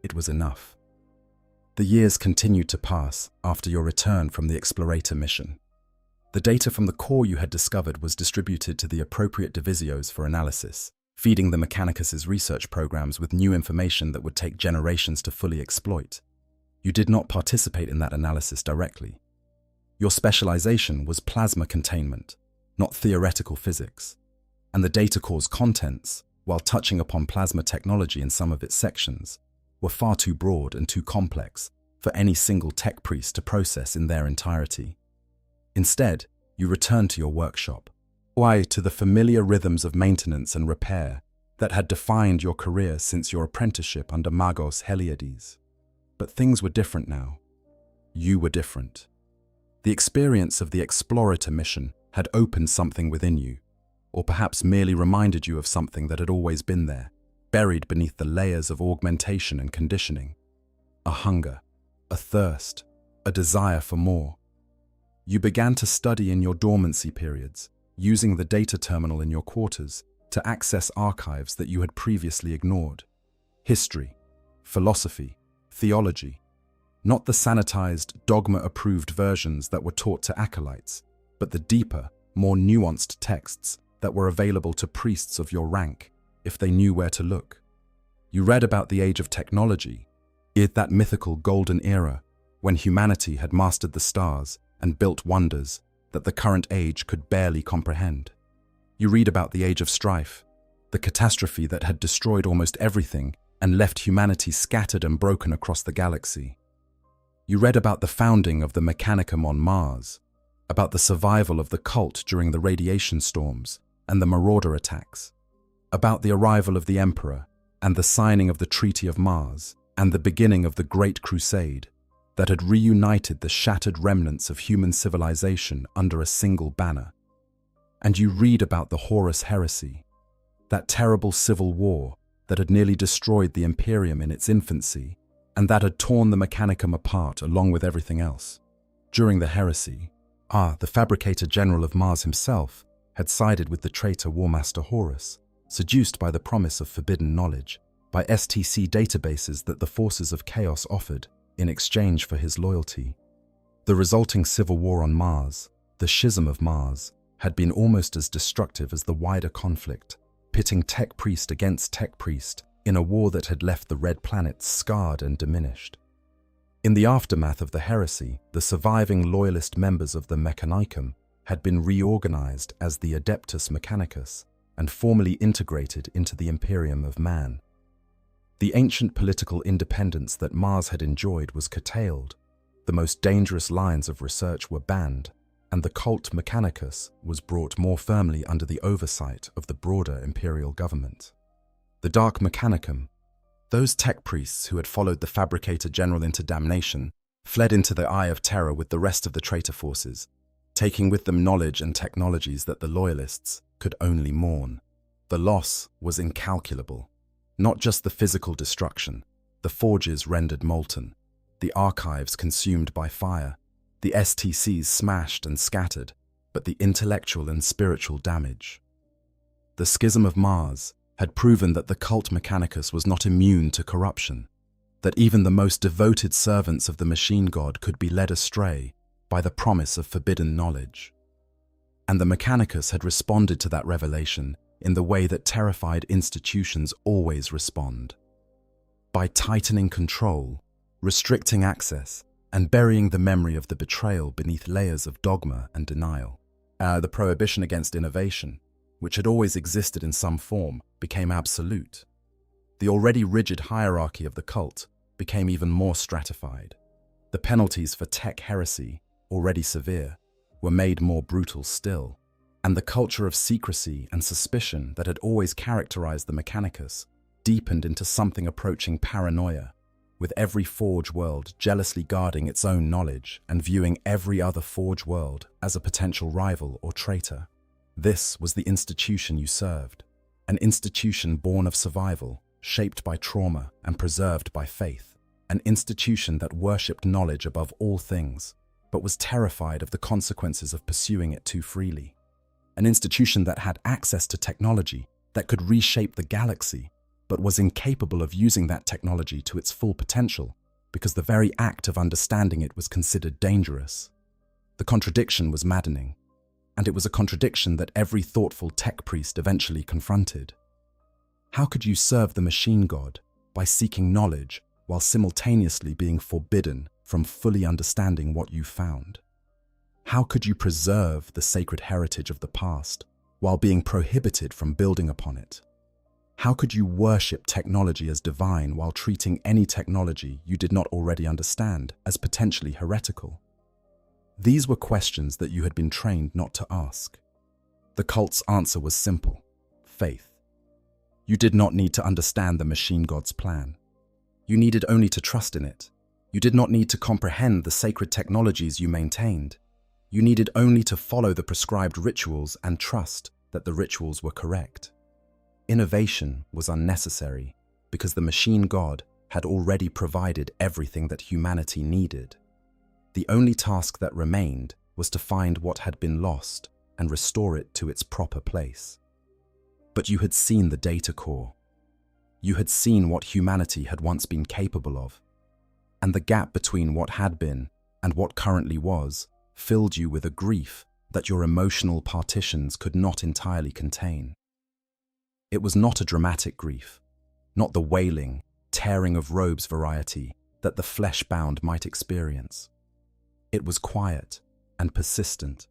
it was enough. The years continued to pass after your return from the Explorator mission. The data from the core you had discovered was distributed to the appropriate divisios for analysis, feeding the Mechanicus's research programs with new information that would take generations to fully exploit. You did not participate in that analysis directly. Your specialization was plasma containment, not theoretical physics, and the data core's contents, while touching upon plasma technology in some of its sections, were far too broad and too complex for any single tech priest to process in their entirety. Instead, you returned to your workshop, to the familiar rhythms of maintenance and repair that had defined your career since your apprenticeship under Magos Heliades. But things were different now. You were different. The experience of the Explorator mission had opened something within you, or perhaps merely reminded you of something that had always been there, buried beneath the layers of augmentation and conditioning. A hunger, a thirst, a desire for more. You began to study in your dormancy periods, using the data terminal in your quarters to access archives that you had previously ignored. History, philosophy, theology, not the sanitized, dogma-approved versions that were taught to acolytes, but the deeper, more nuanced texts that were available to priests of your rank if they knew where to look. You read about the age of technology, that mythical golden era when humanity had mastered the stars and built wonders that the current age could barely comprehend. You read about the age of strife, the catastrophe that had destroyed almost everything and left humanity scattered and broken across the galaxy. You read about the founding of the Mechanicum on Mars, about the survival of the cult during the radiation storms and the marauder attacks, about the arrival of the Emperor and the signing of the Treaty of Mars and the beginning of the Great Crusade that had reunited the shattered remnants of human civilization under a single banner. And you read about the Horus Heresy, that terrible civil war that had nearly destroyed the Imperium in its infancy and that had torn the Mechanicum apart along with everything else. During the heresy, the fabricator general of Mars himself had sided with the traitor Warmaster Horus, seduced by the promise of forbidden knowledge, by STC databases that the forces of chaos offered in exchange for his loyalty. The resulting civil war on Mars, the Schism of Mars, had been almost as destructive as the wider conflict, pitting tech priest against tech priest in a war that had left the red planet scarred and diminished. In the aftermath of the heresy, the surviving loyalist members of the Mechanicum had been reorganized as the Adeptus Mechanicus and formally integrated into the Imperium of man. The ancient political independence that Mars had enjoyed was curtailed, the most dangerous lines of research were banned, and the cult Mechanicus was brought more firmly under the oversight of the broader imperial government. The Dark Mechanicum, those tech priests who had followed the Fabricator General into damnation, fled into the Eye of Terror with the rest of the traitor forces, taking with them knowledge and technologies that the Loyalists could only mourn. The loss was incalculable. Not just the physical destruction, the forges rendered molten, the archives consumed by fire, the STCs smashed and scattered, but the intellectual and spiritual damage. The Schism of Mars had proven that the cult Mechanicus was not immune to corruption, that even the most devoted servants of the machine god could be led astray by the promise of forbidden knowledge. And the Mechanicus had responded to that revelation in the way that terrified institutions always respond. By tightening control, restricting access, and burying the memory of the betrayal beneath layers of dogma and denial. The prohibition against innovation, which had always existed in some form, became absolute. The already rigid hierarchy of the cult became even more stratified. The penalties for tech heresy, already severe, were made more brutal still, and the culture of secrecy and suspicion that had always characterized the Mechanicus deepened into something approaching paranoia, with every Forge world jealously guarding its own knowledge and viewing every other Forge world as a potential rival or traitor. This was the institution you served, an institution born of survival, shaped by trauma and preserved by faith, an institution that worshipped knowledge above all things, but was terrified of the consequences of pursuing it too freely. An institution that had access to technology that could reshape the galaxy, but was incapable of using that technology to its full potential because the very act of understanding it was considered dangerous. The contradiction was maddening, and it was a contradiction that every thoughtful tech priest eventually confronted. How could you serve the machine god by seeking knowledge while simultaneously being forbidden from fully understanding what you found? How could you preserve the sacred heritage of the past while being prohibited from building upon it? How could you worship technology as divine while treating any technology you did not already understand as potentially heretical? These were questions that you had been trained not to ask. The cult's answer was simple: faith. You did not need to understand the machine god's plan. You needed only to trust in it. You did not need to comprehend the sacred technologies you maintained. You needed only to follow the prescribed rituals and trust that the rituals were correct. Innovation was unnecessary because the machine god had already provided everything that humanity needed. The only task that remained was to find what had been lost and restore it to its proper place. But you had seen the data core. You had seen what humanity had once been capable of, and the gap between what had been and what currently was filled you with a grief that your emotional partitions could not entirely contain. It was not a dramatic grief, not the wailing, tearing of robes variety that the flesh-bound might experience. It was quiet and persistent,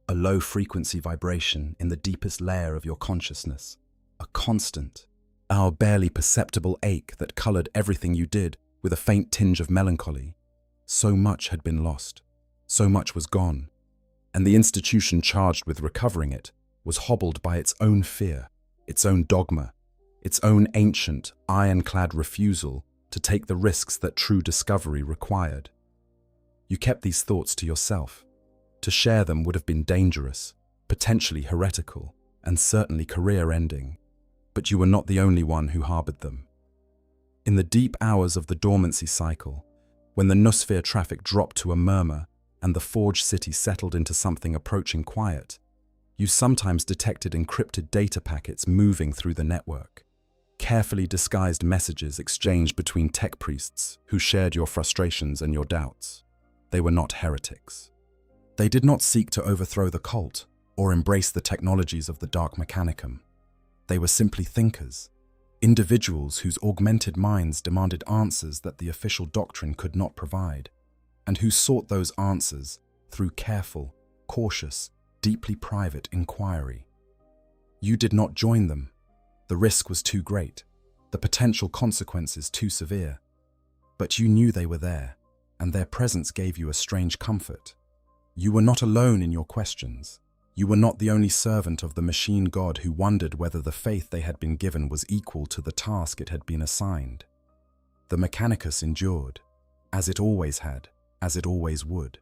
a low-frequency vibration in the deepest layer of your consciousness, a constant, our barely perceptible ache that colored everything you did with a faint tinge of melancholy. So much had been lost, so much was gone, and the institution charged with recovering it was hobbled by its own fear, its own dogma, its own ancient, ironclad refusal to take the risks that true discovery required. You kept these thoughts to yourself. To share them would have been dangerous, potentially heretical, and certainly career-ending. But you were not the only one who harbored them. In the deep hours of the dormancy cycle, when the noosphere traffic dropped to a murmur and the forge city settled into something approaching quiet, you sometimes detected encrypted data packets moving through the network, carefully disguised messages exchanged between tech priests who shared your frustrations and your doubts. They were not heretics. They did not seek to overthrow the cult or embrace the technologies of the Dark Mechanicum. They were simply thinkers, individuals whose augmented minds demanded answers that the official doctrine could not provide, and who sought those answers through careful, cautious, deeply private inquiry. You did not join them. The risk was too great, the potential consequences too severe. But you knew they were there, and their presence gave you a strange comfort. You were not alone in your questions. You were not the only servant of the machine god who wondered whether the faith they had been given was equal to the task it had been assigned. The Mechanicus endured, as it always had, as it always would.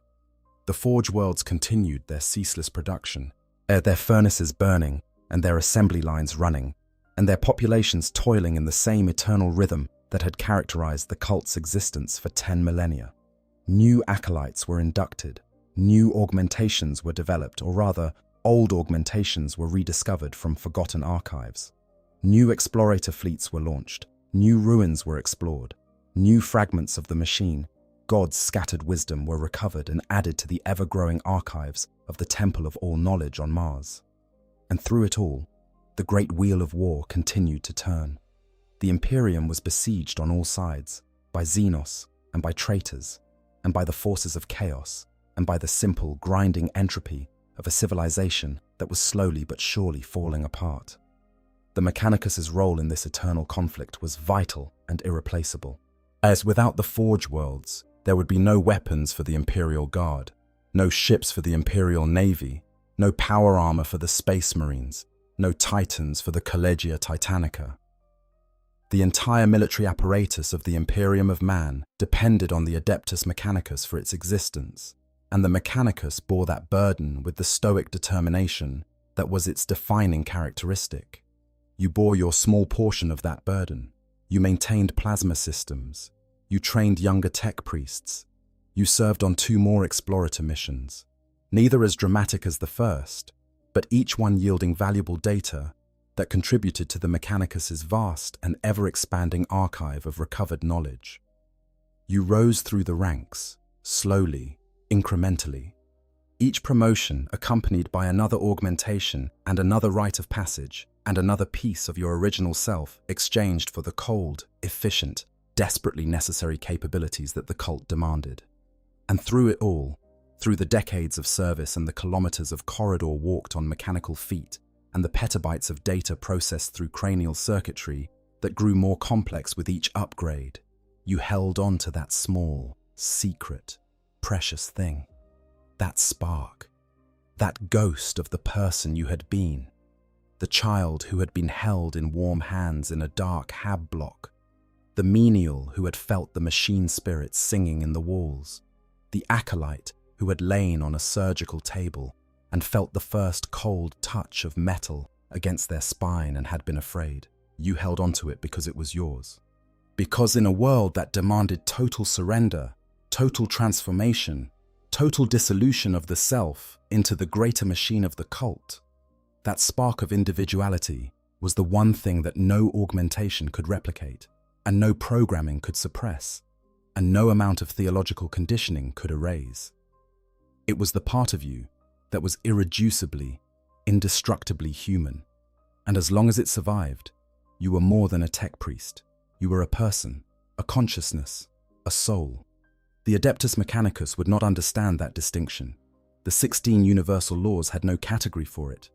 The Forge worlds continued their ceaseless production, their furnaces burning and their assembly lines running, and their populations toiling in the same eternal rhythm that had characterized the cult's existence for 10 millennia. New acolytes were inducted, new augmentations were developed, or rather, old augmentations were rediscovered from forgotten archives. New explorator fleets were launched, new ruins were explored, new fragments of the machine, God's scattered wisdom, were recovered and added to the ever-growing archives of the Temple of All Knowledge on Mars. And through it all, the great wheel of war continued to turn. The Imperium was besieged on all sides, by Xenos, and by traitors, and by the forces of chaos, and by the simple, grinding entropy of a civilization that was slowly but surely falling apart. The Mechanicus's role in this eternal conflict was vital and irreplaceable. As without the Forge worlds, there would be no weapons for the Imperial Guard, no ships for the Imperial Navy, no power armor for the Space Marines, no Titans for the Collegia Titanica. The entire military apparatus of the Imperium of Man depended on the Adeptus Mechanicus for its existence, and the Mechanicus bore that burden with the stoic determination that was its defining characteristic. You bore your small portion of that burden. You maintained plasma systems. You trained younger tech priests. You served on 2 more explorator missions, neither as dramatic as the first, but each one yielding valuable data that contributed to the Mechanicus's vast and ever-expanding archive of recovered knowledge. You rose through the ranks, slowly, incrementally, each promotion accompanied by another augmentation and another rite of passage and another piece of your original self exchanged for the cold, efficient, desperately necessary capabilities that the cult demanded. And through it all, through the decades of service and the kilometers of corridor walked on mechanical feet and the petabytes of data processed through cranial circuitry that grew more complex with each upgrade, you held on to that small, secret, precious thing, that spark, that ghost of the person you had been, the child who had been held in warm hands in a dark hab block, the menial who had felt the machine spirits singing in the walls, the acolyte who had lain on a surgical table and felt the first cold touch of metal against their spine and had been afraid. You held onto it because it was yours. Because in a world that demanded total surrender, total transformation, total dissolution of the self into the greater machine of the cult, that spark of individuality was the one thing that no augmentation could replicate, and no programming could suppress, and no amount of theological conditioning could erase. It was the part of you that was irreducibly, indestructibly human, and as long as it survived, You were more than a tech priest. You were a person, a consciousness, a soul. The Adeptus Mechanicus would not understand that distinction. The 16 universal laws had no category for it.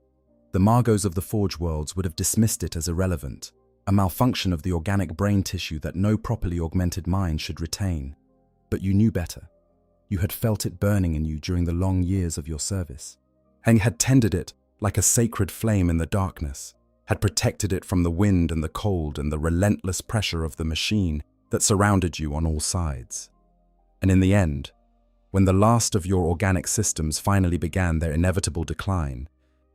The Magos of the Forge Worlds would have dismissed it as irrelevant, a malfunction of the organic brain tissue that no properly augmented mind should retain. But you knew better. You had felt it burning in you during the long years of your service, and had tended it like a sacred flame in the darkness, had protected it from the wind and the cold and the relentless pressure of the machine that surrounded you on all sides. And in the end, when the last of your organic systems finally began their inevitable decline,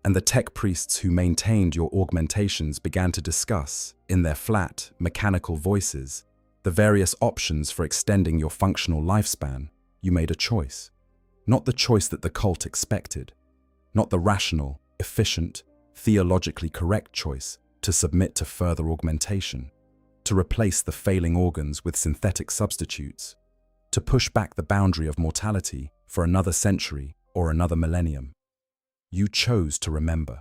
and the tech priests who maintained your augmentations began to discuss, in their flat, mechanical voices, the various options for extending your functional lifespan, you made a choice. Not the choice that the cult expected, not the rational, efficient, theologically correct choice to submit to further augmentation, to replace the failing organs with synthetic substitutes, to push back the boundary of mortality for another century or another millennium. You chose to remember,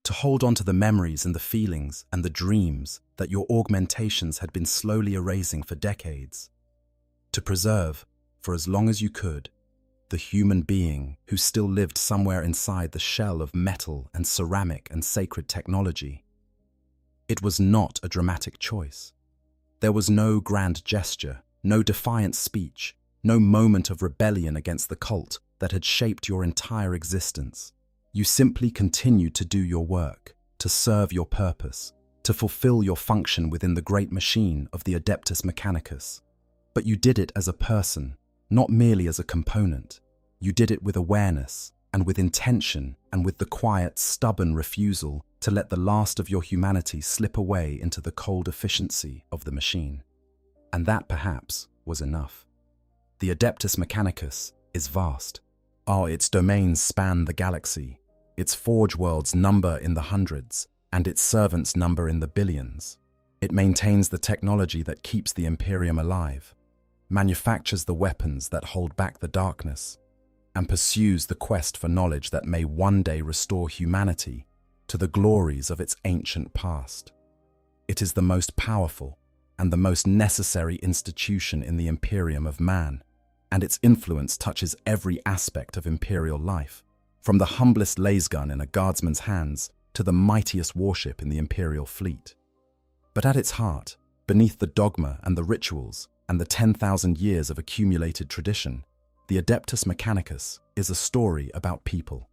to hold on to the memories and the feelings and the dreams that your augmentations had been slowly erasing for decades, to preserve, for as long as you could, the human being who still lived somewhere inside the shell of metal and ceramic and sacred technology. It was not a dramatic choice. There was no grand gesture, no defiant speech, no moment of rebellion against the cult that had shaped your entire existence. You simply continued to do your work, to serve your purpose, to fulfill your function within the great machine of the Adeptus Mechanicus. But you did it as a person, not merely as a component. You did it with awareness and with intention and with the quiet, stubborn refusal to let the last of your humanity slip away into the cold efficiency of the machine. And that, perhaps, was enough. The Adeptus Mechanicus is vast. Its domains span the galaxy. Its forge worlds number in the hundreds, and its servants number in the billions. It maintains the technology that keeps the Imperium alive, manufactures the weapons that hold back the darkness, and pursues the quest for knowledge that may one day restore humanity to the glories of its ancient past. It is the most powerful and the most necessary institution in the Imperium of man, and its influence touches every aspect of imperial life, from the humblest lasgun in a guardsman's hands to the mightiest warship in the imperial fleet. But at its heart, beneath the dogma and the rituals and the 10,000 years of accumulated tradition, the Adeptus Mechanicus is a story about people,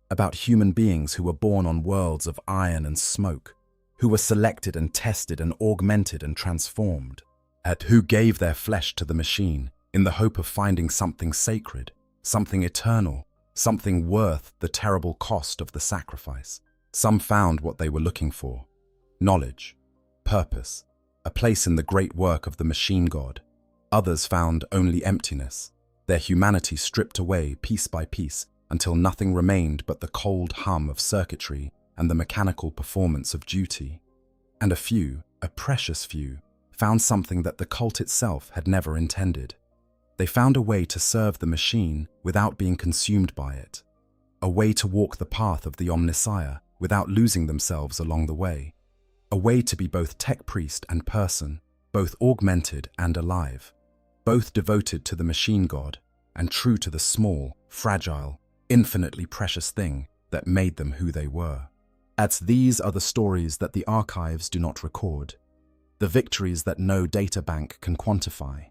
about human beings who were born on worlds of iron and smoke, who were selected and tested and augmented and transformed, and who gave their flesh to the machine in the hope of finding something sacred, something eternal, something worth the terrible cost of the sacrifice. Some found what they were looking for: knowledge, purpose, a place in the great work of the machine god. Others found only emptiness, their humanity stripped away piece by piece until nothing remained but the cold hum of circuitry and the mechanical performance of duty. And a few, a precious few, found something that the cult itself had never intended. They found a way to serve the machine without being consumed by it, a way to walk the path of the Omnissiah without losing themselves along the way, a way to be both tech priest and person, both augmented and alive, both devoted to the machine god and true to the small, fragile, infinitely precious thing that made them who they were. These are the stories that the archives do not record, the victories that no databank can quantify,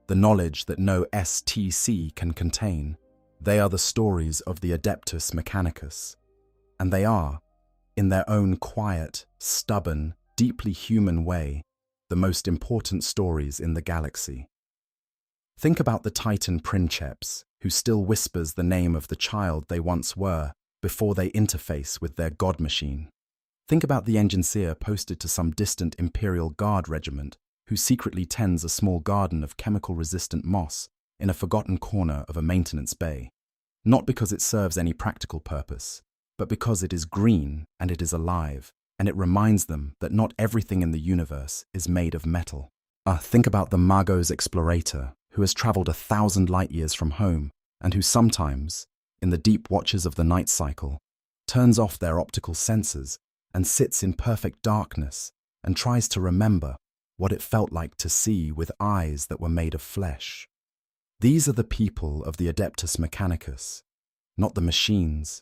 the knowledge that no STC can contain. They are the stories of the Adeptus Mechanicus, and they are, in their own quiet, stubborn, deeply human way, the most important stories in the galaxy. Think about the Titan Princeps, who still whispers the name of the child they once were before they interface with their god machine. Think about the engineer posted to some distant Imperial Guard regiment who secretly tends a small garden of chemical-resistant moss in a forgotten corner of a maintenance bay, not because it serves any practical purpose, but because it is green and it is alive, and it reminds them that not everything in the universe is made of metal. Think about the Magos Explorator, who has traveled 1,000 light-years from home, and who sometimes, in the deep watches of the night cycle, turns off their optical sensors and sits in perfect darkness and tries to remember what it felt like to see with eyes that were made of flesh. These are the people of the Adeptus Mechanicus, not the machines,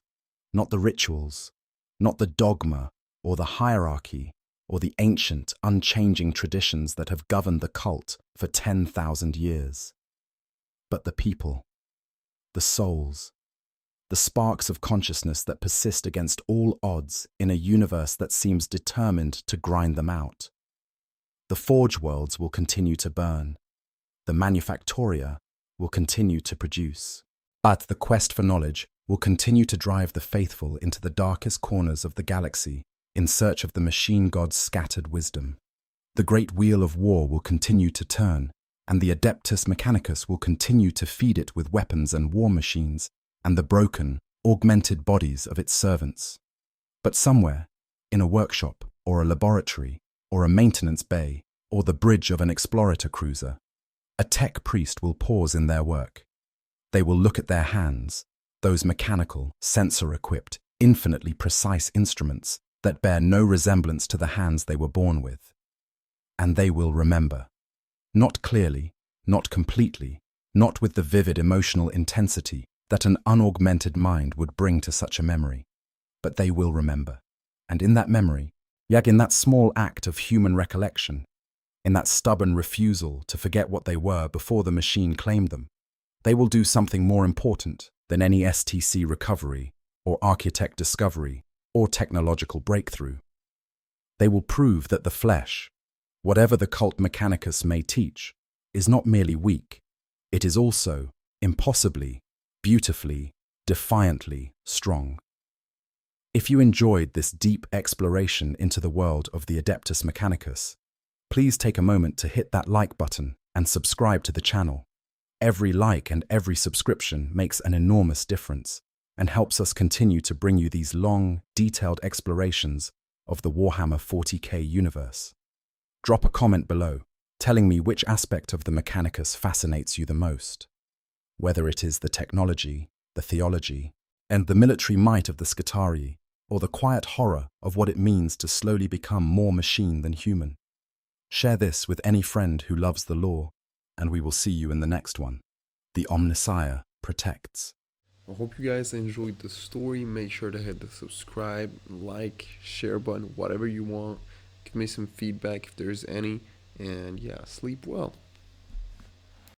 not the rituals, not the dogma or the hierarchy or the ancient, unchanging traditions that have governed the cult for 10,000 years. But the people, the souls, the sparks of consciousness that persist against all odds in a universe that seems determined to grind them out. The forge worlds will continue to burn. The manufactoria will continue to produce. But the quest for knowledge will continue to drive the faithful into the darkest corners of the galaxy in search of the machine god's scattered wisdom. The great wheel of war will continue to turn, and the Adeptus Mechanicus will continue to feed it with weapons and war machines and the broken, augmented bodies of its servants. But somewhere, in a workshop or a laboratory or a maintenance bay or the bridge of an explorator cruiser, a tech priest will pause in their work. They will look at their hands, those mechanical, sensor-equipped, infinitely precise instruments that bear no resemblance to the hands they were born with. And they will remember. Not clearly, not completely, not with the vivid emotional intensity that an unaugmented mind would bring to such a memory. But they will remember. And in that memory, in that small act of human recollection, in that stubborn refusal to forget what they were before the machine claimed them, they will do something more important than any STC recovery or architect discovery or technological breakthrough. They will prove that the flesh, whatever the cult Mechanicus may teach, is not merely weak, it is also, impossibly, beautifully, defiantly strong. If you enjoyed this deep exploration into the world of the Adeptus Mechanicus, please take a moment to hit that like button and subscribe to the channel. Every like and every subscription makes an enormous difference and helps us continue to bring you these long, detailed explorations of the Warhammer 40k universe. Drop a comment below, telling me which aspect of the Mechanicus fascinates you the most. Whether it is the technology, the theology, and the military might of the Scutarii, or the quiet horror of what it means to slowly become more machine than human. Share this with any friend who loves the lore, and we will see you in the next one. The Omnissiah protects. I hope you guys enjoyed the story. Make sure to hit the subscribe, like, share button, whatever you want. Give me some feedback if there's any. And yeah, sleep well.